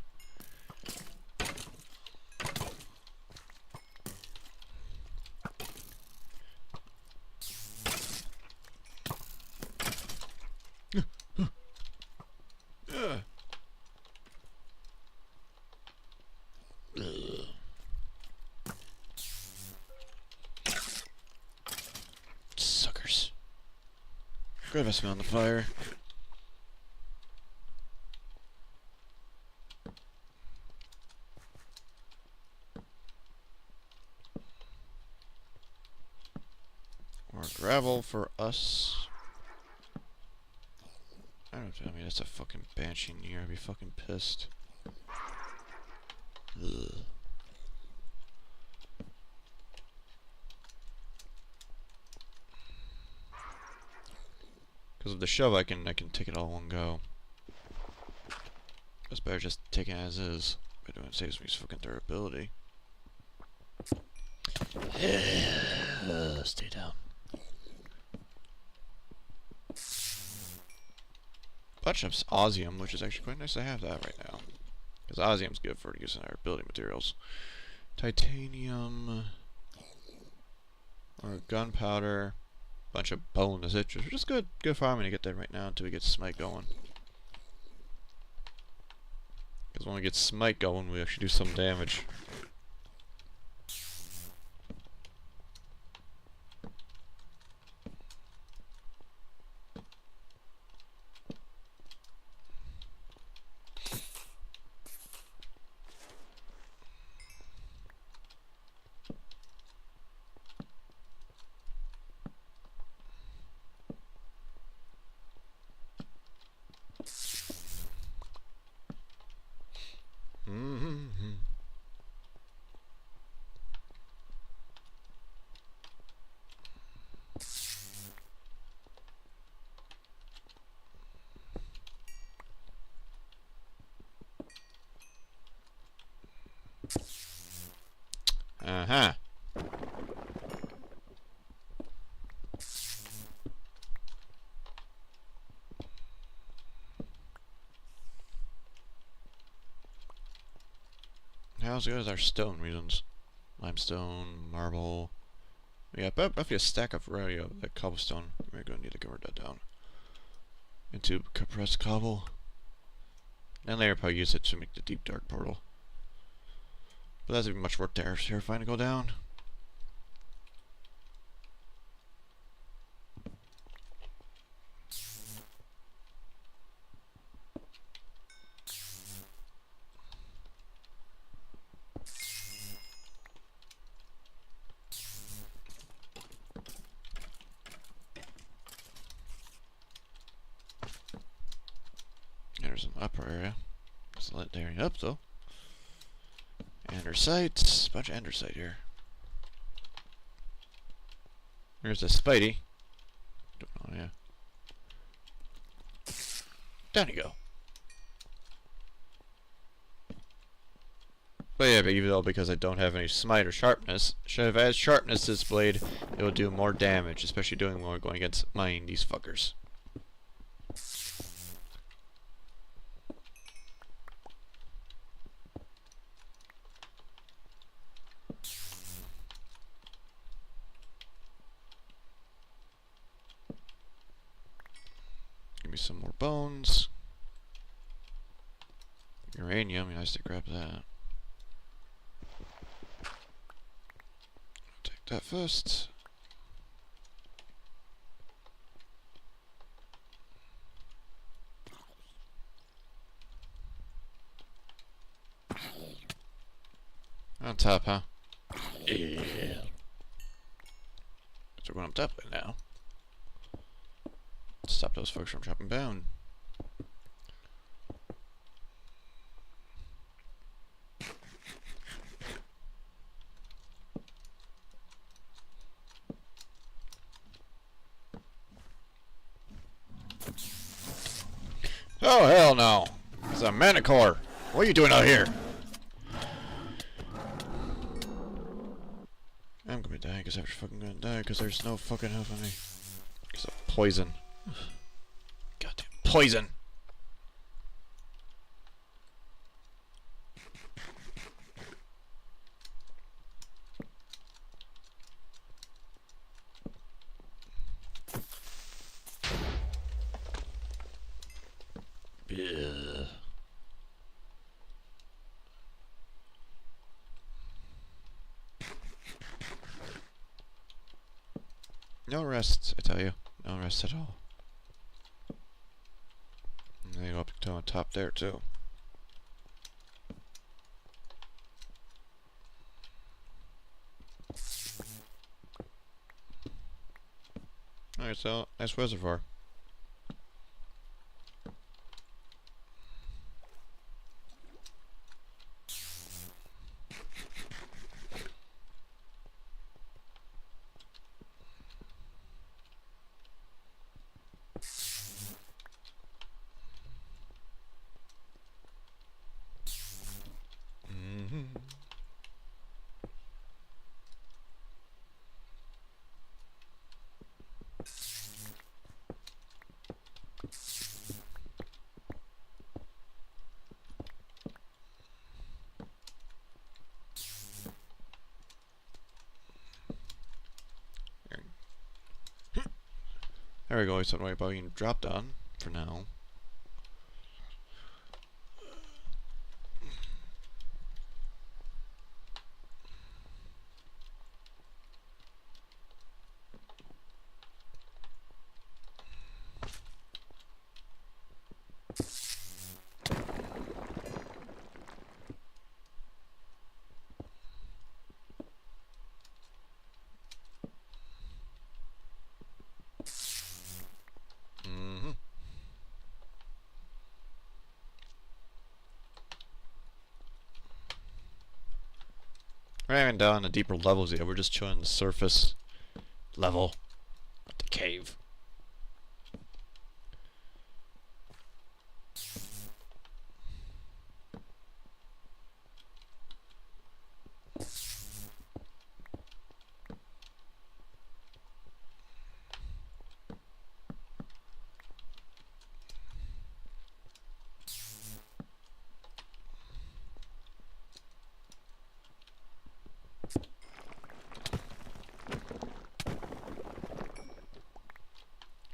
S2: Suckers. Good investment on the fire. More gravel for us. I mean, that's a fucking banshee in here. I'd be fucking pissed. Ugh. Because of the shove, I can take it all in one go. It's better just taking it as is. But it saves me fucking durability. Stay down. Bunch of osmium, which is actually quite nice to have that right now. Because osmium's good for using our building materials. Titanium. Or gunpowder. Bunch of bone, which is just good farming to get that right now until we get smite going. Because when we get smite going, we actually do some damage. Uh-huh. How as good as our stone reasons? Limestone, marble. We got roughly a stack of that cobblestone. We're going to need to convert that down into compressed cobble. And later probably use it to make the deep dark portal. But that's even much more terrifying to go down. There's an upper area. Just let the area up though. Andesite. Bunch of andesite here. Here's a Spidey. Oh yeah. Down you go. But yeah, but even though because I don't have any smite or sharpness, should have had sharpness to this blade, it will do more damage, especially doing when we're going against these fuckers. Give me some more bones. Uranium, be nice to grab that. Take that first. On top, huh? Yeah. So we're going up top right now. Stop those folks from dropping down. Oh, hell no. It's a Manticore. What are you doing out here? I'm gonna die because I'm fucking gonna die because there's no fucking help on me. Because of poison. Goddamn poison. Yeah. No rest, I tell you. No rest at all. And they go up to the top there too. Alright, so nice reservoir. There we go, he's something about being dropped on for now. We're not even down the deeper levels yet, we're just chilling the surface level of the cave.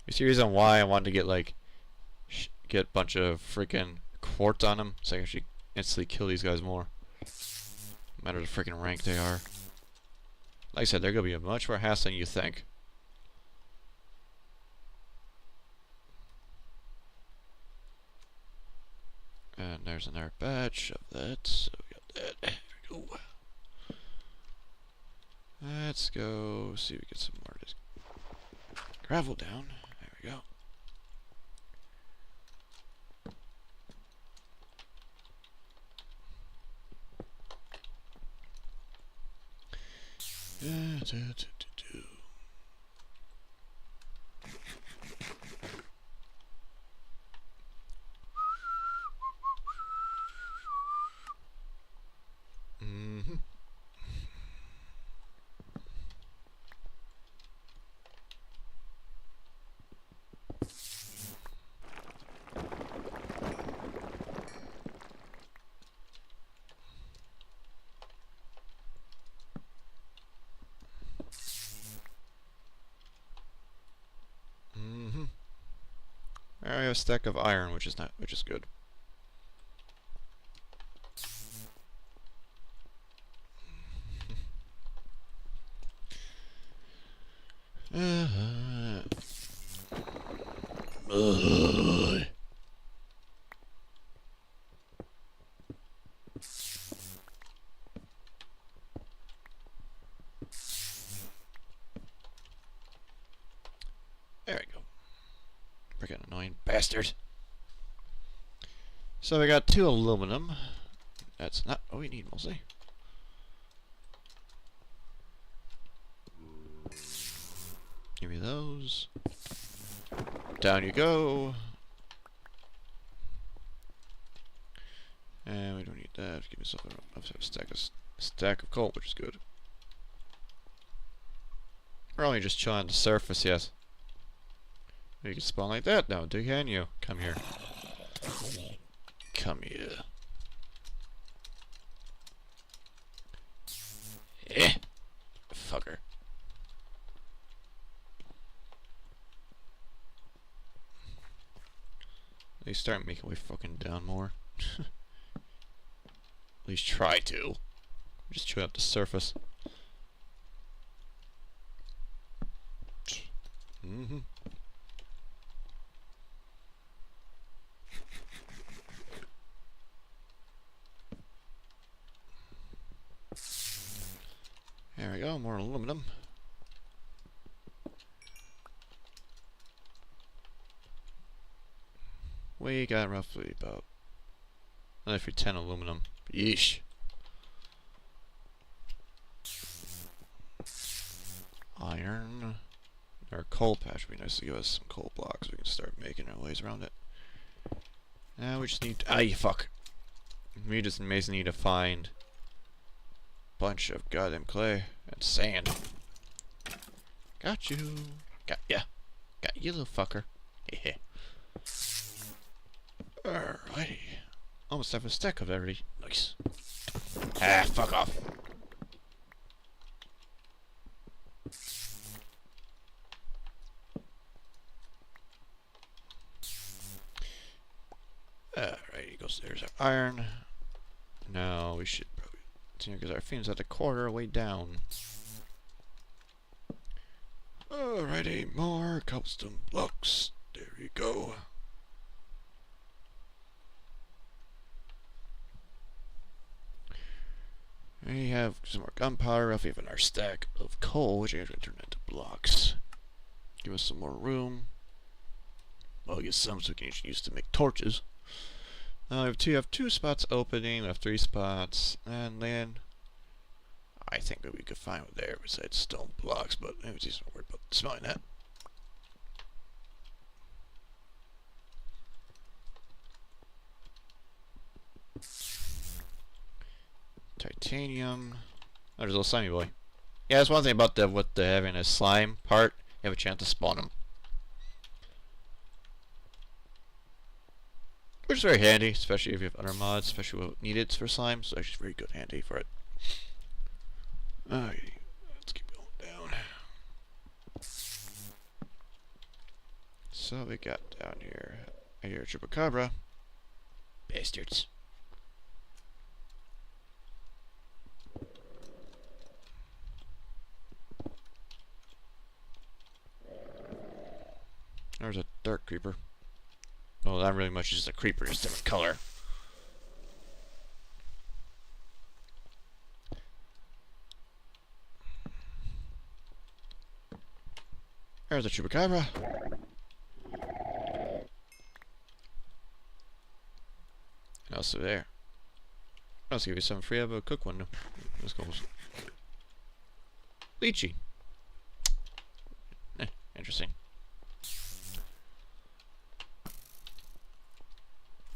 S2: You see the reason why I wanted to get like get a bunch of freaking quartz on them so I can actually instantly kill these guys more. No matter the freaking rank they are. Like I said, they're gonna be a much more hassle than you think. And there's another batch of that, so we got that. There we go. Let's go see if we get some more of this gravel down. There we go. I have a stack of iron, which is good. There we go. Freaking annoying bastard. So we got 2 aluminum. That's not what we need, mostly. Give me those. Down you go. And we don't need that. Give me something. I have a stack of coal, which is good. We're only just chilling on the surface, yes. You can spawn like that now, can you? Come here. Come here. Eh. Fucker. They start making way fucking down more. At least try to. Just chew up the surface. Mm-hmm. There we go, more aluminum. We got roughly about another 10 aluminum. Yeesh. Iron. Our coal patch would be nice to give us some coal blocks so we can start making our ways around it. Now we just need to, fuck. We just amazingly need to find a bunch of goddamn clay and sand. Got you. Got ya. Got you, little fucker. Hehe. Alrighty. Almost have a stack of it already. Nice. Ah, fuck off. Alrighty, goes there's our iron. Now we should probably continue because our fiend's at the quarter way down. Alrighty, more cobblestone blocks. There we go. We have some more gunpowder, we have our stack of coal, which I'm going to turn into blocks. Give us some more room. Well, I guess some so we can use to make torches. Now we have two spots opening, we have 3 spots, and then I think that we could find what there besides stone blocks, but I was just not worried about smelling that. Titanium. Oh, there's a little slimy boy. Yeah, that's one thing about having a slime part. You have a chance to spawn them. Which is very handy, especially if you have other mods, especially what needed for slime. So it's actually very good, handy for it. Alright, let's keep going down. So we got down here. I hear Chupacabra. Bastards. There's a dark creeper. Well, not really much, just a creeper, just different color. There's a Chupacabra. And also there. Let's give you something free. I have a cook one. Let's go. Lychee. Interesting.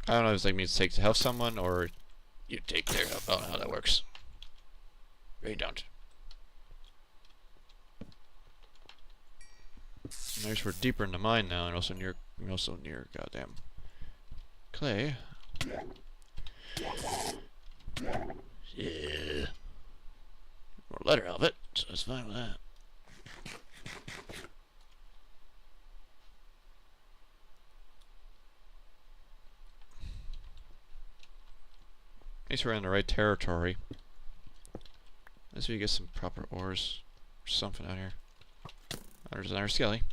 S2: I don't know if it's like me to take to help someone or you take their help. I don't know how that works. Really don't. Notice we're deeper in the mine now and also near goddamn clay. Yeah. More letter of it, so it's fine with that. At least we're in the right territory. Let's see if we get some proper ores or something out here. There's another skelly.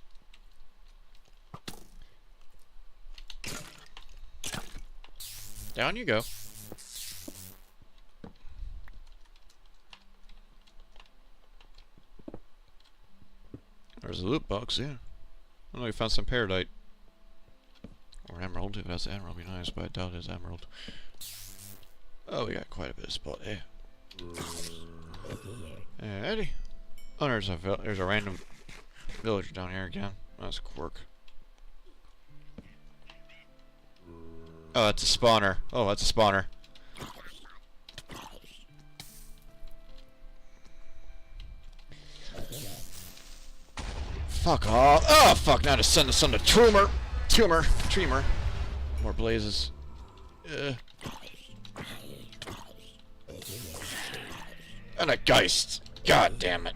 S2: Down you go. There's a loot box, yeah. I know we found some paradite. Or emerald. If that's emerald, would be nice, but I doubt it's emerald. Oh, we got quite a bit of spot here. Alrighty. Oh, there's a random villager down here again. That's a quirk. Oh, that's a spawner. Oh, that's a spawner.
S1: fuck off. Oh, fuck, now to send us on the tumor. Tumor. More blazes. And a Geist. God damn it.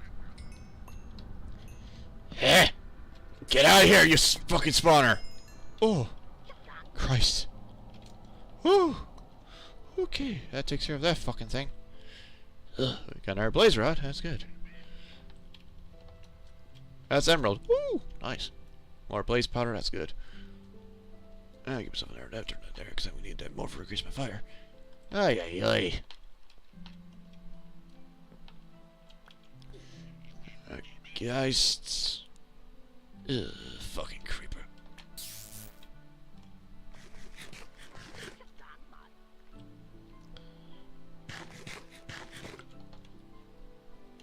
S1: Eh? Get out of here, you fucking spawner. Oh. Christ. Whew. Okay, that takes care of that fucking thing. Ugh, we got our blaze rod. That's good. That's emerald. Woo! Nice. More blaze powder. That's good. I'll give myself another adapter there because we need that more for increase my fire. Ay ay ay. Geists. Ugh, fucking creeper.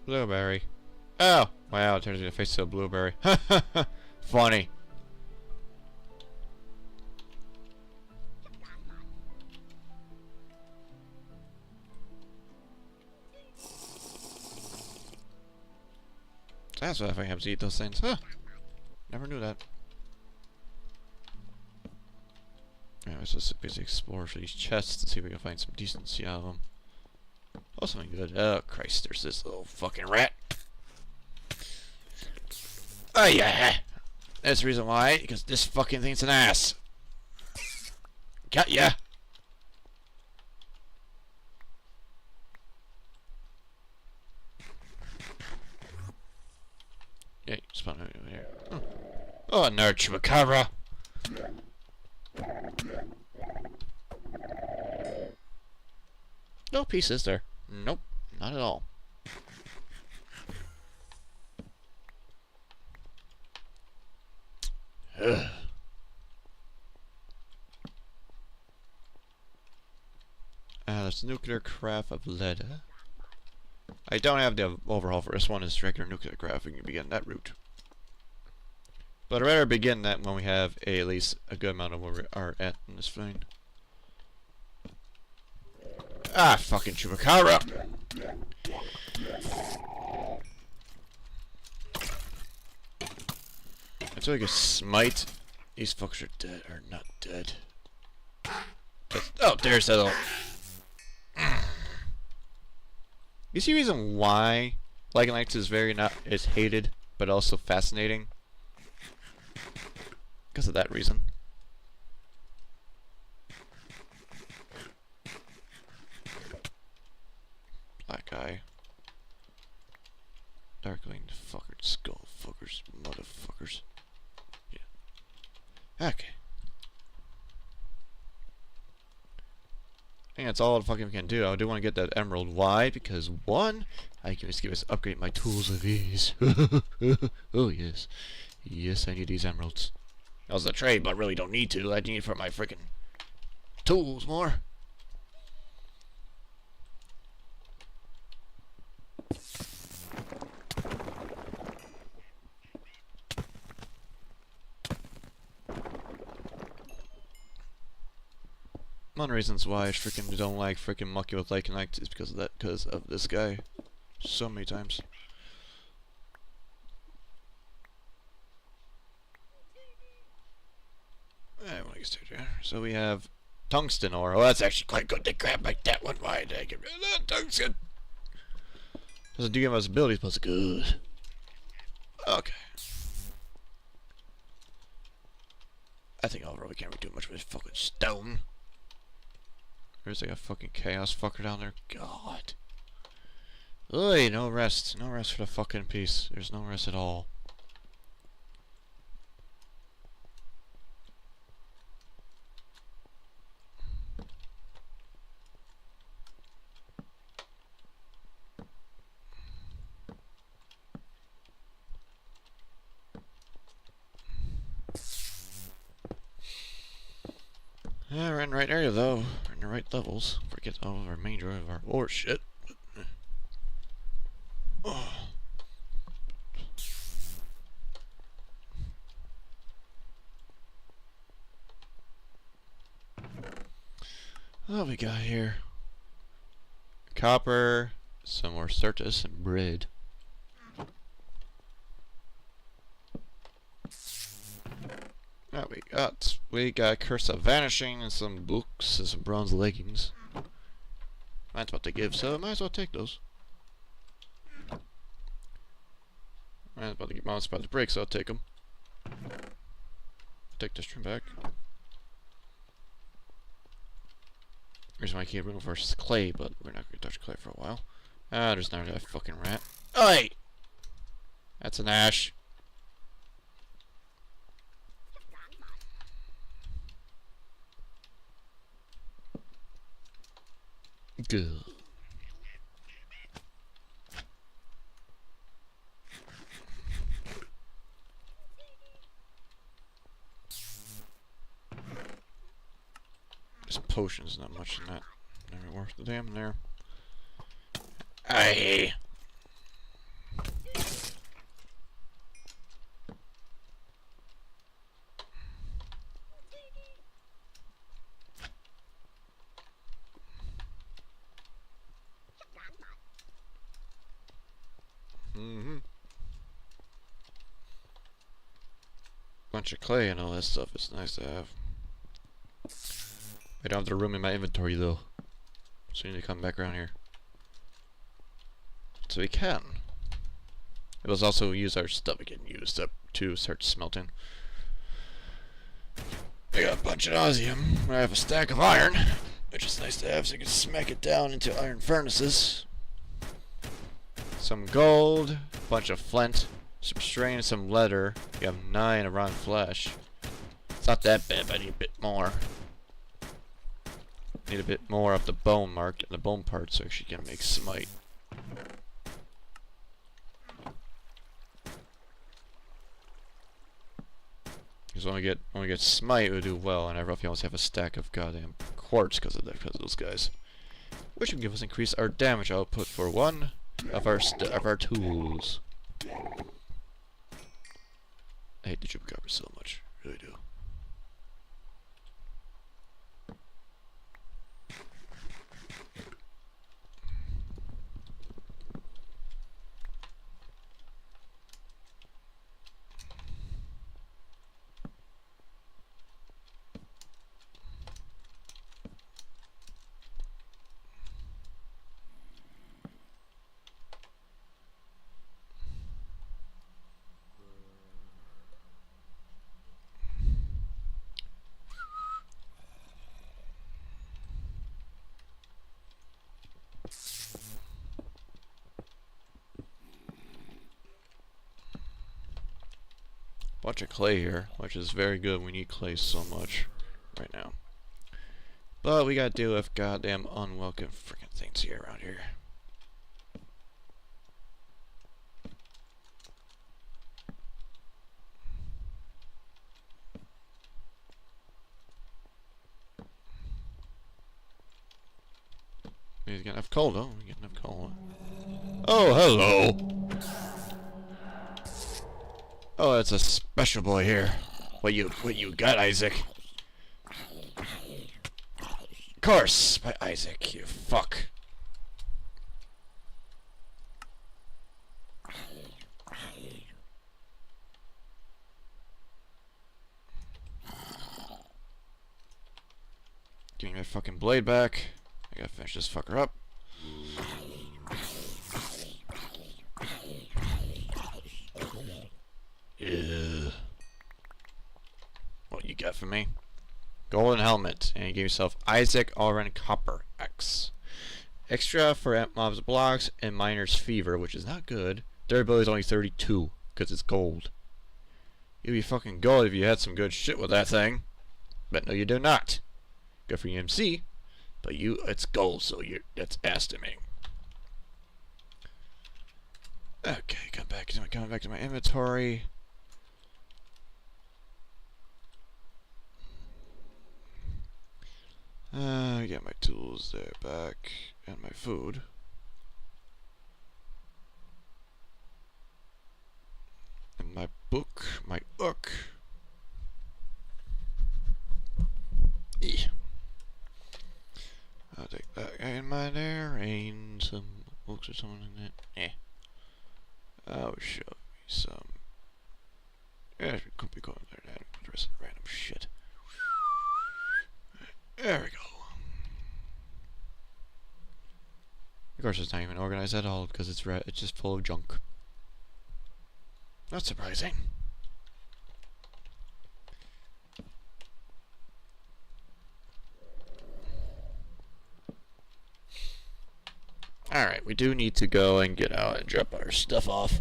S1: Blueberry. Oh! Wow, it turns into a face of a blueberry. Funny. That's what I have to eat those things. Huh. Never knew that. Yeah, let's just basically explore for these chests to see if we can find some decency out of them. Oh, something good. Oh, Christ, there's this little fucking rat. Oh, yeah. That's the reason why. Because this fucking thing's an ass. Got ya. Yeah, spawn over here. Oh, another chupacabra. No pieces there. Nope, not at all. Ugh. That's nuclear craft of lead. I don't have the overhaul for this one. Is regular nuclear craft. We can begin that route. But I'd rather begin that when we have at least a good amount of where we are at in this thing. Ah, fucking chupacabra! Until we can smite, these fuckers are dead, or not dead. Oh, there's that little... You see the reason why Lycan Knights is is hated, but also fascinating? Because of that reason. Black eye. Darkling fuckers, skull fuckers, motherfuckers. Yeah. Okay. I think that's all the fucking we can do. I do want to get that emerald. Why? Because one, I can just give us upgrade my tools of ease. Oh yes. Yes, I need these emeralds. That was a trade, but really don't need to. I need it for my freaking tools more. One of the reasons why I freaking don't like freaking mucky with Lycan Knights is because of this guy. So many times. So we have tungsten ore. Oh, that's actually quite good to grab like that one. Why did I get rid of that tungsten? Doesn't do give us abilities, but it's good. Okay. I think overall we can't really do much with this fucking stone. There's like a fucking chaos fucker down there. God. Oi, no rest. No rest for the fucking peace. There's no rest at all. Yeah, we're in the right area though. We're in the right levels. Forget all of our major of our ore shit. Oh. What we got here? Copper, some more Certus, and bread.
S2: Now we got Curse of Vanishing and some books and some bronze leggings. Mine's about to give, so I might as well take those. Mine's about to break, so I'll take them. Take this trim back. Here's my key room versus clay, but we're not gonna touch clay for a while. Ah, there's not that fucking rat. Oi! That's an ash. Good. This potion's not much in that. Never worth the damn there. Aye. Bunch of clay and all that stuff. It's nice to have. I don't have the room in my inventory though, so I need to come back around here. So we can. It was also use our stuff getting used up to start smelting. I got a bunch of osmium. I have a stack of iron, which is nice to have, so you can smack it down into iron furnaces. Some gold, a bunch of flint, some strain, and some leather. You have 9 around flesh. It's not that bad, but I need a bit more. Need a bit more of the bone marked and the bone part so she can make smite. Because when we get smite, we'll do well, and I roughly almost have a stack of goddamn quartz because of those guys, which will give us increase our damage output for one of our tools. I hate the chupacabra so much, really do. Bunch of clay here, which is very good. We need clay so much right now. But we gotta deal with goddamn unwelcome freaking things here around here. We get enough coal though. We get enough coal. Oh, hello! Oh, it's a special boy here. What you got, Isaac? Of course, by Isaac, you fuck. Give me my fucking blade back. I gotta finish this fucker up. What you got for me? Golden helmet, and you give yourself Isaac Oren Copper X. Extra for mobs blocks and miner's fever, which is not good. Durability is only 32 because it's gold. You'd be fucking gold if you had some good shit with that thing, but no, you do not. Good for EMC, but it's gold, so that's ass to me. Okay, coming back to my inventory. I get my tools there back, and my food. And my book, my ook. I'll take that guy in my there, and some books or something in it. I'll show you some. Yeah, it could be going there. creepers and random shit. There we go. Of course, it's not even organized at all because it's just full of junk. Not surprising. Alright, we do need to go and get out and drop our stuff off.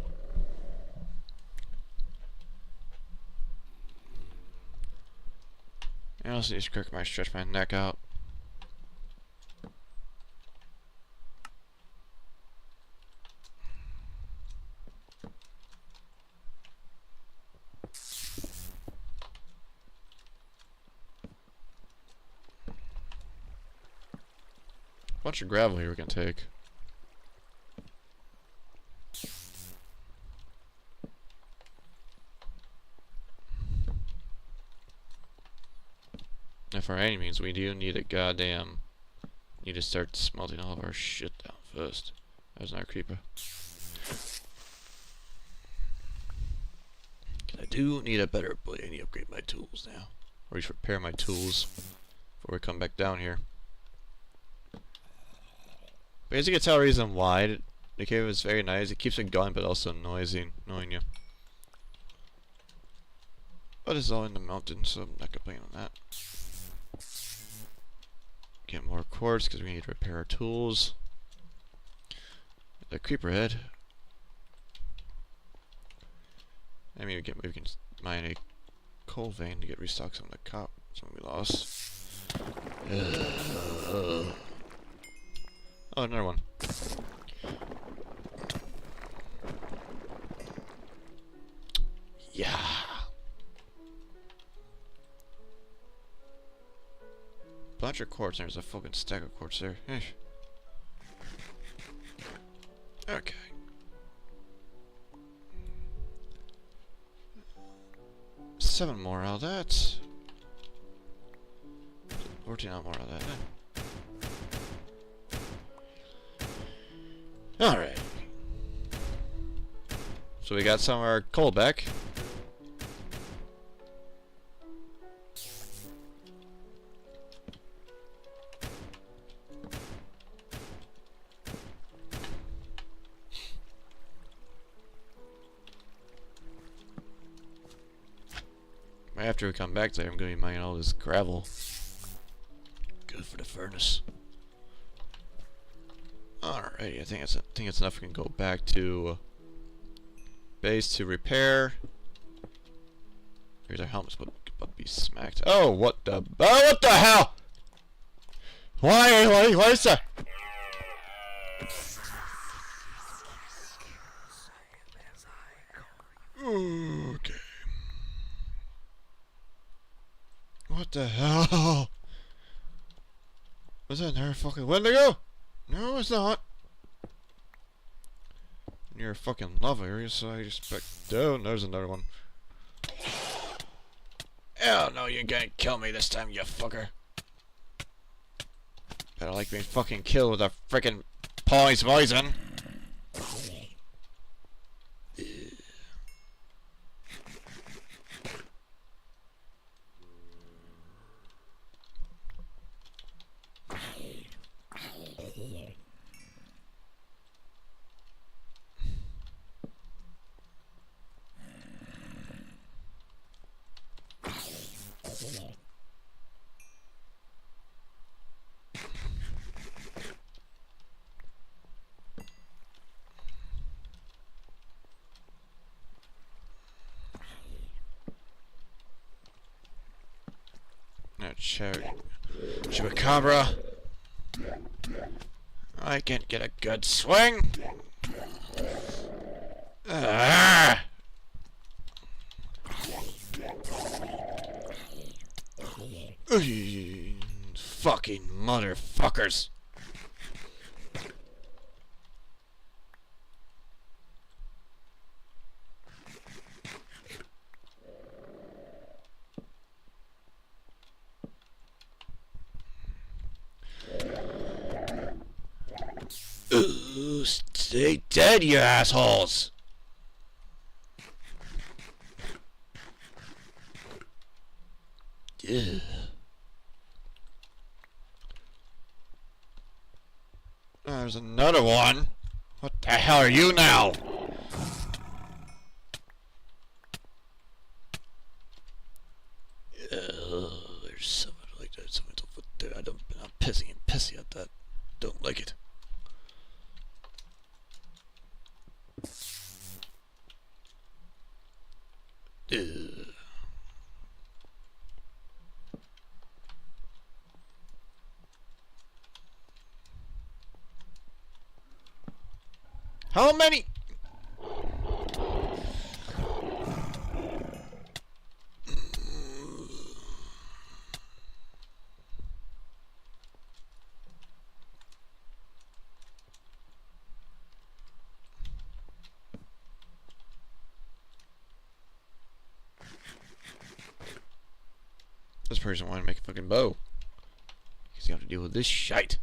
S2: I also need to stretch my neck out. Bunch of gravel here we can take. And for any means, we do need need to start smelting all of our shit down first. There's our creeper. I do need a better blade. I need to upgrade my tools now. Or at least repair my tools before we come back down here. But as you can tell, the reason why the cave is very nice. It keeps it going, but also annoying you. But it's all in the mountains, so I'm not complaining on that. Get more quartz because we need to repair our tools. The creeper head. I mean, we can mine a coal vein to get restock some of the copper we lost. Oh, another one. Yeah. Bunch of quartz. There's a fucking stack of quartz there. Okay. 7 more out of that. 14 out more out of that. Alright. So we got some of our coal back. After we come back there, I'm going to be mining all this gravel. Good for the furnace. Alright, I think it's enough. We can go back to base to repair. Here's our helmets, but about to be smacked. Oh, what the hell? Why is that? Okay. What the hell? Was that another fucking Wendigo? No, it's not. You're a fucking lava area, so I expect. Oh, there's another one. Oh no, you can't kill me this time, you fucker. Better like being fucking killed with a freaking poison. Chupacabra. I can't get a good swing. Ah! Fucking motherfuckers. Ooh, stay dead, you assholes!
S1: Ugh. There's another one. What the hell are you now? There's something like that. Something's over there. I'm pissing and pissy at that. Don't like it. Ugh. How many? This person wanted to make a fucking bow. Because you have to deal with this shite.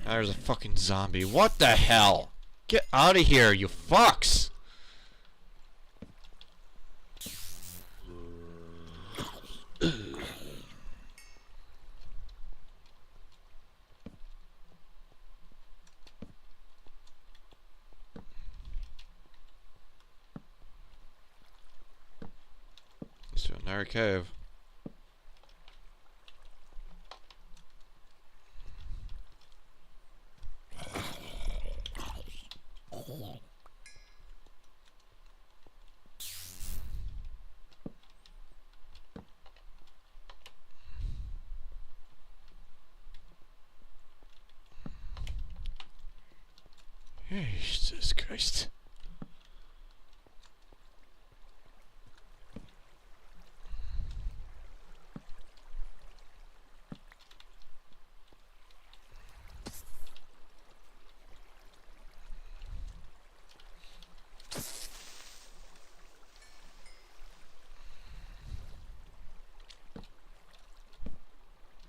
S1: There's a fucking zombie. What the hell? Get out of here, you fucks! Let's do another cave. Jesus Christ.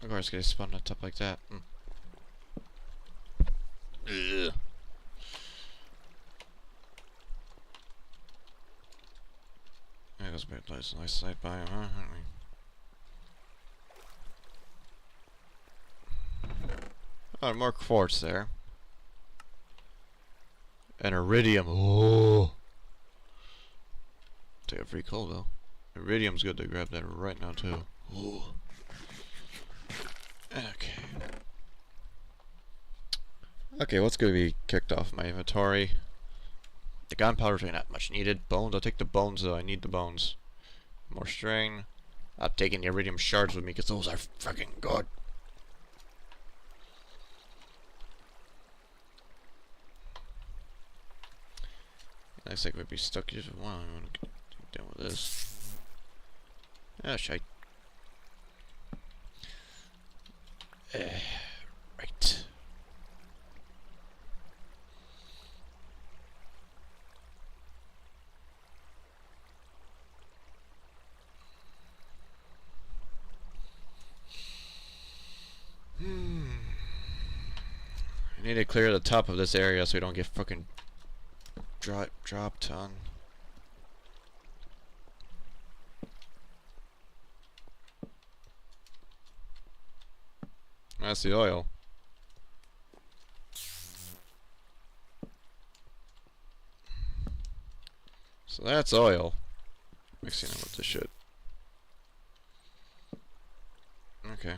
S1: Of course, get spawned on top like that. Ugh. Yeah, it goes back to nice sight by, huh? Oh, more quartz there. And iridium. Oh. Take a free coal though. Iridium's good to grab that right now too. Ooh. Okay. Okay, what's gonna be kicked off my inventory? The gunpowder's really not much needed. Bones, I'll take the bones though, I need the bones. More string. I'm taking the iridium shards with me because those are fucking good. Looks like we'd be stuck just for one. I want to get down with this. Ah, shite. Right. I need to clear the top of this area so we don't get fucking dropped on. That's the oil. So that's oil. Mixing it with the shit. Okay.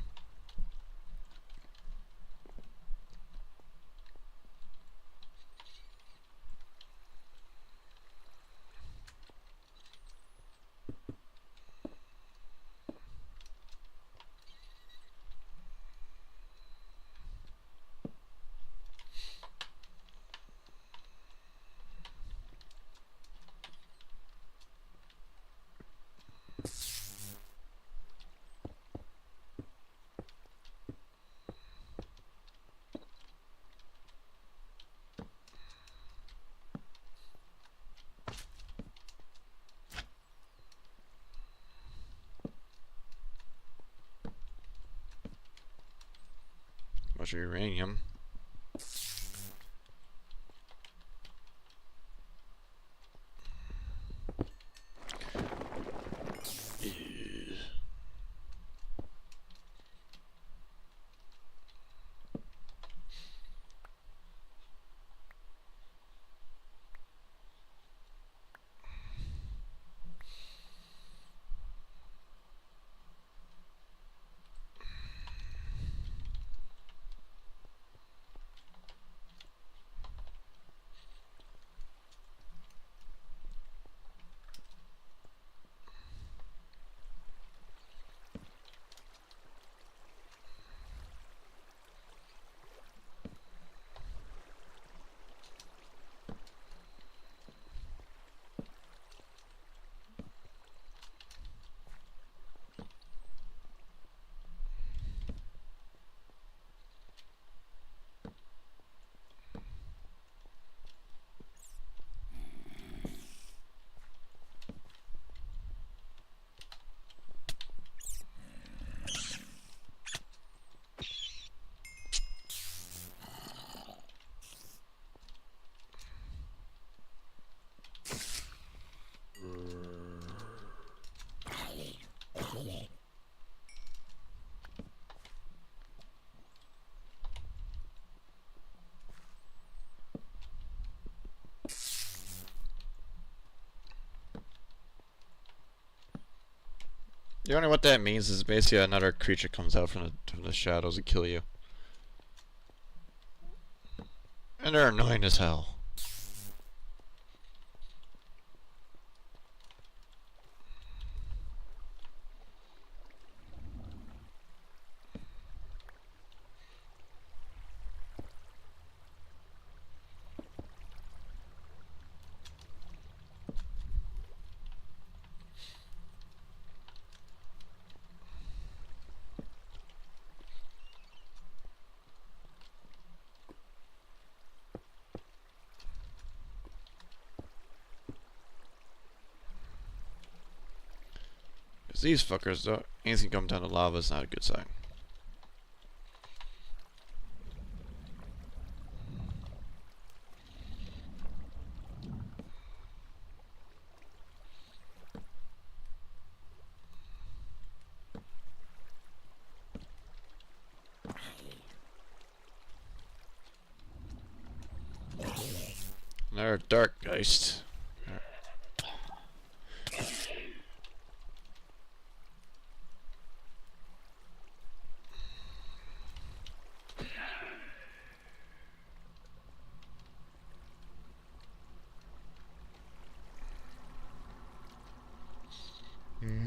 S1: Much uranium.
S2: You wonder what that means is basically another creature comes out from the shadows and kill you. And they're annoying as hell. These fuckers, though, anything coming down the lava is not a good sign. Another dark geist.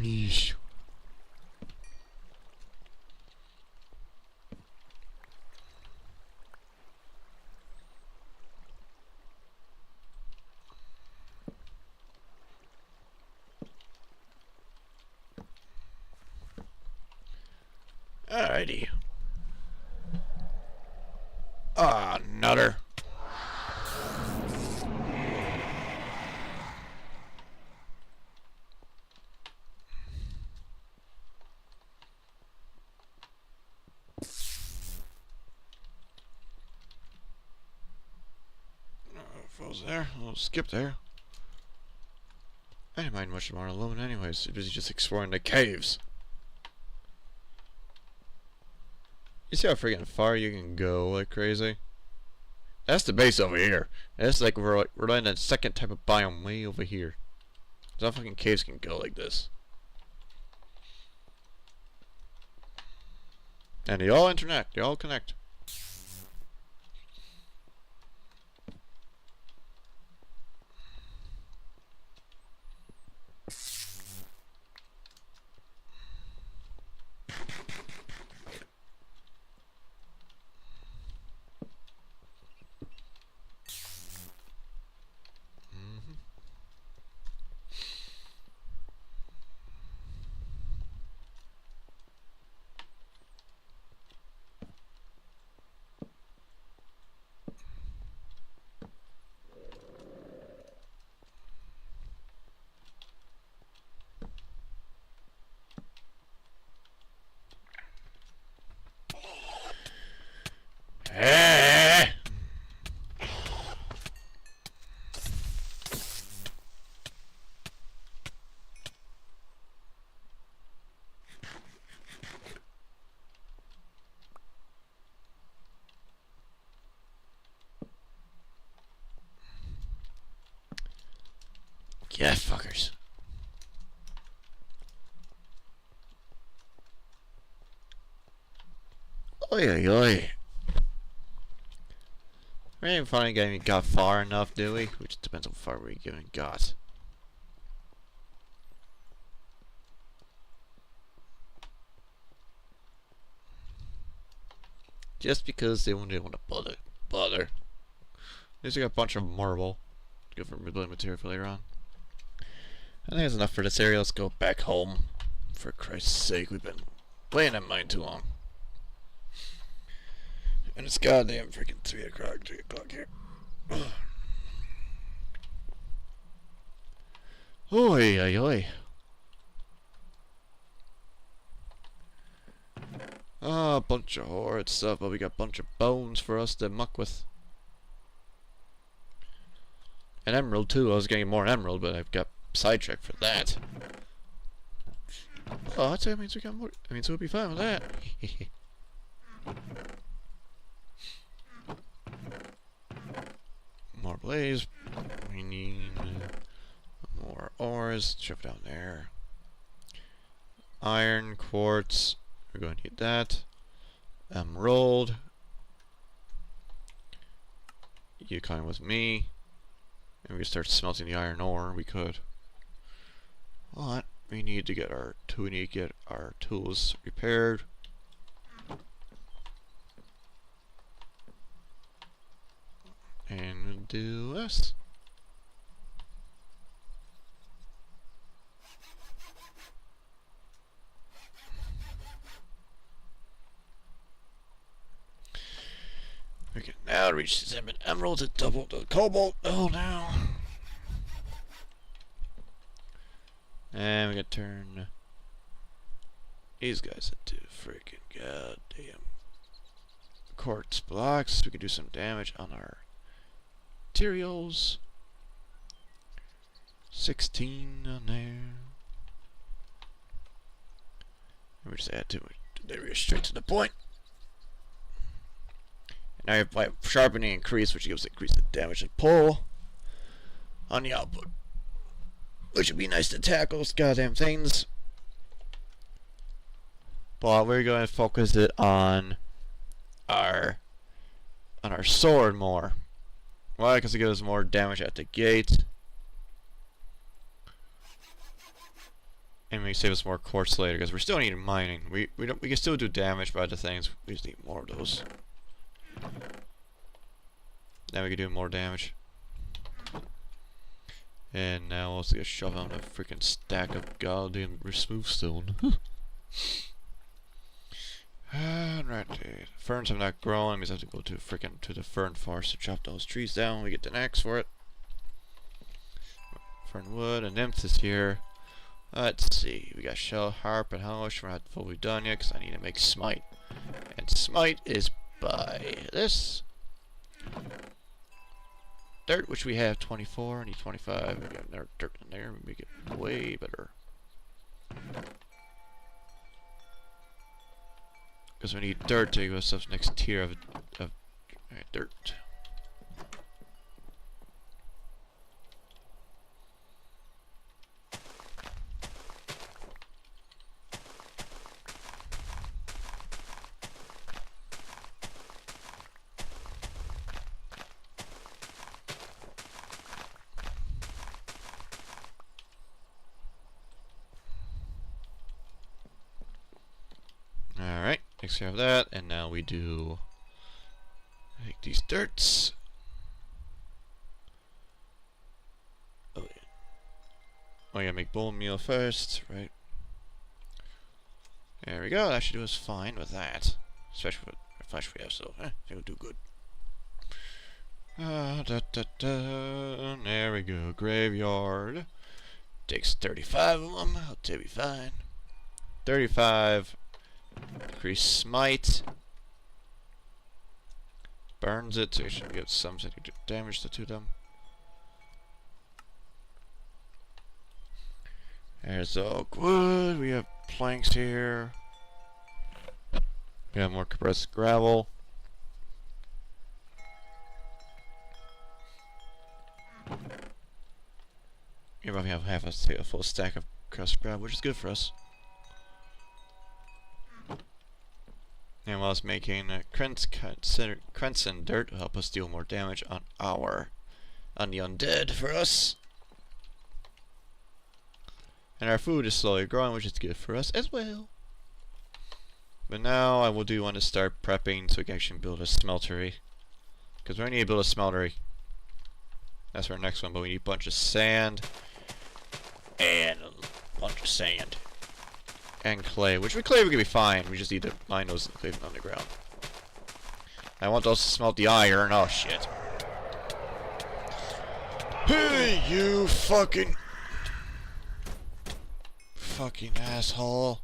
S2: Yeesh. Alrighty. Ah, nutter. Froze there. I'll skip there. I didn't mind much more alone anyways. It was just exploring the caves. You see how freaking far you can go like crazy? That's the base over here. That's like we're in that second type of biome way over here. How fucking caves can go like this. And they all interconnect. They all connect. Yeah, fuckers. Oi, oi, oi. We ain't finally getting got far enough, do we? Which depends on how far we even got. Just because they didn't want to bother. At least we got a bunch of marble. Good for building material for later on. I think that's enough for this area. Let's go back home. For Christ's sake, we've been playing that mine too long. And it's goddamn freaking 3 o'clock here. Oi, oi, oi. Ah, a bunch of horrid stuff, but we got a bunch of bones for us to muck with. An emerald too. I was getting more emerald, but I've got sidetracked for that. Oh, I'd say that means we got more. I mean, so we'll be fine with that. More blaze. We need more ores. Shove down there. Iron, quartz. We're going to need that. Emerald. You come with me. And we can start smelting the iron ore. We could. But we need to get our tools repaired. And we'll do this. We can now reach the 7 emeralds and double the cobalt. Oh no. And we can turn these guys into freaking goddamn quartz blocks. We can do some damage on our materials. 16 on there. And we just add to it. There we go, straight to the point. And now you have sharpening increase, which gives increased damage and pull on the output. Which would be nice to tackle those goddamn things. But we're going to focus it on our sword more. Why? Because it gives more damage at the gate. And we save us more quartz later, because we're still needing mining. We can still do damage by the things. We just need more of those. Now we can do more damage. And now let's get shove on a freaking stack of goddamn smooth stone. Alright, dude. Ferns have not grown. We have to go to the fern forest to chop those trees down. We get an axe for it. Fern wood and nymph is here. Let's see. We got shell, harp, and hellish. We're not fully done yet because I need to make smite. And smite is by this. Dirt, which we have 24, I need 25. We got another dirt in there, we make it way better. Because we need dirt to give us the next tier of dirt. Alright, next we have that, and now we do make these dirts. Oh yeah. Oh yeah, make bone meal first, right? There we go, that should do us fine with that. Especially with the flesh we have, so it'll do good. There we go, graveyard. Takes 35 of them, I'll be fine. 35. Increase smite. Burns it, so you should get some damage to them. There's oak wood. We have planks here. We have more compressed gravel. You probably have a full stack of compressed gravel, which is good for us. And while I was making Crenson dirt to help us deal more damage on the undead for us. And our food is slowly growing, which is good for us as well. But now I do want to start prepping so we can actually build a smeltery. Because we need to build a smeltery. That's our next one, but we need a bunch of sand. And a bunch of sand. And clay, which with clay we can be fine. We just need to mine those clay from underground. I want those to smelt the iron. Oh shit. Hey, you fucking asshole.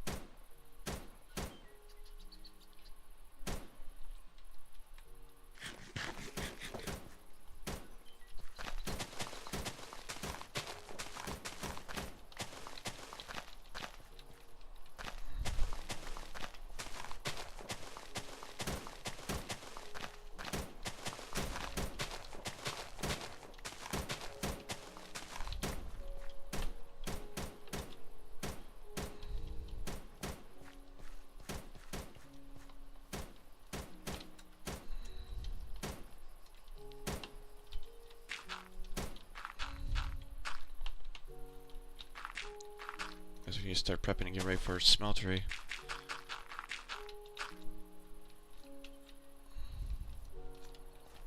S2: need to start prepping and get ready for smeltery.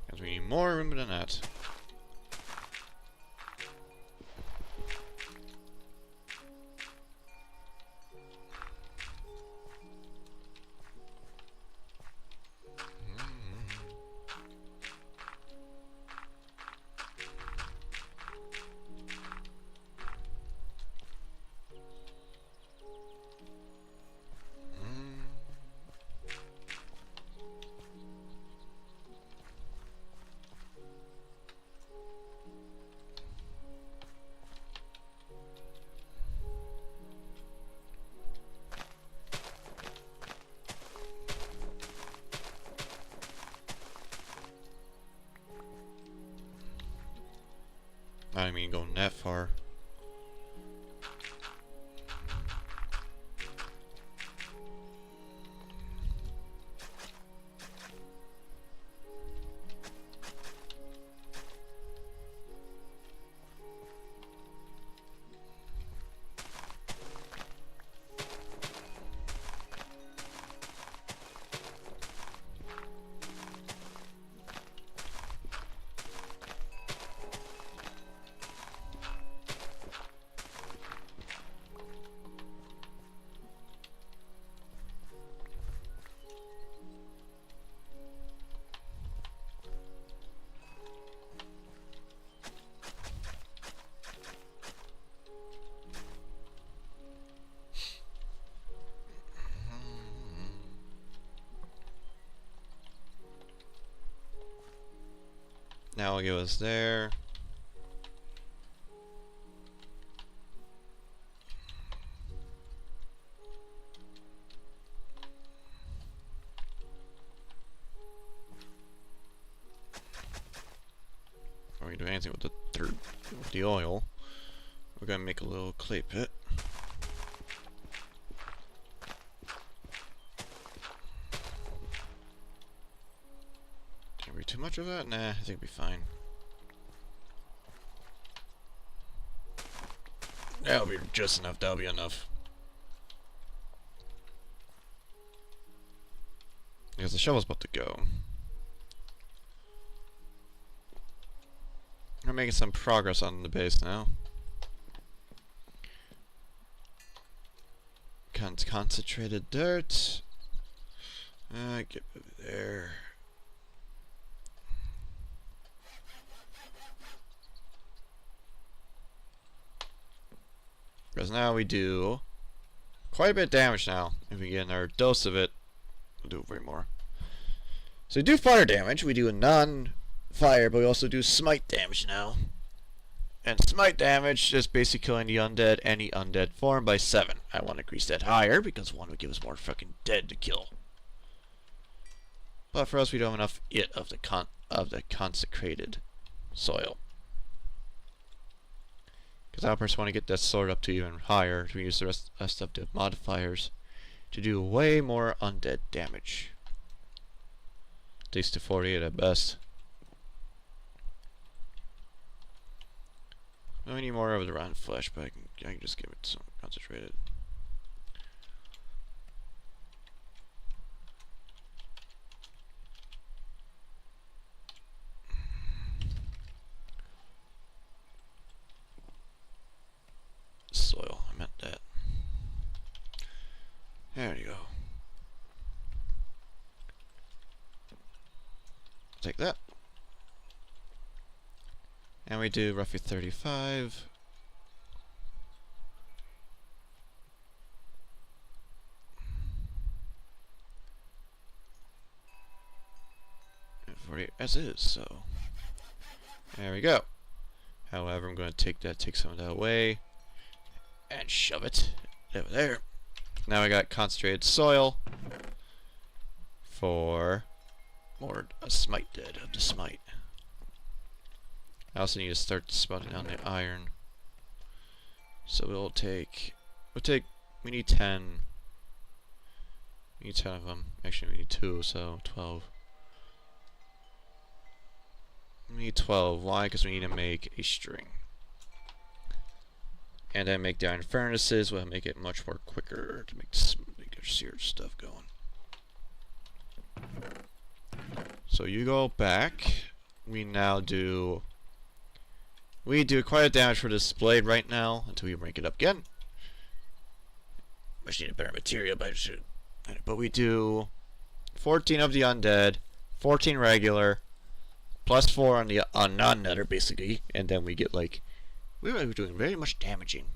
S2: Because we need more room than that. I don't mean going that far. Now it was there. Before we do anything with the oil, we're gonna make a little clay pit. Can't be too much of that? Nah, I think it'll be fine. That'll be just enough, that'll be enough. Because the shovel's about to go. We're making some progress on the base now. Concentrated dirt. Get over there. Because now we do quite a bit of damage now. If we get our dose of it, we'll do way more. So we do fire damage, we do non-fire, but we also do smite damage now. And smite damage is basically killing the undead, any undead form, by 7. I want to increase that higher because 1 would give us more fucking dead to kill. But for us, we don't have enough of the consecrated soil. Because I personally want to get that sword up to even higher to use the rest of the modifiers to do way more undead damage. At least to 48 at best. We need more of the round flesh, but I can just give it some concentrated. Soil, I meant that. There you go. Take that. And we do roughly 35. And 48 as is, so there we go. However, I'm going to take some of that away and shove it over there. Now I got concentrated soil for more a smite dead of the smite. I also need to start spotting down the iron. So we need 10. We need 10 of them. Actually, we need 2, so 12. We need 12. Why? Because we need to make a string. And then make the iron furnaces will make it much more quicker to make our seared stuff going. So you go back. We do quite a damage for this blade right now until we break it up again. I should need a better material, but I should. But we do 14 of the undead, 14 regular, plus 4 on the non-nether basically, and then we get like we're doing very much damaging.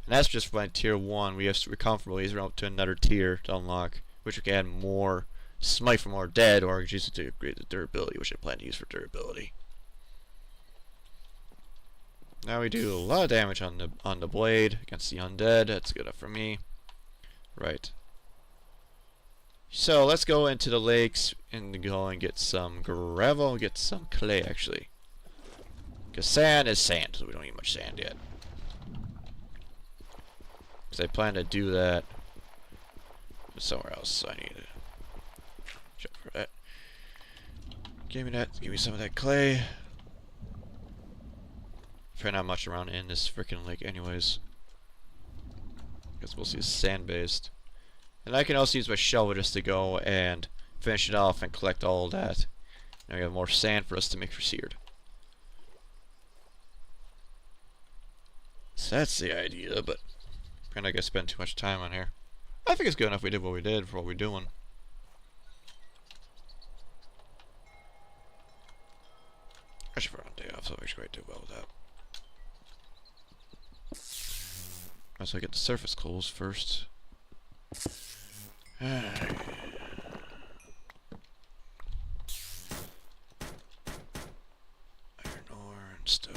S2: And that's just by tier 1. We're comfortable. We're up to another tier to unlock, which we can add more smite for more dead, or use it to upgrade the durability, which I plan to use for durability. Now we do a lot of damage on the blade against the undead. That's good enough for me. Right. So let's go into the lakes and go and get some gravel, get some clay actually. Because sand is sand, so we don't need much sand yet. Because I plan to do that somewhere else, so I need to check for that. Give me that, give me some of that clay. Probably not much around in this freaking lake anyways. Because mostly it's sand based. And I can also use my shovel just to go and finish it off and collect all of that. Now we have more sand for us to make for seared. So that's the idea, but I'm not gonna spend too much time on here. I think it's good enough we did what we did for what we're doing. I should run a day off, so I should quite do well with that. So I get the surface coals first. Iron ore and stone.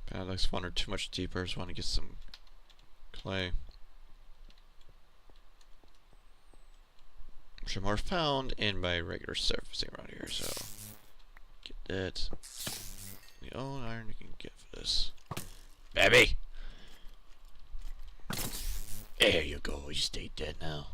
S2: That looks one or too much deeper. I just want to get some clay. Which are more found in my regular surfacing around here, so get that. The only iron you can get for this. Baby! There you go, you stay dead now.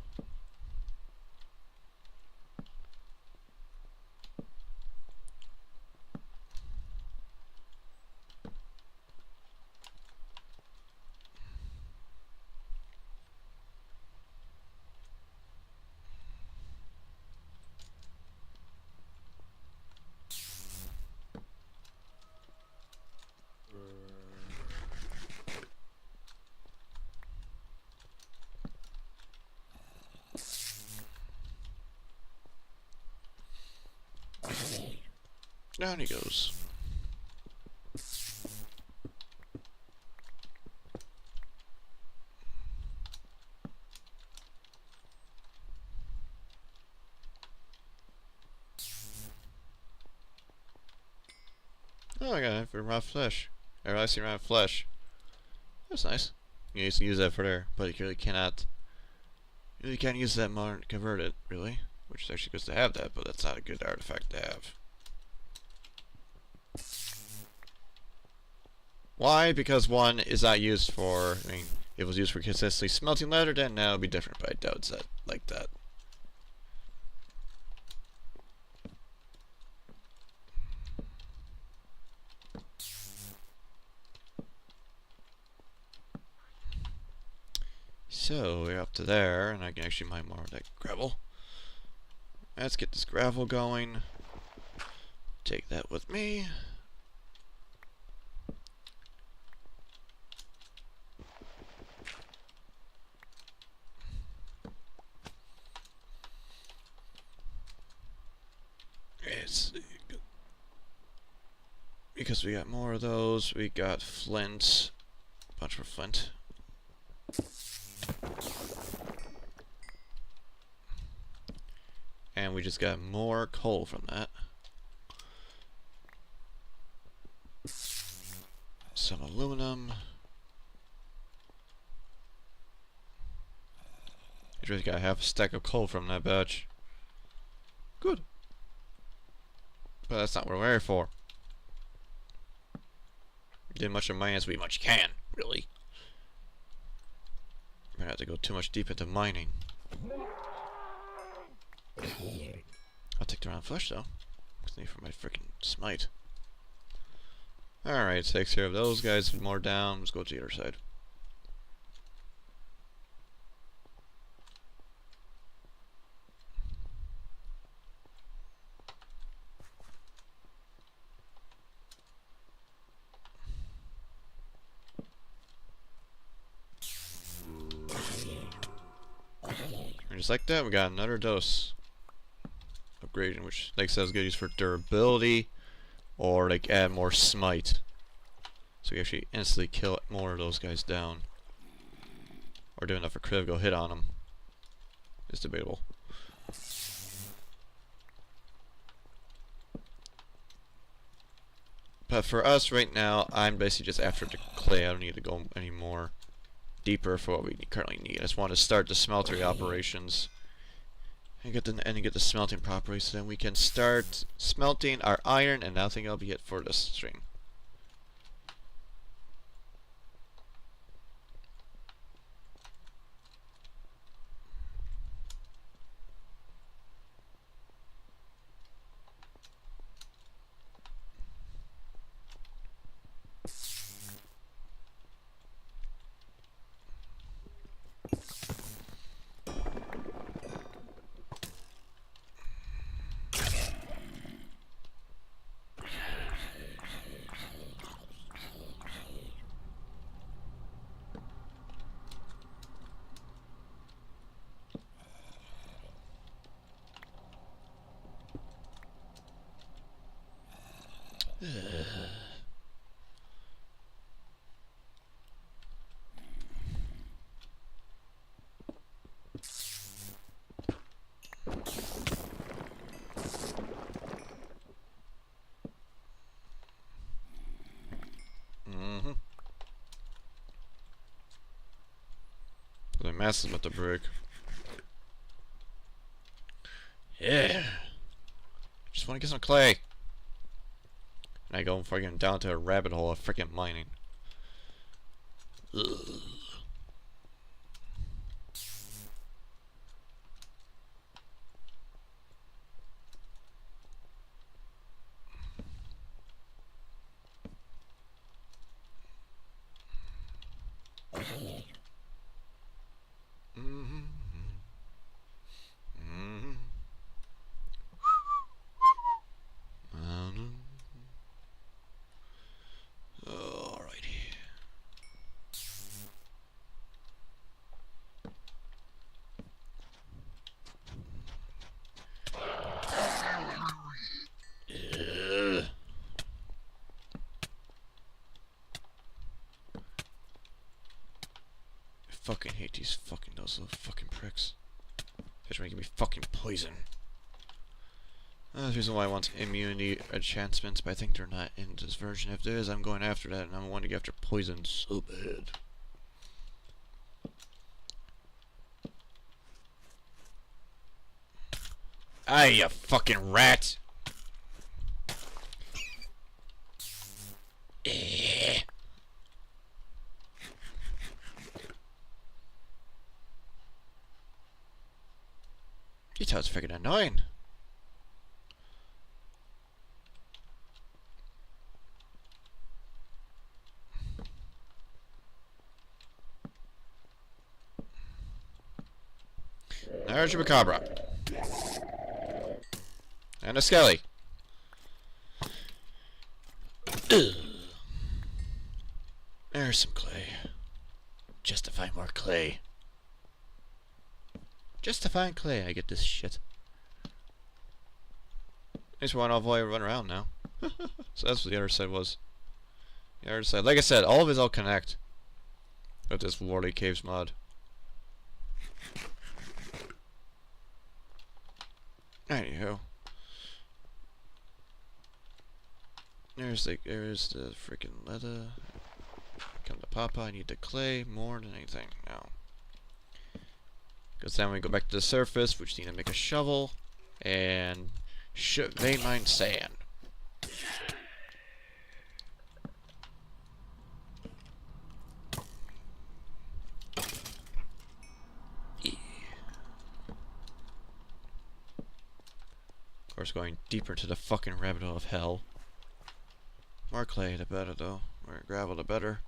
S2: Down he goes. Oh, I got it for raw flesh. Or I see raw flesh. That's nice. You can use that for there, but you really cannot. You really can't use that more to convert it, really. Which is actually good to have that, but that's not a good artifact to have. Why? Because one is not used for, I mean, if it was used for consistently smelting leather, then that would be different, but I doubt it's that, like that. So, we're up to there, and I can actually mine more of that gravel. Let's get this gravel going. Take that with me. Because we got more of those, we got flint, a bunch for flint. And we just got more coal from that. Some aluminum. I just got half a stack of coal from that batch. Good. But that's not what we're here for. Get much of mine as we much can, really. We're gonna have to go too much deep into mining. I'll take the round flesh though. It's need for my freaking smite. Alright, takes care of those guys more down. Let's go to the other side. And just like that, we got another dose upgrading, which like says good use for durability, or like add more smite, so we actually instantly kill more of those guys down, or do enough for critical hit on them. It's debatable. But for us right now, I'm basically just after the clay. I don't need to go any more deeper for what we currently need. I just want to start the smeltery operations and get the smelting properly, so then we can start smelting our iron, and I think that'll be it for this stream. The mass is about to break. Yeah. Just want to get some clay. And I go fucking down to a rabbit hole of freaking mining. Ugh. Fucking hate these those little fucking pricks. They're making me fucking poison. That's the reason why I want immunity enhancements, but I think they're not in this version. If there is, I'm going after that, and I want to get after poison so bad. Ah, you fucking rat! You tell it's freaking annoying. There's your Chupacabra. And a Skelly. There's some clay. Just to find more clay. Just to find clay, I get this shit. I just want to avoid run around now. So that's what the other side was. The other side, like I said, all of it all connect with this Warley Caves mod. Anywho. There's the freaking leather. Come to Papa, I need the clay more than anything now. Because then we go back to the surface, which need to make a shovel, and vein mine sand. Of course, going deeper into the fucking rabbit hole of hell. More clay, the better, though. More gravel, the better.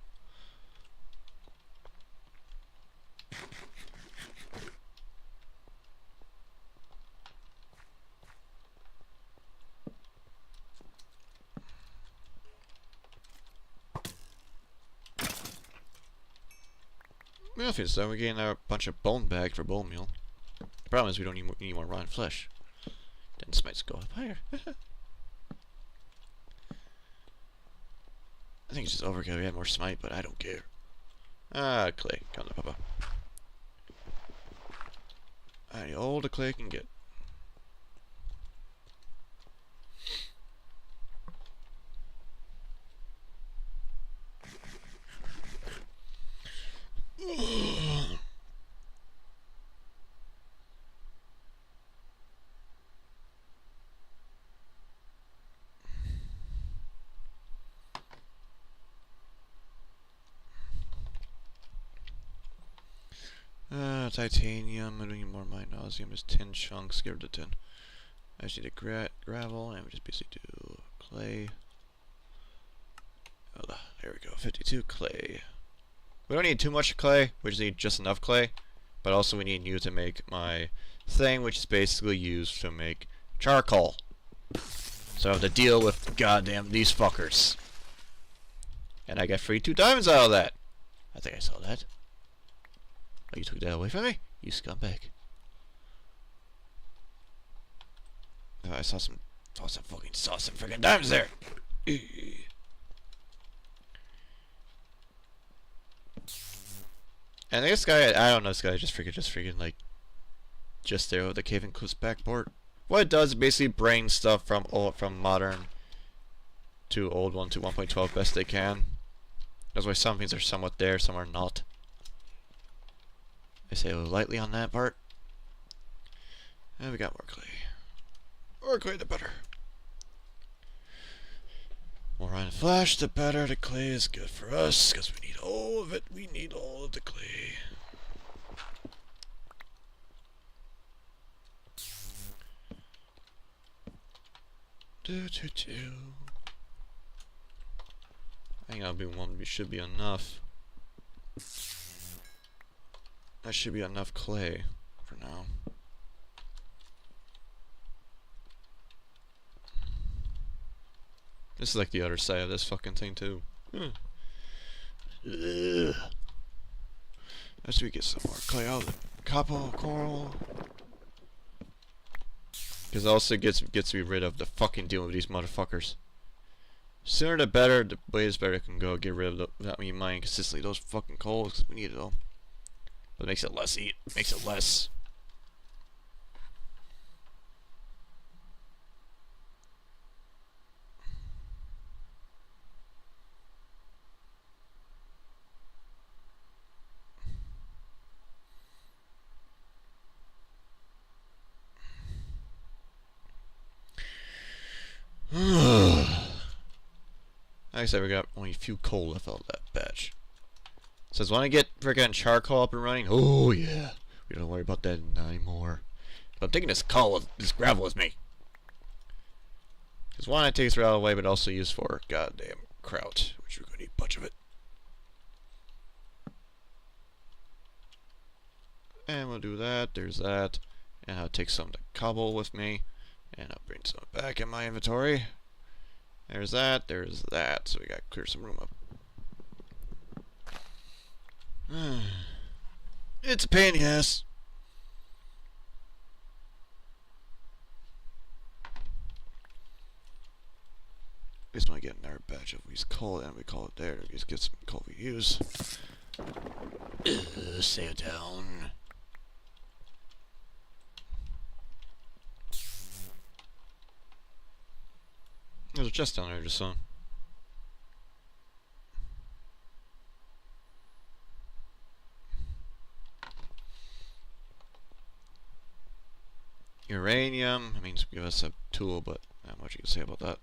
S2: So we gain a bunch of bone bag for bone meal. The problem is we don't need more rotten flesh. Then smites go up higher. I think it's just overkill. We had more smite, but I don't care. Ah, clay. Come to Papa. I need all the clay I can get. Titanium. I don't need more magnesium. Is 10 chunks. Get rid of 10. I just need a gravel, and we just basically do clay. Oh, there we go. 52 clay. We don't need too much clay. We just need just enough clay. But also we need you to make my thing, which is basically used to make charcoal. So I have to deal with goddamn these fuckers. And I got free 2 diamonds out of that. I think I saw that. Oh, you took that away from me? You scumbag. Oh, I saw some freaking diamonds there. And this guy, I don't know, this guy just freaking like, just there with the cave includes backboard. What it does is basically bring stuff from modern to old one to 1.12 best they can. That's why some things are somewhat there, some are not. I say a little lightly on that part. And we got more clay. More clay, the better. More iron flash, the better. The clay is good for us, because we need all of it. We need all of the clay. I think that'll be one. Should be enough. That should be enough clay for now. This is like the other side of this fucking thing too. As we get some more clay out of the copper coral. Because it also gets me rid of the fucking dealing with these motherfuckers. Sooner the better, the way is better can go. Get rid of that me mining consistently those fucking coals, because we need it all. But it makes it less makes it less. Like I said, we got only a few coal left out of that batch. Says, when I get freaking charcoal up and running, oh yeah, we don't worry about that anymore. But I'm taking this gravel with me. Because one, it takes it out of the way, but also used for goddamn kraut, which we're gonna need a bunch of it. And we'll do that, there's that. And I'll take some of the cobble with me. And I'll bring some back in my inventory. There's that, so we gotta clear some room up. It's a pain in the ass. At least when I get another batch of these coal, and we call it there, we just get some coal we use. Stay down. there's a chest down there just so. Uranium. I mean, give us a tool, but not much you can say about that.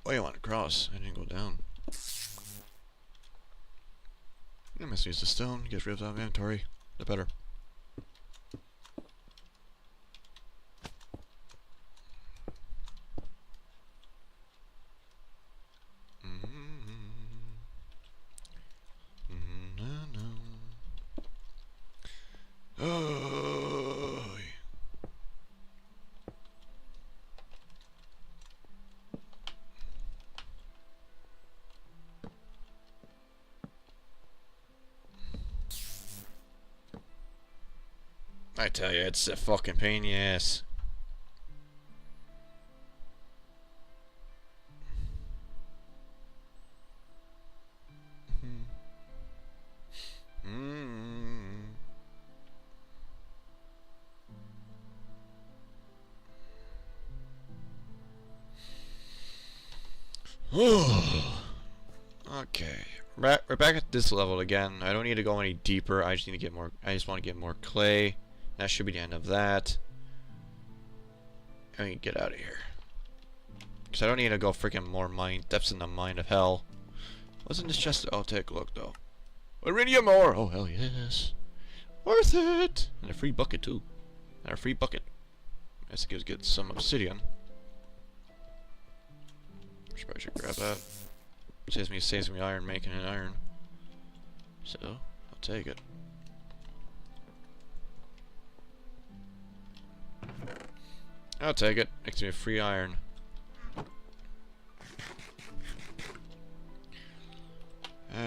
S2: Oh, you want to cross? I didn't go down. I must use the stone. Get rid of that inventory. The better. Oh. I tell you, it's a fucking pain in the ass. Okay, we're back at this level again. I don't need to go any deeper. I just need to get more. I just want to get more clay. That should be the end of that. I mean, get out of here. Because I don't need to go freaking more mine depths in the mine of hell. Wasn't this just? I'll take a look though. Iridium ore. Oh hell yes, worth it. And a free bucket too. And a free bucket. I guess it get some obsidian. Should grab that. Saves me iron making an iron. So I'll take it. I'll take it. Makes me a free iron.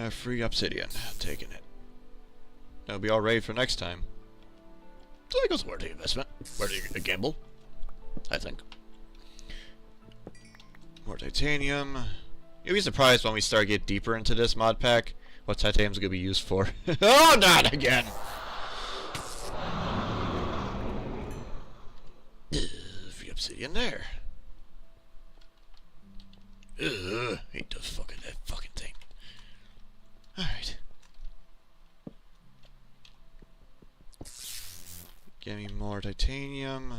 S2: Free obsidian. Taking it. That'll be all ready for next time. So it goes worth the investment. Worth the gamble. I think. More titanium. You'll be surprised when we start get deeper into this mod pack what titanium's gonna be used for. Oh, not again! Free obsidian there. Hate that fucking thing. Alright. Give me more titanium.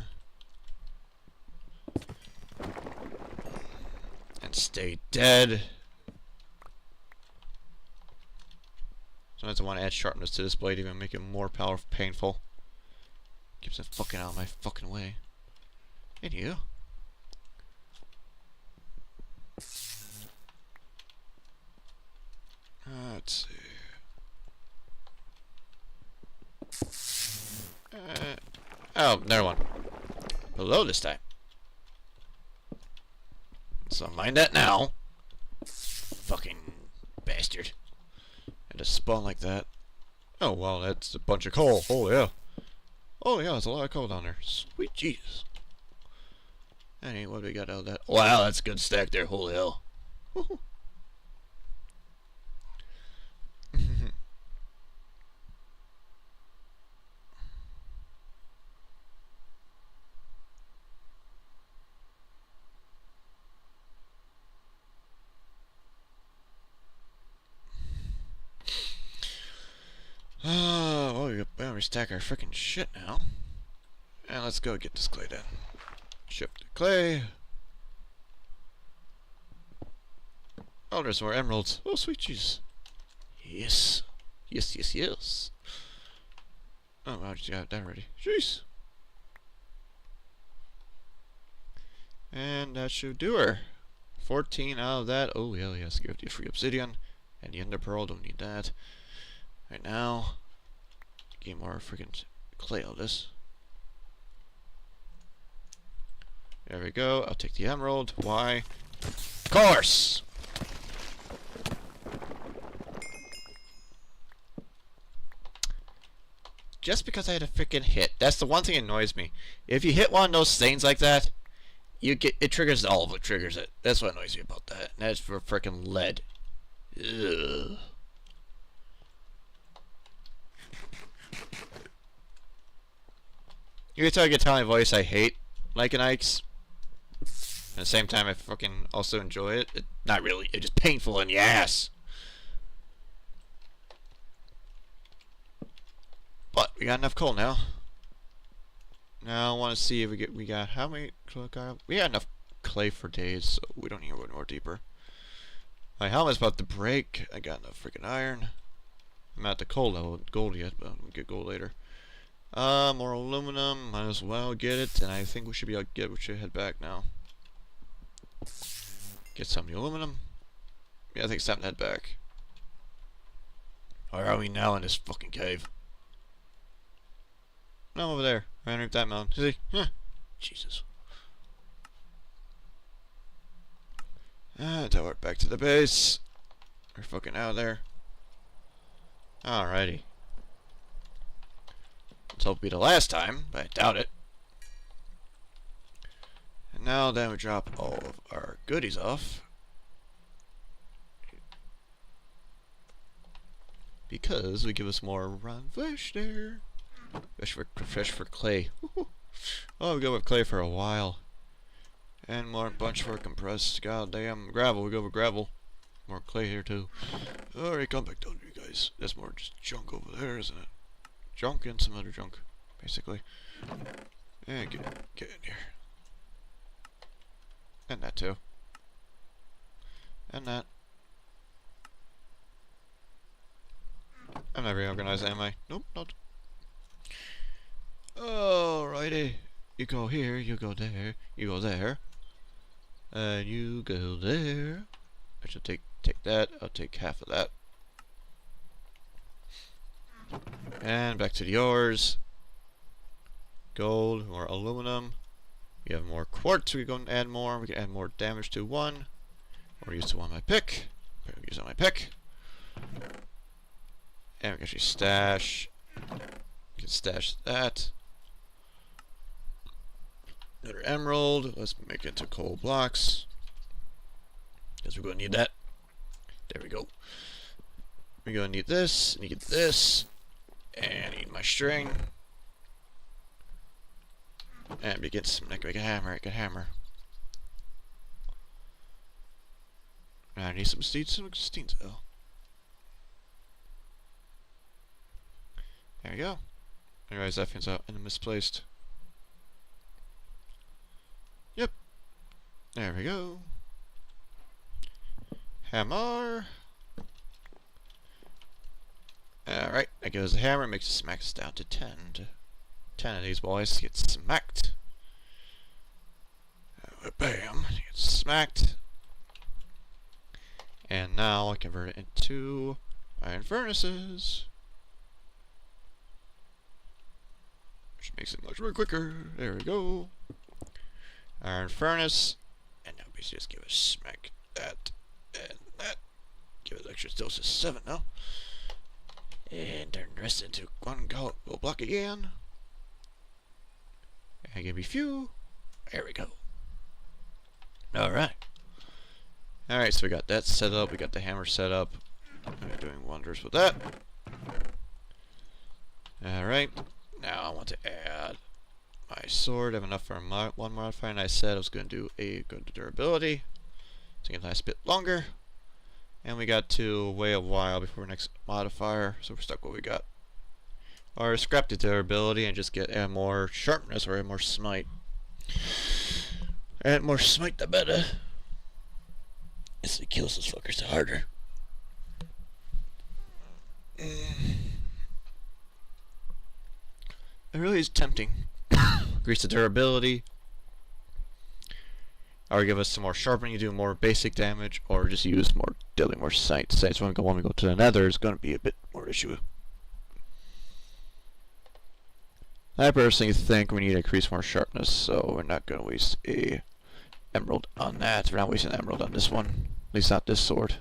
S2: And stay dead. Sometimes I want to add sharpness to this blade, even make it more powerful, painful. Keeps it fucking out of my fucking way. And you. Let's see. Oh, never mind. Below this time. So mind that now. Fucking bastard. And to spawn like that. Oh well, that's a bunch of coal. Oh yeah. Oh yeah, there's a lot of coal down there. Sweet Jesus. Hey, what do we got out of that? Wow, that's a good stack there. Holy hell. Well, we better restack our freaking shit now. And let's go get this clay done. Shift to clay. Oh, there's more emeralds. Oh, sweet Jesus. Yes. Yes, yes, yes. Oh, wow, just got that ready. Jeez. And that should do her. 14 out of that. Oh, hell yes. Give the free obsidian. And the ender pearl. Don't need that. Right now. Get more freaking clay out of this. There we go. I'll take the emerald. Why? Of course! Just because I had a freaking hit. That's the one thing that annoys me. If you hit one of those things like that, you get it triggers all of it. Triggers it. That's what annoys me about that. And that's for freaking lead. Ugh. You can tell I get my voice I hate Lycaonites. At the same time, I fucking also enjoy it. Not really. It's just painful in the ass. But we got enough coal now. Now I want to see if we got how many? We got enough clay for days, so we don't need to go more deeper. My helmet's about to break. I got enough freaking iron. I'm at the coal level, gold yet, but we'll get gold later. More aluminum. Might as well get it, and I think we should be able to get. We should head back now. Get some aluminum. Yeah, I think it's time to head back. Where are we now in this fucking cave? No, I'm over there. Right underneath that mountain. See? Huh. Jesus. Teleport back to the base. We're fucking out of there. Alrighty. Let's hope it'll be the last time, but I doubt it. And now then we drop all of our goodies off. Because we give us more rotten flesh there. Fresh for clay. Oh, we go with clay for a while. And more bunch for compressed. Goddamn gravel. We go with gravel. More clay here too. Alright, come back down, you guys. That's more just junk over there, isn't it? Junk and some other junk, basically. And get in here. And that too. And that. I'm not very organized, am I? Nope, not. Alrighty. You go here, you go there, you go there. And you go there. I should take that. I'll take half of that. And back to the ores. Gold, more aluminum. We have more quartz. We can add more. We can add more damage to one. Or use the one on my pick. Use on my pick. And we can actually stash. We can stash that. Another emerald. Let's make it into coal blocks. Because we're going to need that. There we go. We're going to need this. Need this. And I need my string. And we get some, like a hammer. I can hammer. And I need some steam though. There we go. I realize that thing's out and misplaced. Yep. There we go. Hammer. Alright, that goes the hammer, makes it smacks down to 10. 10 of these boys get smacked. Bam, get smacked. And now I convert it into iron furnaces. Which makes it much more quicker. There we go. Iron furnace. And now we just give a smack that and that. Give it an extra dose of 7 now. And turn the rest into one gold block again. And give me few. There we go. Alright. Alright, so we got that set up. We got the hammer set up. We're doing wonders with that. Alright. Now I want to add my sword. I have enough for one modifier, and I said I was going to do a good durability. So it can last a bit longer. And we got to wait a while before our next modifier, so we're stuck with what we got. Or scrap the durability and just add more sharpness or add more smite. Add more smite, the better. As it kills those fuckers, the harder. It really is tempting. Increase the durability. Or give us some more sharpening, you do more basic damage, or just use more dealing more sight. Sights when we go to the nether is going to be a bit more issue. I personally think we need to increase more sharpness, so we're not going to waste a emerald on that. We're not wasting an emerald on this one. At least not this sword.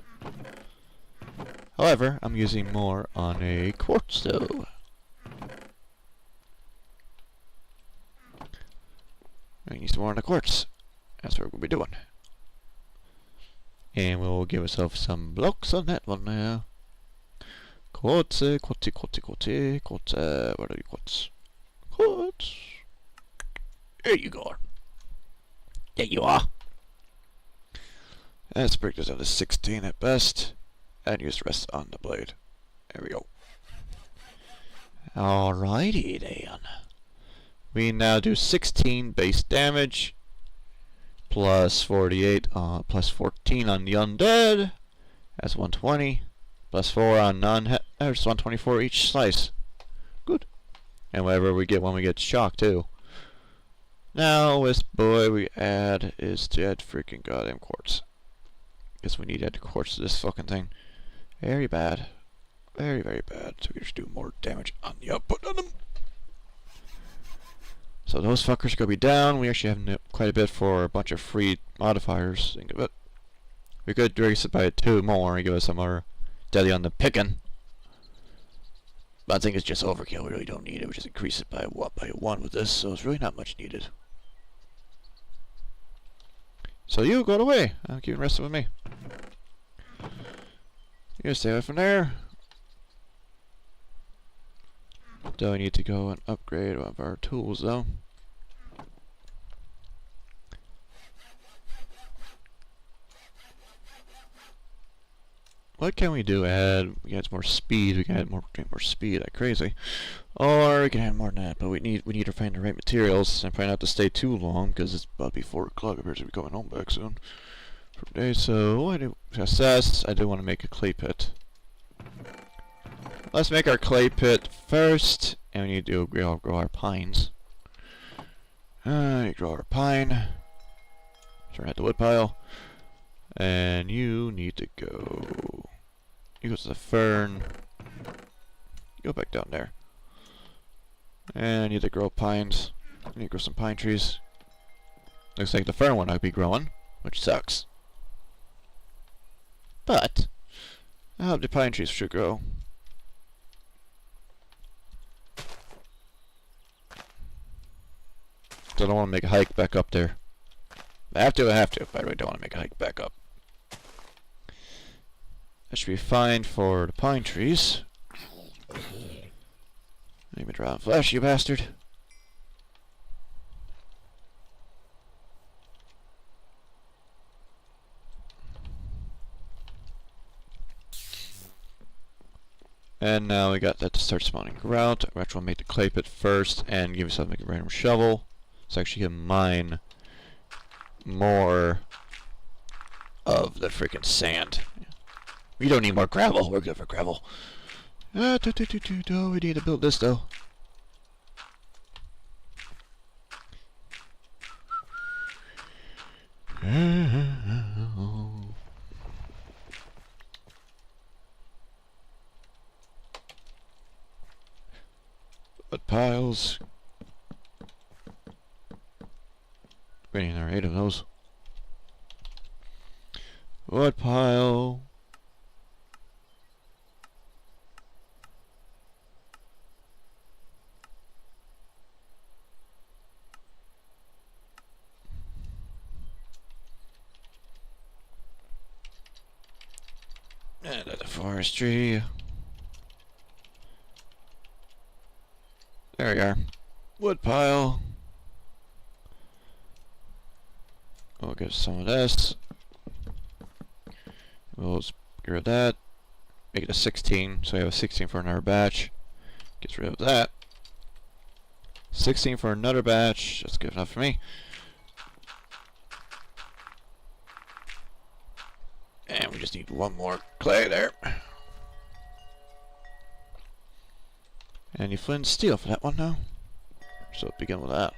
S2: However, I'm using more on a quartz though. I need some more on the quartz. That's what we're going to be doing. And we'll give ourselves some blocks on that one now. Quartz, quartz, quartz, quartz, quartz, what are you quartz? Quartz. There you go.
S1: There you are. Let's break this down to 16 at best. And use the rest on the blade. There we go. Alrighty then. We now do 16 base damage. Plus 48, plus 14 on the undead. That's 120. Plus 4 on there's 124 each slice. Good. And whatever we get when we get shocked too. Now this boy we add is to add freaking goddamn quartz. Guess we need to add quartz to this fucking thing. Very bad. Very, very bad. So we just do more damage on the output on them. So those fuckers are gonna be down. We actually have quite a bit for a bunch of free modifiers. Think of it. We could increase it by 2 more and give us some more deadly on the picking. But I think it's just overkill. We really don't need it. We just increase it by what? By 1 with this, so it's really not much needed. So you go away. I'll keep the rest with me. You stay away from there. Do I need to go and upgrade one of our tools though? What can we do? We can add more speed. We can add more speed like crazy, or we can add more than that. But we need to find the right materials and probably not to stay too long because it's about to be 4 o'clock. Appears to be going home back soon for the day. So I do assess. I do want to make a clay pit. Let's make our clay pit first, and we need to grow our pines. Grow our pine. Turn out the wood pile. And you need to go... You go to the fern. Go back down there. And you need to grow pines. You need to grow some pine trees. Looks like the fern one I'd be growing, which sucks. But, I hope the pine trees should grow. So I don't want to make a hike back up there. I have to, but I really don't want to make a hike back up. That should be fine for the pine trees. Leave me dry on flesh, you bastard. And now we got that to start spawning grout. We actually want to make the clay pit first and give yourself a random shovel. So actually you can mine more of the freaking sand. We don't need more gravel. We're good for gravel. We need to build this though. Wood piles. We need another 8 of those. Wood pile. And the forestry. There we are. Wood pile. We'll get some of this. We'll get rid of that. Make it a 16, so we have a 16 for another batch. Gets rid of that. 16 for another batch. That's good enough for me. And we just need 1 more clay there. And you flint steel for that one now. So begin with that.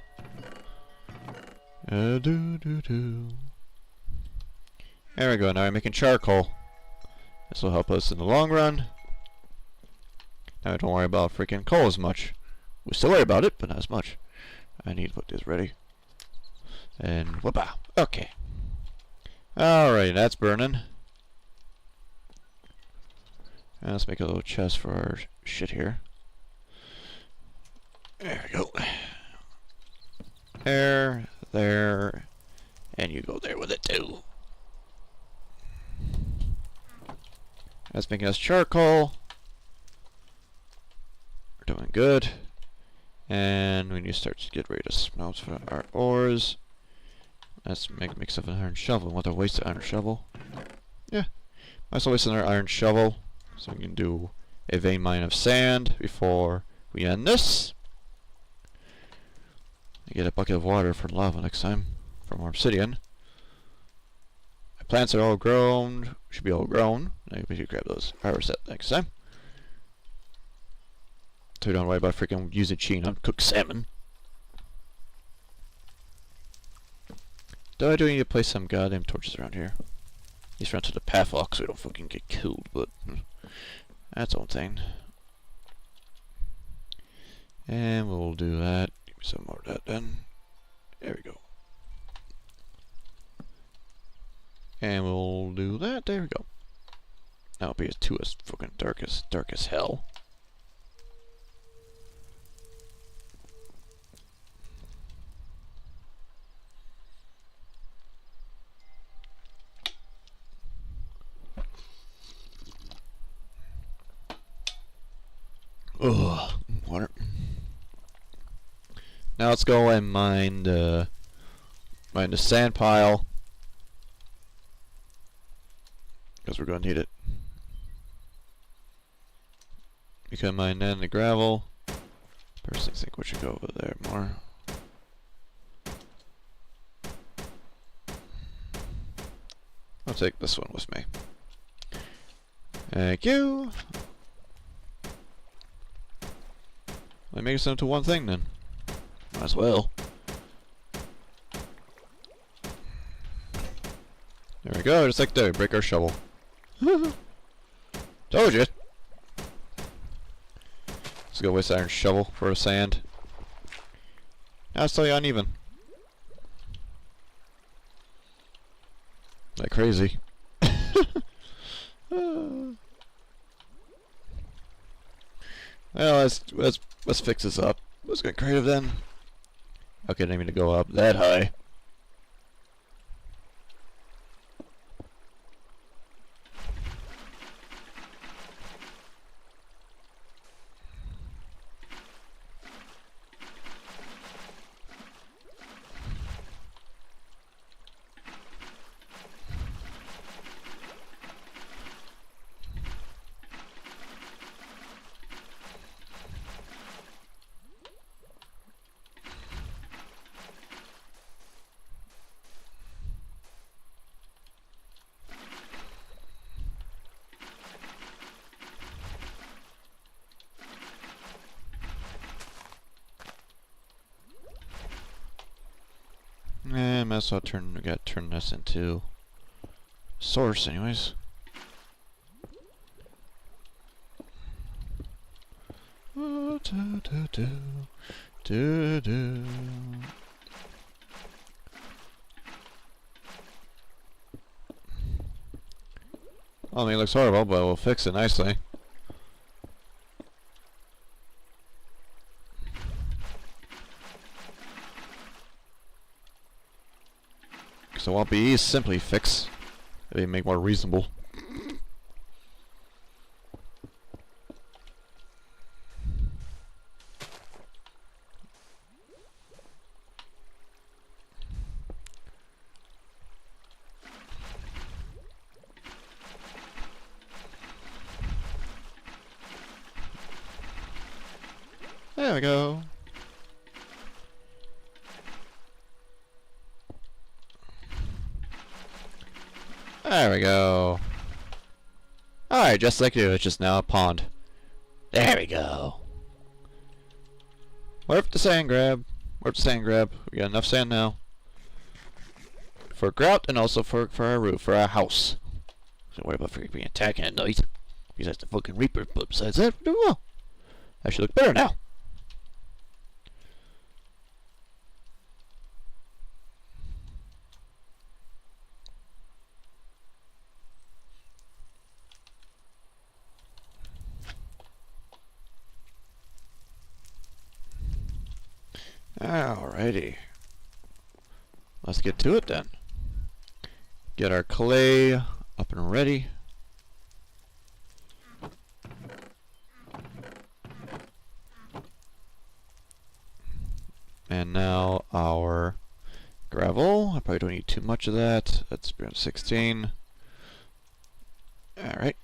S1: There we go, now we're making charcoal. This will help us in the long run. Now don't worry about freaking coal as much. We still worry about it, but not as much. I need to put this ready. And whoop-ah. Okay. Alright, that's burning. And let's make a little chest for our shit here. There we go. There, and you go there with it too. That's making us charcoal. We're doing good. And we need to start to get ready to smelt for our ores. Let's make stuff an iron shovel. Want to waste an iron shovel? Yeah. Might as well waste another iron shovel. So we can do a vein mine of sand before we end this. Get a bucket of water for lava next time. For more obsidian. My plants are all grown. Should be all grown. Maybe we should grab those. Harvest that next time. So we don't worry about freaking using cheating on cooked salmon. Though I do need to place some goddamn torches around here. At least around to the pathwalk so we don't fucking get killed, but that's one thing. And we'll do that. Give me some more of that then. There we go. And we'll do that. There we go. That'll be as fucking dark as hell. Ugh, water. Now let's go and mine the sand pile, because we're going to need it. We can mine that in the gravel. Personally think we should go over there more. I'll take this one with me. Thank you. Let me make this into one thing then. Might as well. There we go, just like that. Break our shovel. Told you. Let's go waste iron shovel for a sand. Now it's totally uneven. Like crazy. Well, let's fix this up. Let's get creative then. Okay, I didn't mean to go up that high. And might as well turn this into source anyways. I mean, it looks horrible, but we'll fix it nicely. So it won't be simply fix. It'll make more reasonable. There we go. There we go. Alright, just like you, it's just now a pond. There we go. Where's the sand grab? Where's the sand grab? We got enough sand now. For grout and also for our roof, for our house. Don't worry about being attacked at night. Besides the fucking reaper, but besides that, we're doing well. I should look better now. Alrighty. Let's get to it then. Get our clay up and ready. And now our Gravel. I probably don't need too much of that. That's around 16. Alright.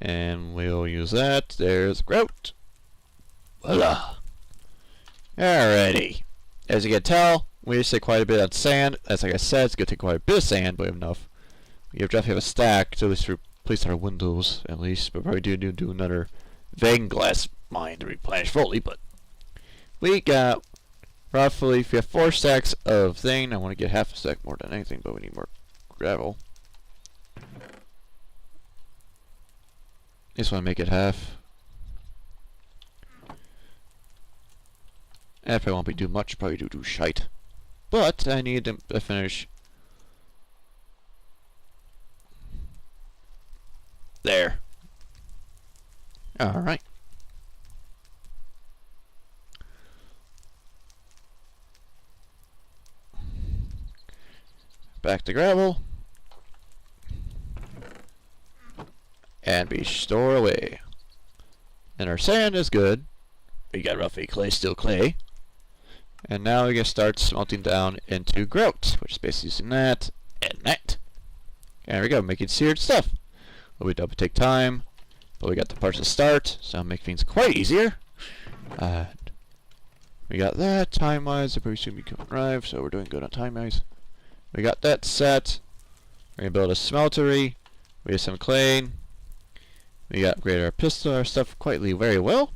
S1: And we'll use that. There's grout. Voila. Alrighty. As you can tell, we just quite a bit on sand. As like I said, it's going to take quite a bit of sand, but we have enough. We definitely have a stack to at least replace our windows, at least. But probably do another vein glass mine to replenish fully, but we got roughly, if we have 4 stacks of thing, I want to get half a stack more than anything, but we need more gravel. Just want to make it half. And if I won't be doing much, probably do shite. But I need to finish. There. Alright. Back to gravel. And be stored away. And our sand is good. We got roughly clay, still clay. And now we can start smelting down into grout, which is basically using that and that. And there we go, making seared stuff. It would double take time, but we got the parts to start, so it'll make things quite easier. And we got that time-wise. It'll pretty soon be coming live, so we're doing good on time-wise. We got that set. We're gonna build a smeltery. We have some clay. We got upgraded our pistol, our stuff very well.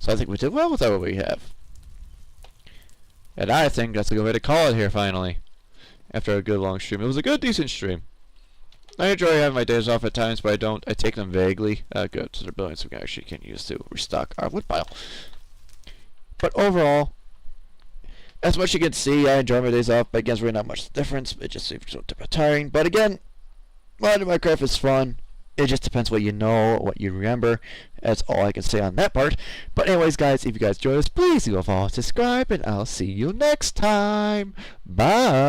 S1: So I think we did well with what we have. And I think that's a good way to call it here finally. After a good long stream. It was a good, decent stream. I enjoy having my days off at times, but I take them vaguely. Good, so they're buildings we can use to restock our wood pile. But overall, as much as you can see, I enjoy my days off, but again, it's really not much difference. It just seems so tiring. But again, modding Minecraft is fun. It just depends what you know, what you remember. That's all I can say on that part. But anyways, guys, if you guys enjoy this, please do follow, subscribe, and I'll see you next time. Bye.